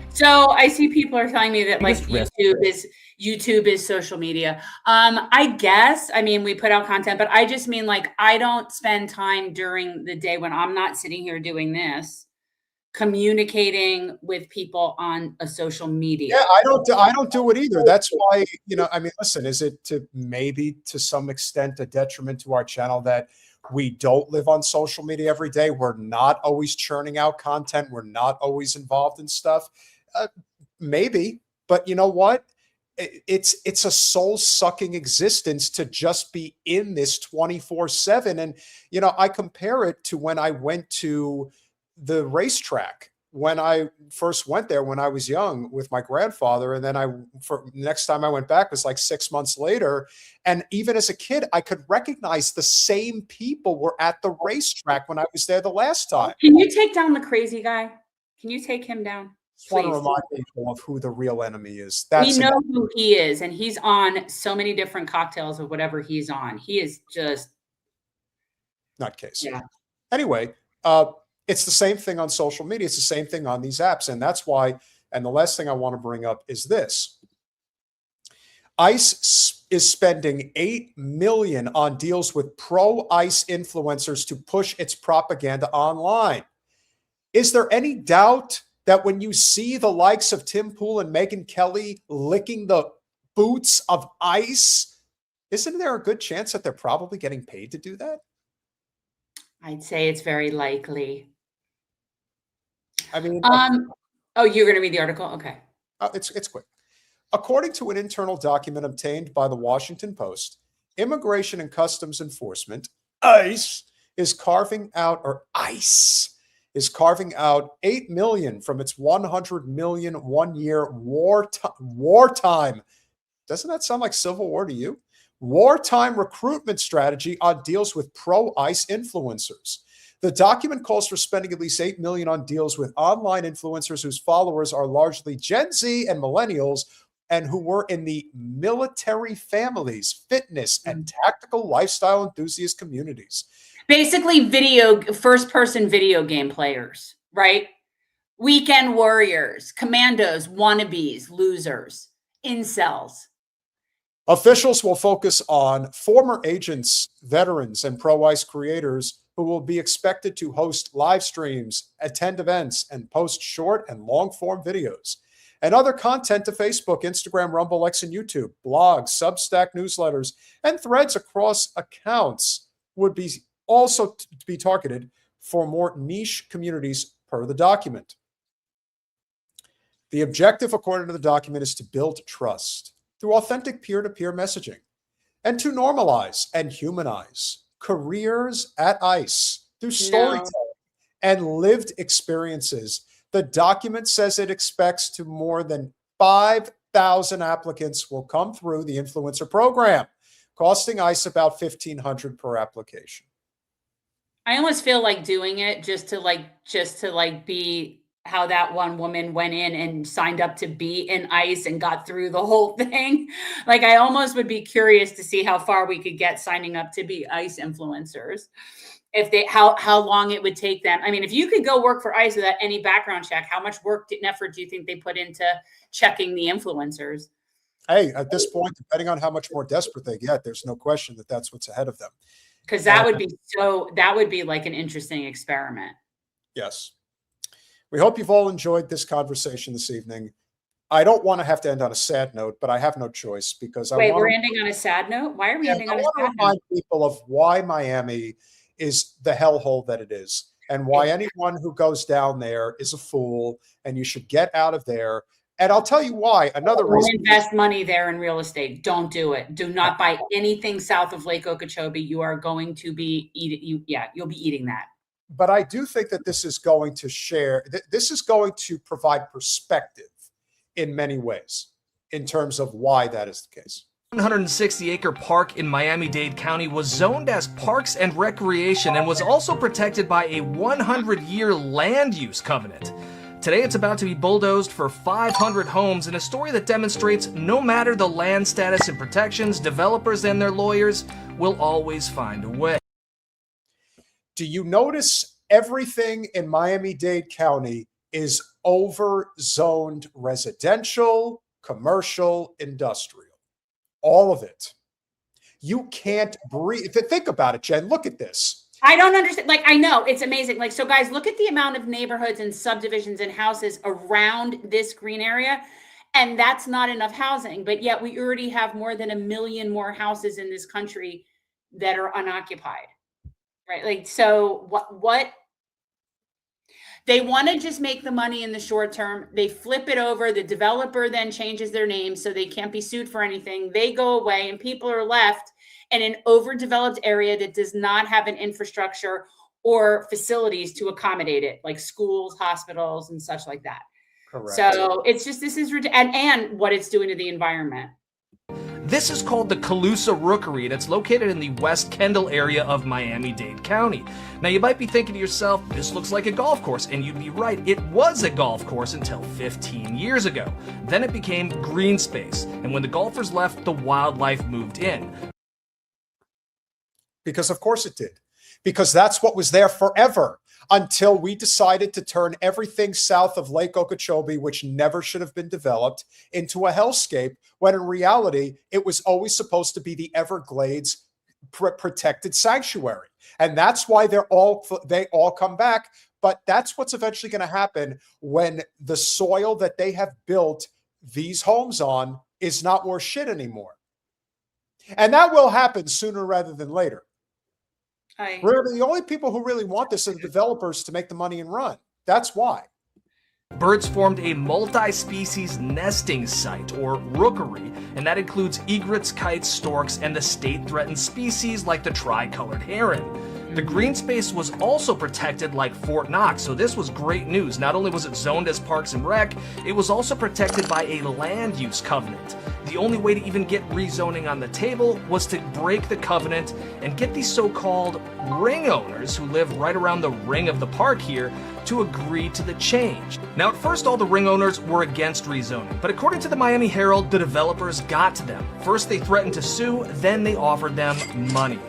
So I see people are telling me that like YouTube is social media. I guess, I mean, we put out content, but I just mean like, I don't spend time during the day when I'm not sitting here doing this, communicating with people on a social media. Yeah, I don't do it either. That's why, I mean, listen, is it maybe to some extent a detriment to our channel that we don't live on social media every day? We're not always churning out content. We're not always involved in stuff. Maybe, but you know what? It's a soul-sucking existence to just be in this 24/7. And, I compare it to when I went to the racetrack. When I first went there when I was young with my grandfather, and then next time I went back was like 6 months later. And even as a kid, I could recognize the same people were at the racetrack when I was there the last time. Can you take down the crazy guy? Can you take him down? I want to remind people of who the real enemy is. We know who he is, and he's on so many different cocktails of whatever he's on. He is just nutcase. Yeah. Anyway, it's the same thing on social media. It's the same thing on these apps. And that's why, and the last thing I want to bring up is this. ICE is spending $8 million on deals with pro-ICE influencers to push its propaganda online. Is there any doubt that when you see the likes of Tim Pool and Megyn Kelly licking the boots of ICE, isn't there a good chance that they're probably getting paid to do that? I'd say it's very likely. I mean, oh, you're going to read the article? Okay. It's quick. According to an internal document obtained by the Washington Post, Immigration and Customs Enforcement, ICE, is carving out $8 million from its $100 million one-year wartime. Doesn't that sound like Civil War to you? Wartime recruitment strategy on deals with pro-ICE influencers. The document calls for spending at least $8 million on deals with online influencers whose followers are largely Gen Z and millennials, and who were in the military families, fitness, and tactical lifestyle enthusiast communities. Basically, first-person video game players, right? Weekend warriors, commandos, wannabes, losers, incels. Officials will focus on former agents, veterans, and pro-ICE creators who will be expected to host live streams, attend events, and post short and long-form videos and other content to Facebook, Instagram, Rumble, X, and YouTube. Blogs, Substack newsletters, and threads across accounts would be also be targeted for more niche communities per the document. The objective, according to the document, is to build trust through authentic peer-to-peer messaging and to normalize and humanize careers at ICE through storytelling and lived experiences. The document says it expects to more than 5,000 applicants will come through the influencer program, costing ICE about $1,500 per application. I almost feel like doing it just to be how that one woman went in and signed up to be in ICE and got through the whole thing. Like, I almost would be curious to see how far we could get signing up to be ICE influencers. If they, how long it would take them. I mean, if you could go work for ICE without any background check, how much work and effort do you think they put into checking the influencers? Hey, at this point, depending on how much more desperate they get, there's no question that that's what's ahead of them. Because that would be like an interesting experiment. Yes. We hope you've all enjoyed this conversation this evening. I don't want to have to end on a sad note, but I have no choice because we're ending on a sad note? Why are we ending on a sad note? I want to remind people of why Miami is the hellhole that it is and why anyone who goes down there is a fool and you should get out of there. And I'll tell you why. Another reason. Invest money there in real estate. Don't do it. Do not buy anything south of Lake Okeechobee. You are going to be you'll be eating that. But I do think that this is going to provide perspective in many ways in terms of why that is the case. 160-acre park in Miami-Dade County was zoned as Parks and Recreation and was also protected by a 100-year land use covenant. Today it's about to be bulldozed for 500 homes in a story that demonstrates no matter the land status and protections, developers and their lawyers will always find a way. Do you notice everything in Miami-Dade County is over-zoned residential, commercial, industrial? All of it. You can't breathe. Think about it, Jen. Look at this. I don't understand. Like, I know it's amazing. Like, so guys, look at the amount of neighborhoods and subdivisions and houses around this green area. And that's not enough housing. But yet we already have more than 1 million more houses in this country that are unoccupied. Right. Like, so what they want to just make the money in the short term. They flip it over. The developer then changes their name so they can't be sued for anything. They go away and people are left in an overdeveloped area that does not have an infrastructure or facilities to accommodate it, like schools, hospitals, and such like that. Correct. So it's just, this is, and what it's doing to the environment. This is called the Calusa Rookery, and it's located in the West Kendall area of Miami-Dade County. Now, you might be thinking to yourself, this looks like a golf course, and you'd be right. It was a golf course until 15 years ago. Then it became green space, and when the golfers left, the wildlife moved in. Because of course it did. Because that's what was there forever until we decided to turn everything south of Lake Okeechobee, which never should have been developed, into a hellscape, when in reality, it was always supposed to be the Everglades protected sanctuary. And that's why they all come back. But that's what's eventually going to happen when the soil that they have built these homes on is not worth shit anymore. And that will happen sooner rather than later. Really, the only people who really want this are the developers to make the money and run. That's why. Birds formed a multi-species nesting site, or rookery, and that includes egrets, kites, storks, and the state-threatened species like the tricolored heron. The green space was also protected like Fort Knox, so this was great news. Not only was it zoned as Parks and Rec, it was also protected by a land use covenant. The only way to even get rezoning on the table was to break the covenant and get these so-called ring owners who live right around the ring of the park here to agree to the change. Now, at first, all the ring owners were against rezoning, but according to the Miami Herald, the developers got to them. First, they threatened to sue, then they offered them money.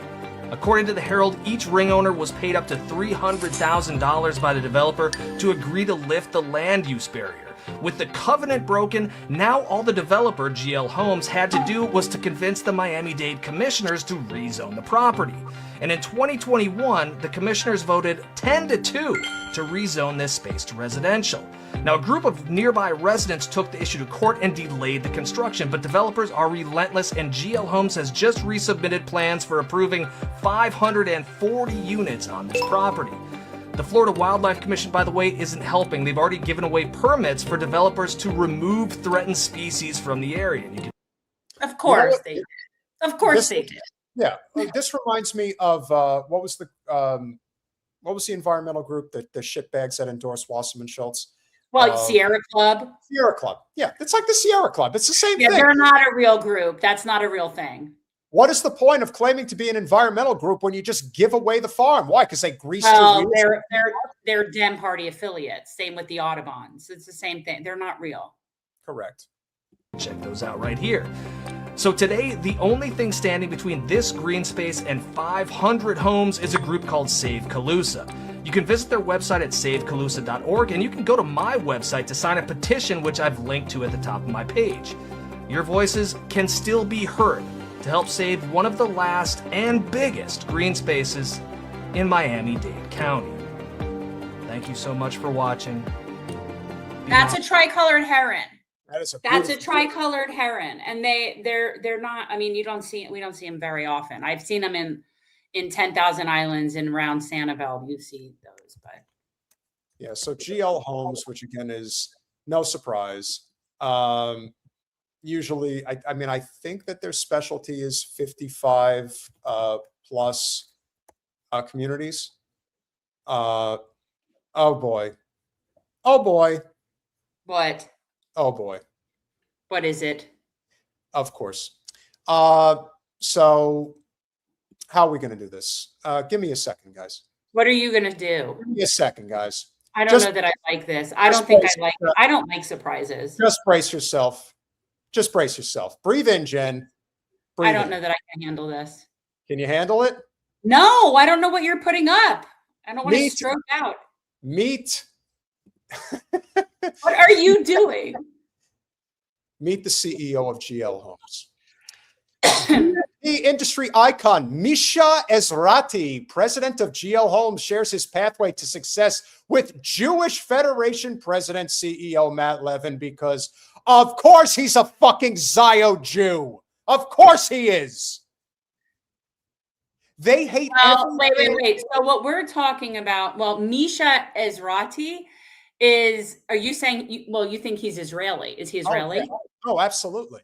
According to the Herald, each ring owner was paid up to $300,000 by the developer to agree to lift the land use barrier. With the covenant broken, now all the developer, GL Homes, had to do was to convince the Miami-Dade commissioners to rezone the property. And in 2021, the commissioners voted 10-2 to rezone this space to residential. Now, a group of nearby residents took the issue to court and delayed the construction, but developers are relentless, and GL Homes has just resubmitted plans for approving 540 units on this property. The Florida Wildlife Commission, by the way, isn't helping. They've already given away permits for developers to remove threatened species from the area. Of course they did. Of course they did. Yeah, this reminds me of what was the environmental group that the shitbags that endorsed Wasserman Schultz? Well, Sierra Club. Sierra Club. Yeah, it's like the Sierra Club. It's the same thing. They're not a real group. That's not a real thing. What is the point of claiming to be an environmental group when you just give away the farm? Why? Because they greased your wheels? They're Dem Party affiliates. Same with the Audubons. It's the same thing. They're not real. Correct. Check those out right here. So today, the only thing standing between this green space and 500 homes is a group called Save Calusa. You can visit their website at savecalusa.org, and you can go to my website to sign a petition, which I've linked to at the top of my page. Your voices can still be heard to help save one of the last and biggest green spaces in Miami-Dade County. Thank you so much for watching. That's a tricolored heron. That's a tricolored heron, and they're not. I mean, we don't see them very often. I've seen them in 10,000 Islands and around Sanibel. You see those, but yeah. So GL Homes, which again is no surprise. Usually, I mean, I think that their specialty is 55 plus communities. Oh boy. What? Oh boy. What is it? Of course. So how are we going to do this? Give me a second, guys. What are you going to do? Give me a second, guys. I don't know that I like this. I don't like surprises. Just brace yourself. Just brace yourself. Breathe in, Jen. Breathe I don't in. know that I can handle this. Can you handle it? No, I don't know what you're putting up. I don't want to stroke out. Meet. What are you doing? Meet the CEO of GL Homes. The industry icon, Misha Ezrati, president of GL Homes, shares his pathway to success with Jewish Federation president CEO Matt Levin because, of course, he's a fucking Zio Jew. Of course he is. They hate wait. So what we're talking about, Misha Ezrati are you saying, you think he's Israeli? Is he Israeli? Oh, absolutely.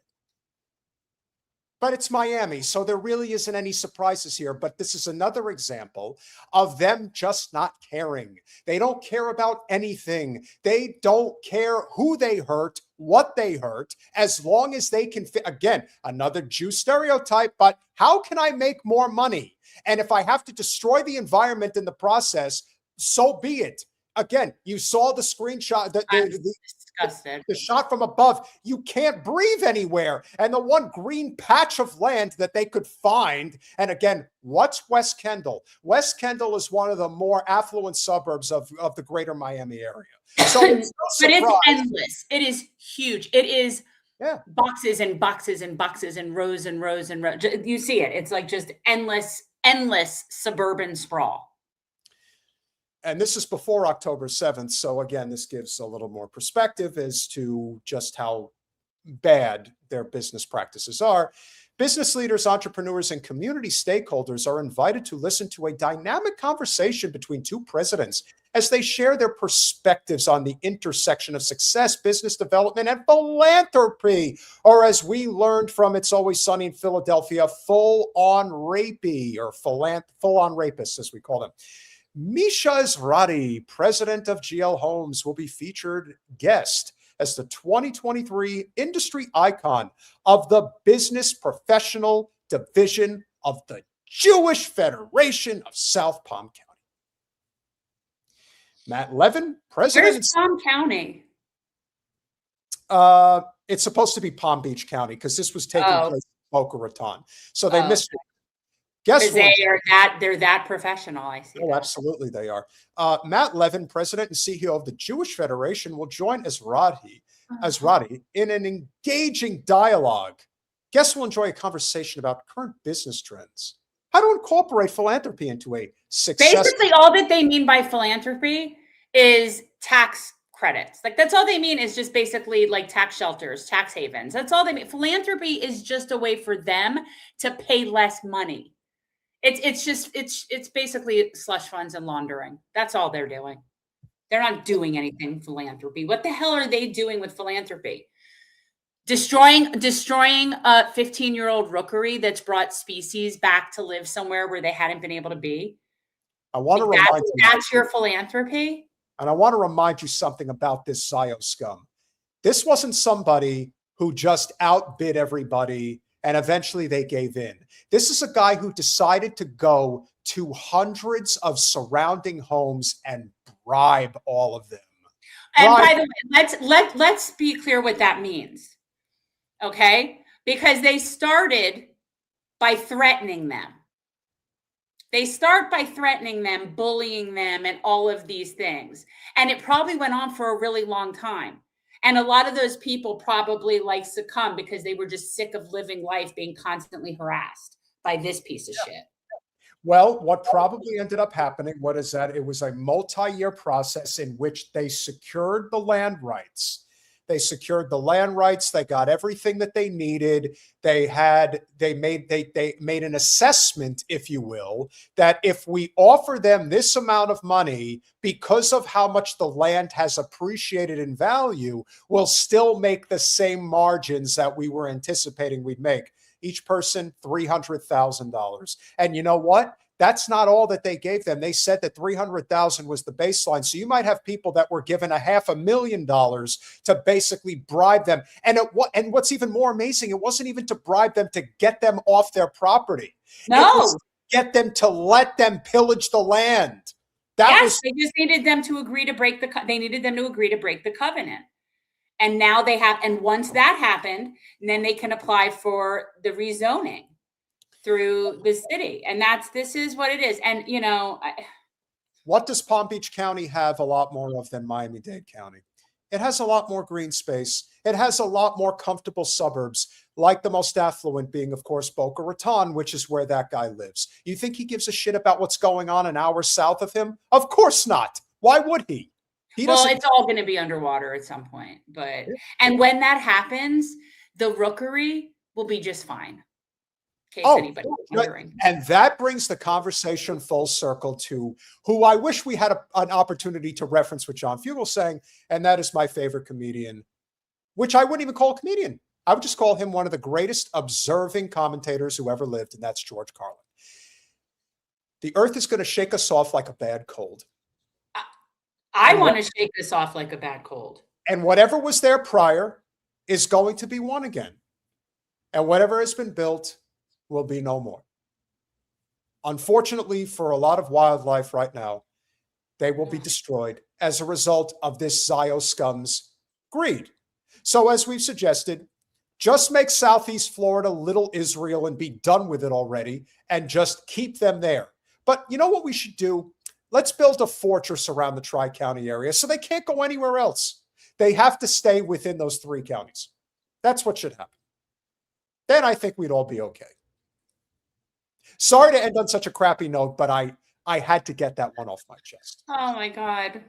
But it's Miami, so there really isn't any surprises here. But this is another example of them just not caring. They don't care about anything. They don't care who they hurt, what they hurt, as long as they can fit. Again, another Jew stereotype, but how can I make more money? And if I have to destroy the environment in the process, so be it. Again, you saw the screenshot, the shot from above. You can't breathe anywhere. And the one green patch of land that they could find. And again, what's West Kendall? West Kendall is one of the more affluent suburbs of the greater Miami area. So it's but it's endless. It is huge. It is boxes and boxes and boxes and rows and rows and rows. You see it. It's like just endless suburban sprawl. And this is before October 7th. So again, this gives a little more perspective as to just how bad their business practices are. Business leaders, entrepreneurs, and community stakeholders are invited to listen to a dynamic conversation between two presidents as they share their perspectives on the intersection of success, business development, and philanthropy, or as we learned from It's Always Sunny in Philadelphia, full-on rapey, or full-on rapists, as we call them. Misha Ezrati, president of GL Homes, will be featured guest as the 2023 industry icon of the business professional division of the Jewish Federation of South Palm County. Matt Levin, president. Where's Palm County? It's supposed to be Palm Beach County because this was taking place in Boca Raton. So they missed it. Guess what? They're that professional. I see. Oh, absolutely, they are. Matt Levin, president and CEO of the Jewish Federation, will join Azrati in an engaging dialogue. Guests will enjoy a conversation about current business trends, how to incorporate philanthropy into a successful. Basically, all that they mean by philanthropy is tax credits. Like that's all they mean is just basically like tax shelters, tax havens. That's all they mean. Philanthropy is just a way for them to pay less money. It's basically slush funds and laundering. That's all they're doing. They're not doing anything philanthropy. What the hell are they doing with philanthropy? Destroying a 15-year-old rookery that's brought species back to live somewhere where they hadn't been able to be. I want to remind you. That's your philanthropy? And I want to remind you something about this Zio scum. This wasn't somebody who just outbid everybody and eventually they gave in. This is a guy who decided to go to hundreds of surrounding homes and bribe all of them. And by the way, let's be clear what that means. Okay? Because they started by threatening them. They start by threatening them, bullying them, and all of these things. And it probably went on for a really long time. And a lot of those people probably succumbed because they were just sick of living life being constantly harassed by this piece of shit. Well, what probably ended up happening, it was a multi-year process in which they secured the land rights. They secured the land rights. They got everything that they needed. They made an assessment, if you will, that if we offer them this amount of money, because of how much the land has appreciated in value, we'll still make the same margins that we were anticipating we'd make. Each person, $300,000. And you know what? That's not all that they gave them. They said that $300,000 was the baseline. So you might have people that were given $500,000 to basically bribe them. And what's even more amazing, it wasn't even to bribe them to get them off their property. No. It was to get them to let them pillage the land. They just needed them to agree to break the covenant. And now they have, and once that happened, then they can apply for the rezoning through the city. And this is what it is. And, what does Palm Beach County have a lot more of than Miami-Dade County? It has a lot more green space. It has a lot more comfortable suburbs, like the most affluent being, of course, Boca Raton, which is where that guy lives. You think he gives a shit about what's going on an hour south of him? Of course not. Why would he? It's all going to be underwater at some point. And when that happens, the rookery will be just fine. In case anybody was wondering. And that brings the conversation full circle to who I wish we had an opportunity to reference with John Fugelsang, and that is my favorite comedian, which I wouldn't even call a comedian. I would just call him one of the greatest observing commentators who ever lived, and that's George Carlin. The earth is going to shake us off like a bad cold. I want to shake this off like a bad cold. And whatever was there prior is going to be one again. And whatever has been built will be no more. Unfortunately, for a lot of wildlife right now, they will be destroyed as a result of this Zio scum's greed. So as we've suggested, just make Southeast Florida little Israel and be done with it already and just keep them there. But you know what we should do? Let's build a fortress around the Tri-County area so they can't go anywhere else. They have to stay within those 3 counties. That's what should happen. Then I think we'd all be okay. Sorry to end on such a crappy note, but I had to get that one off my chest. Oh my God.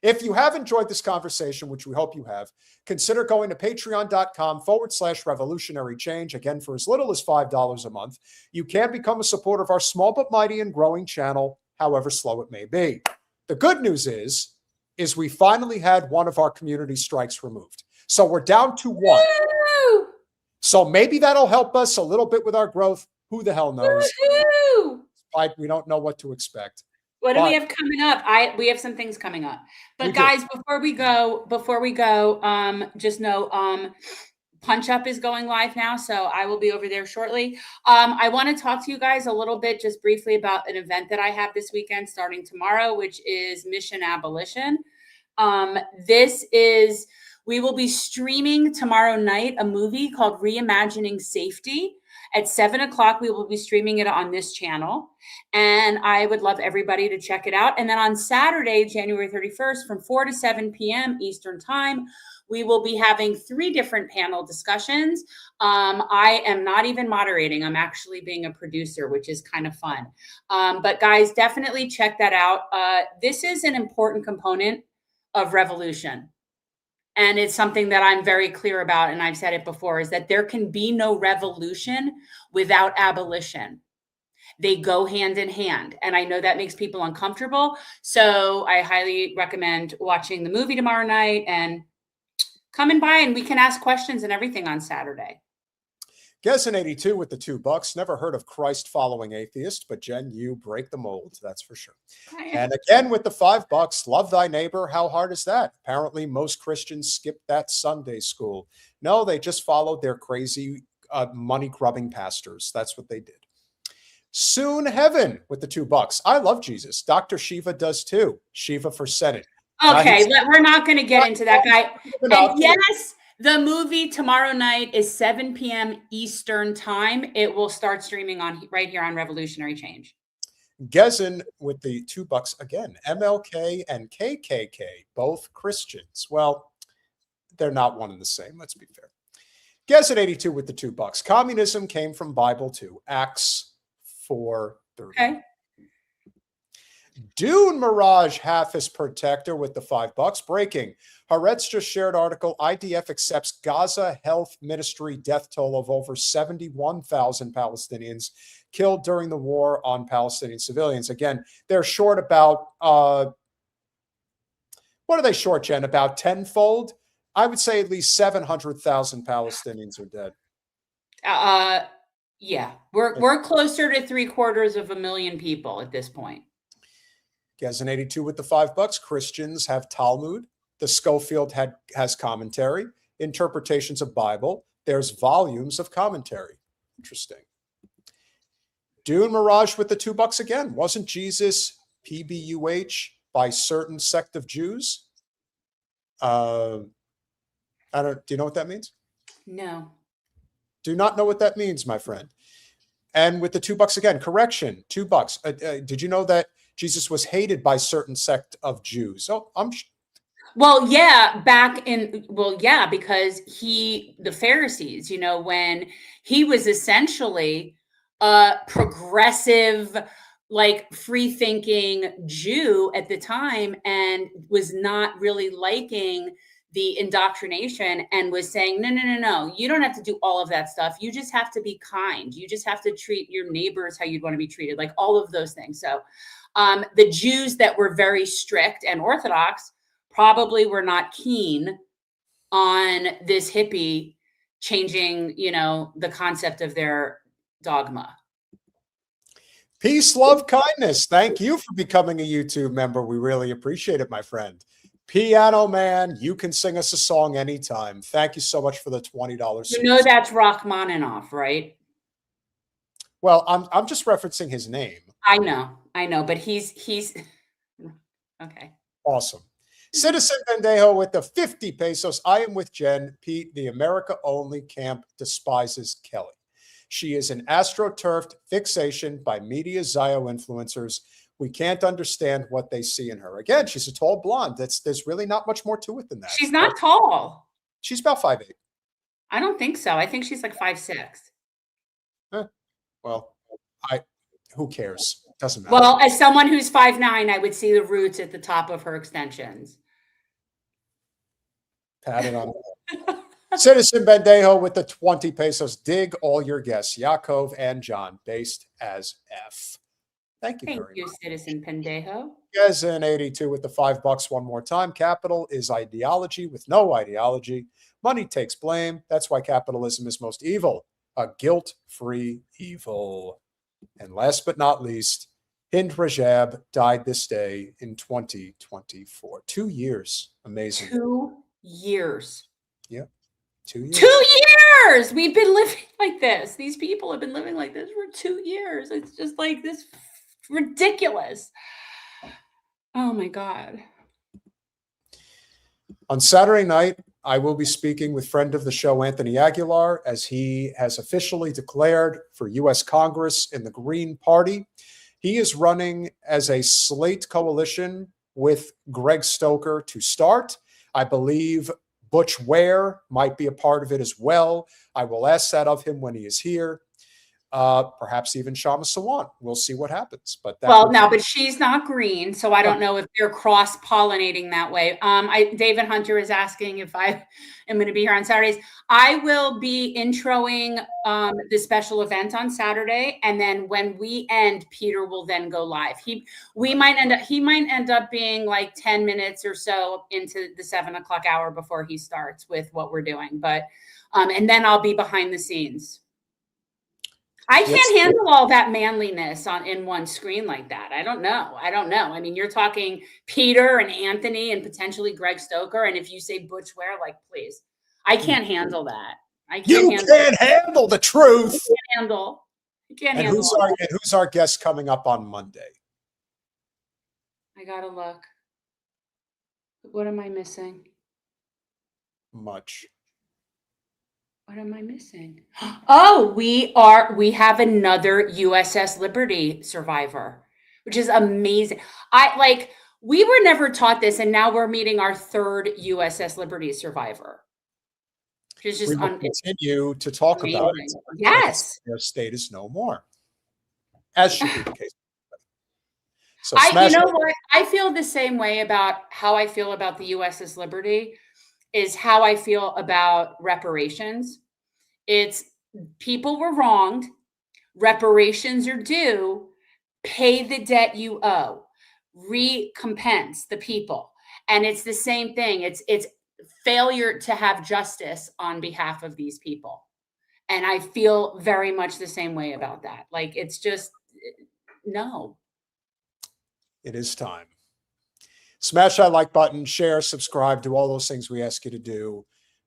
If you have enjoyed this conversation, which we hope you have, consider going to patreon.com/revolutionary change. Again, for as little as $5 a month. You can become a supporter of our small but mighty and growing channel, however slow it may be. The good news is we finally had one of our community strikes removed. So we're down to 1. Woo! So maybe that'll help us a little bit with our growth. Who the hell knows? Woo-hoo! We don't know what to expect. What do we have coming up? We have some things coming up. But guys, before we go, just know Punch Up is going live now, so I will be over there shortly. I want to talk to you guys a little bit, just briefly, about an event that I have this weekend starting tomorrow, which is Mission Abolition. This is We will be streaming tomorrow night a movie called Reimagining Safety. At 7 o'clock, we will be streaming it on this channel. And I would love everybody to check it out. And then on Saturday, January 31st, from 4 to 7 p.m. Eastern Time, we will be having 3 different panel discussions. I am not even moderating. I'm actually being a producer, which is kind of fun. But guys, definitely check that out. This is an important component of revolution. And it's something that I'm very clear about, and I've said it before, is that there can be no revolution without abolition. They go hand in hand. And I know that makes people uncomfortable. So I highly recommend watching the movie tomorrow night and coming by, and we can ask questions and everything on Saturday. Gezen82 with the $2. Never heard of Christ following atheist, but Jen, you break the mold. That's for sure. And again with the $5. Love thy neighbor. How hard is that? Apparently most Christians skip that Sunday school. No, they just followed their crazy money grubbing pastors. That's what they did. Soon Heaven with the $2. I love Jesus. Dr. Shiva does too. Shiva for Senate. Okay, we're not going to get into that guy. And yes, the movie tomorrow night is 7 p.m. Eastern Time. It will start streaming on right here on Revolutionary Change. Gezen with the $2 again. MLK and KKK, both Christians. Well, they're not one and the same. Let's be fair. Gezen82 with the $2. Communism came from Bible too. Acts 4:30. Okay. Dune Mirage half his protector with the $5. Breaking. Haaretz just shared article. IDF accepts Gaza Health Ministry death toll of over 71,000 Palestinians killed during the war on Palestinian civilians. Again, they're short about, what are they short, Jen? About tenfold? I would say at least 700,000 Palestinians are dead. Yeah, we're closer to 750,000 people at this point. Gezen82 with the $5. Christians have Talmud. The Schofield has commentary, interpretations of Bible. There's volumes of commentary. Interesting. Dune Mirage with the $2 again. Wasn't Jesus PBUH by certain sect of Jews? Do you know what that means? No. Do not know what that means, my friend. And with the $2 again, correction, $2. Did you know that Jesus was hated by certain sect of Jews? Oh, Well, yeah, because the Pharisees, when he was essentially a progressive, like free-thinking Jew at the time and was not really liking the indoctrination and was saying, no, you don't have to do all of that stuff. You just have to be kind. You just have to treat your neighbors how you'd want to be treated, like all of those things. So the Jews that were very strict and Orthodox probably were not keen on this hippie changing, the concept of their dogma. Peace, love, kindness. Thank you for becoming a YouTube member. We really appreciate it, my friend. Piano Man, you can sing us a song anytime. Thank you so much for the $20. You know that's Rachmaninoff, right? Well, I'm just referencing his name. I know, but he's okay. Awesome. Citizen Pendejo with the 50 pesos. I am with Jen. Pete, the America-only camp despises Kelly. She is an astroturfed fixation by media Zio influencers. We can't understand what they see in her. Again, she's a tall blonde. There's really not much more to it than that. She's not tall. She's about 5'8". I don't think so. I think she's like 5'6". Well, who cares? Doesn't matter. Well, as someone who's 5'9", I would see the roots at the top of her extensions. Pat it on. Citizen Bendejo with the 20 pesos. Dig all your guests, Yaakov and John, based as F. Thank you very much. Citizen Pendejo. Gezen82 with the $5 one more time. Capital is ideology with no ideology. Money takes blame. That's why capitalism is most evil. A guilt-free evil. And last but not least, Hind Rajab died this day in 2024. 2 years. Amazing. 2 years. Yep. 2 years. 2 years. We've been living like this. These people have been living like this for 2 years. It's just like this ridiculous. Oh my God. On Saturday night, I will be speaking with friend of the show, Anthony Aguilar, as he has officially declared for U.S. Congress in the Green Party. He is running as a slate coalition with Greg Stoker to start. I believe Butch Ware might be a part of it as well. I will ask that of him when he is here. Perhaps even Shama Sawant. We'll see what happens. But but she's not green, so I don't know if they're cross-pollinating that way. David Hunter is asking if I am going to be here on Saturdays. I will be introing the special event on Saturday, and then when we end, Peter will then go live. He might end up being like 10 minutes or so into the 7 o'clock hour before he starts with what we're doing. But and then I'll be behind the scenes. I can't handle all that manliness in one screen like that. I don't know. I mean, you're talking Peter and Anthony and potentially Greg Stoker. And if you say Butch Ware, like, please, I can't handle that. You can't handle the truth. I can't handle. Who's our guest coming up on Monday? I gotta look. What am I missing? Much. What am I missing? Oh, we have another USS Liberty survivor, which is amazing. We were never taught this, and now we're meeting our third USS Liberty survivor. It's just we will continue to talk about it. Yes. Their state is no more, as should be the case. So you know what? I feel the same way about how I feel about the USS Liberty is how I feel about reparations. It's people were wronged, reparations are due, pay the debt you owe, recompense the people. And it's the same thing. It's failure to have justice on behalf of these people. And I feel very much the same way about that. Like, it's just, no. It is time. Smash that like button, share, subscribe, do all those things we ask you to do.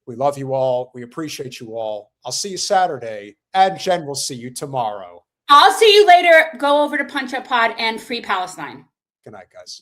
We love you all. We appreciate you all. I'll see you Saturday, and Jen will see you tomorrow. I'll see you later. Go over to Punch Up Pod and Free Palestine. Good night, guys.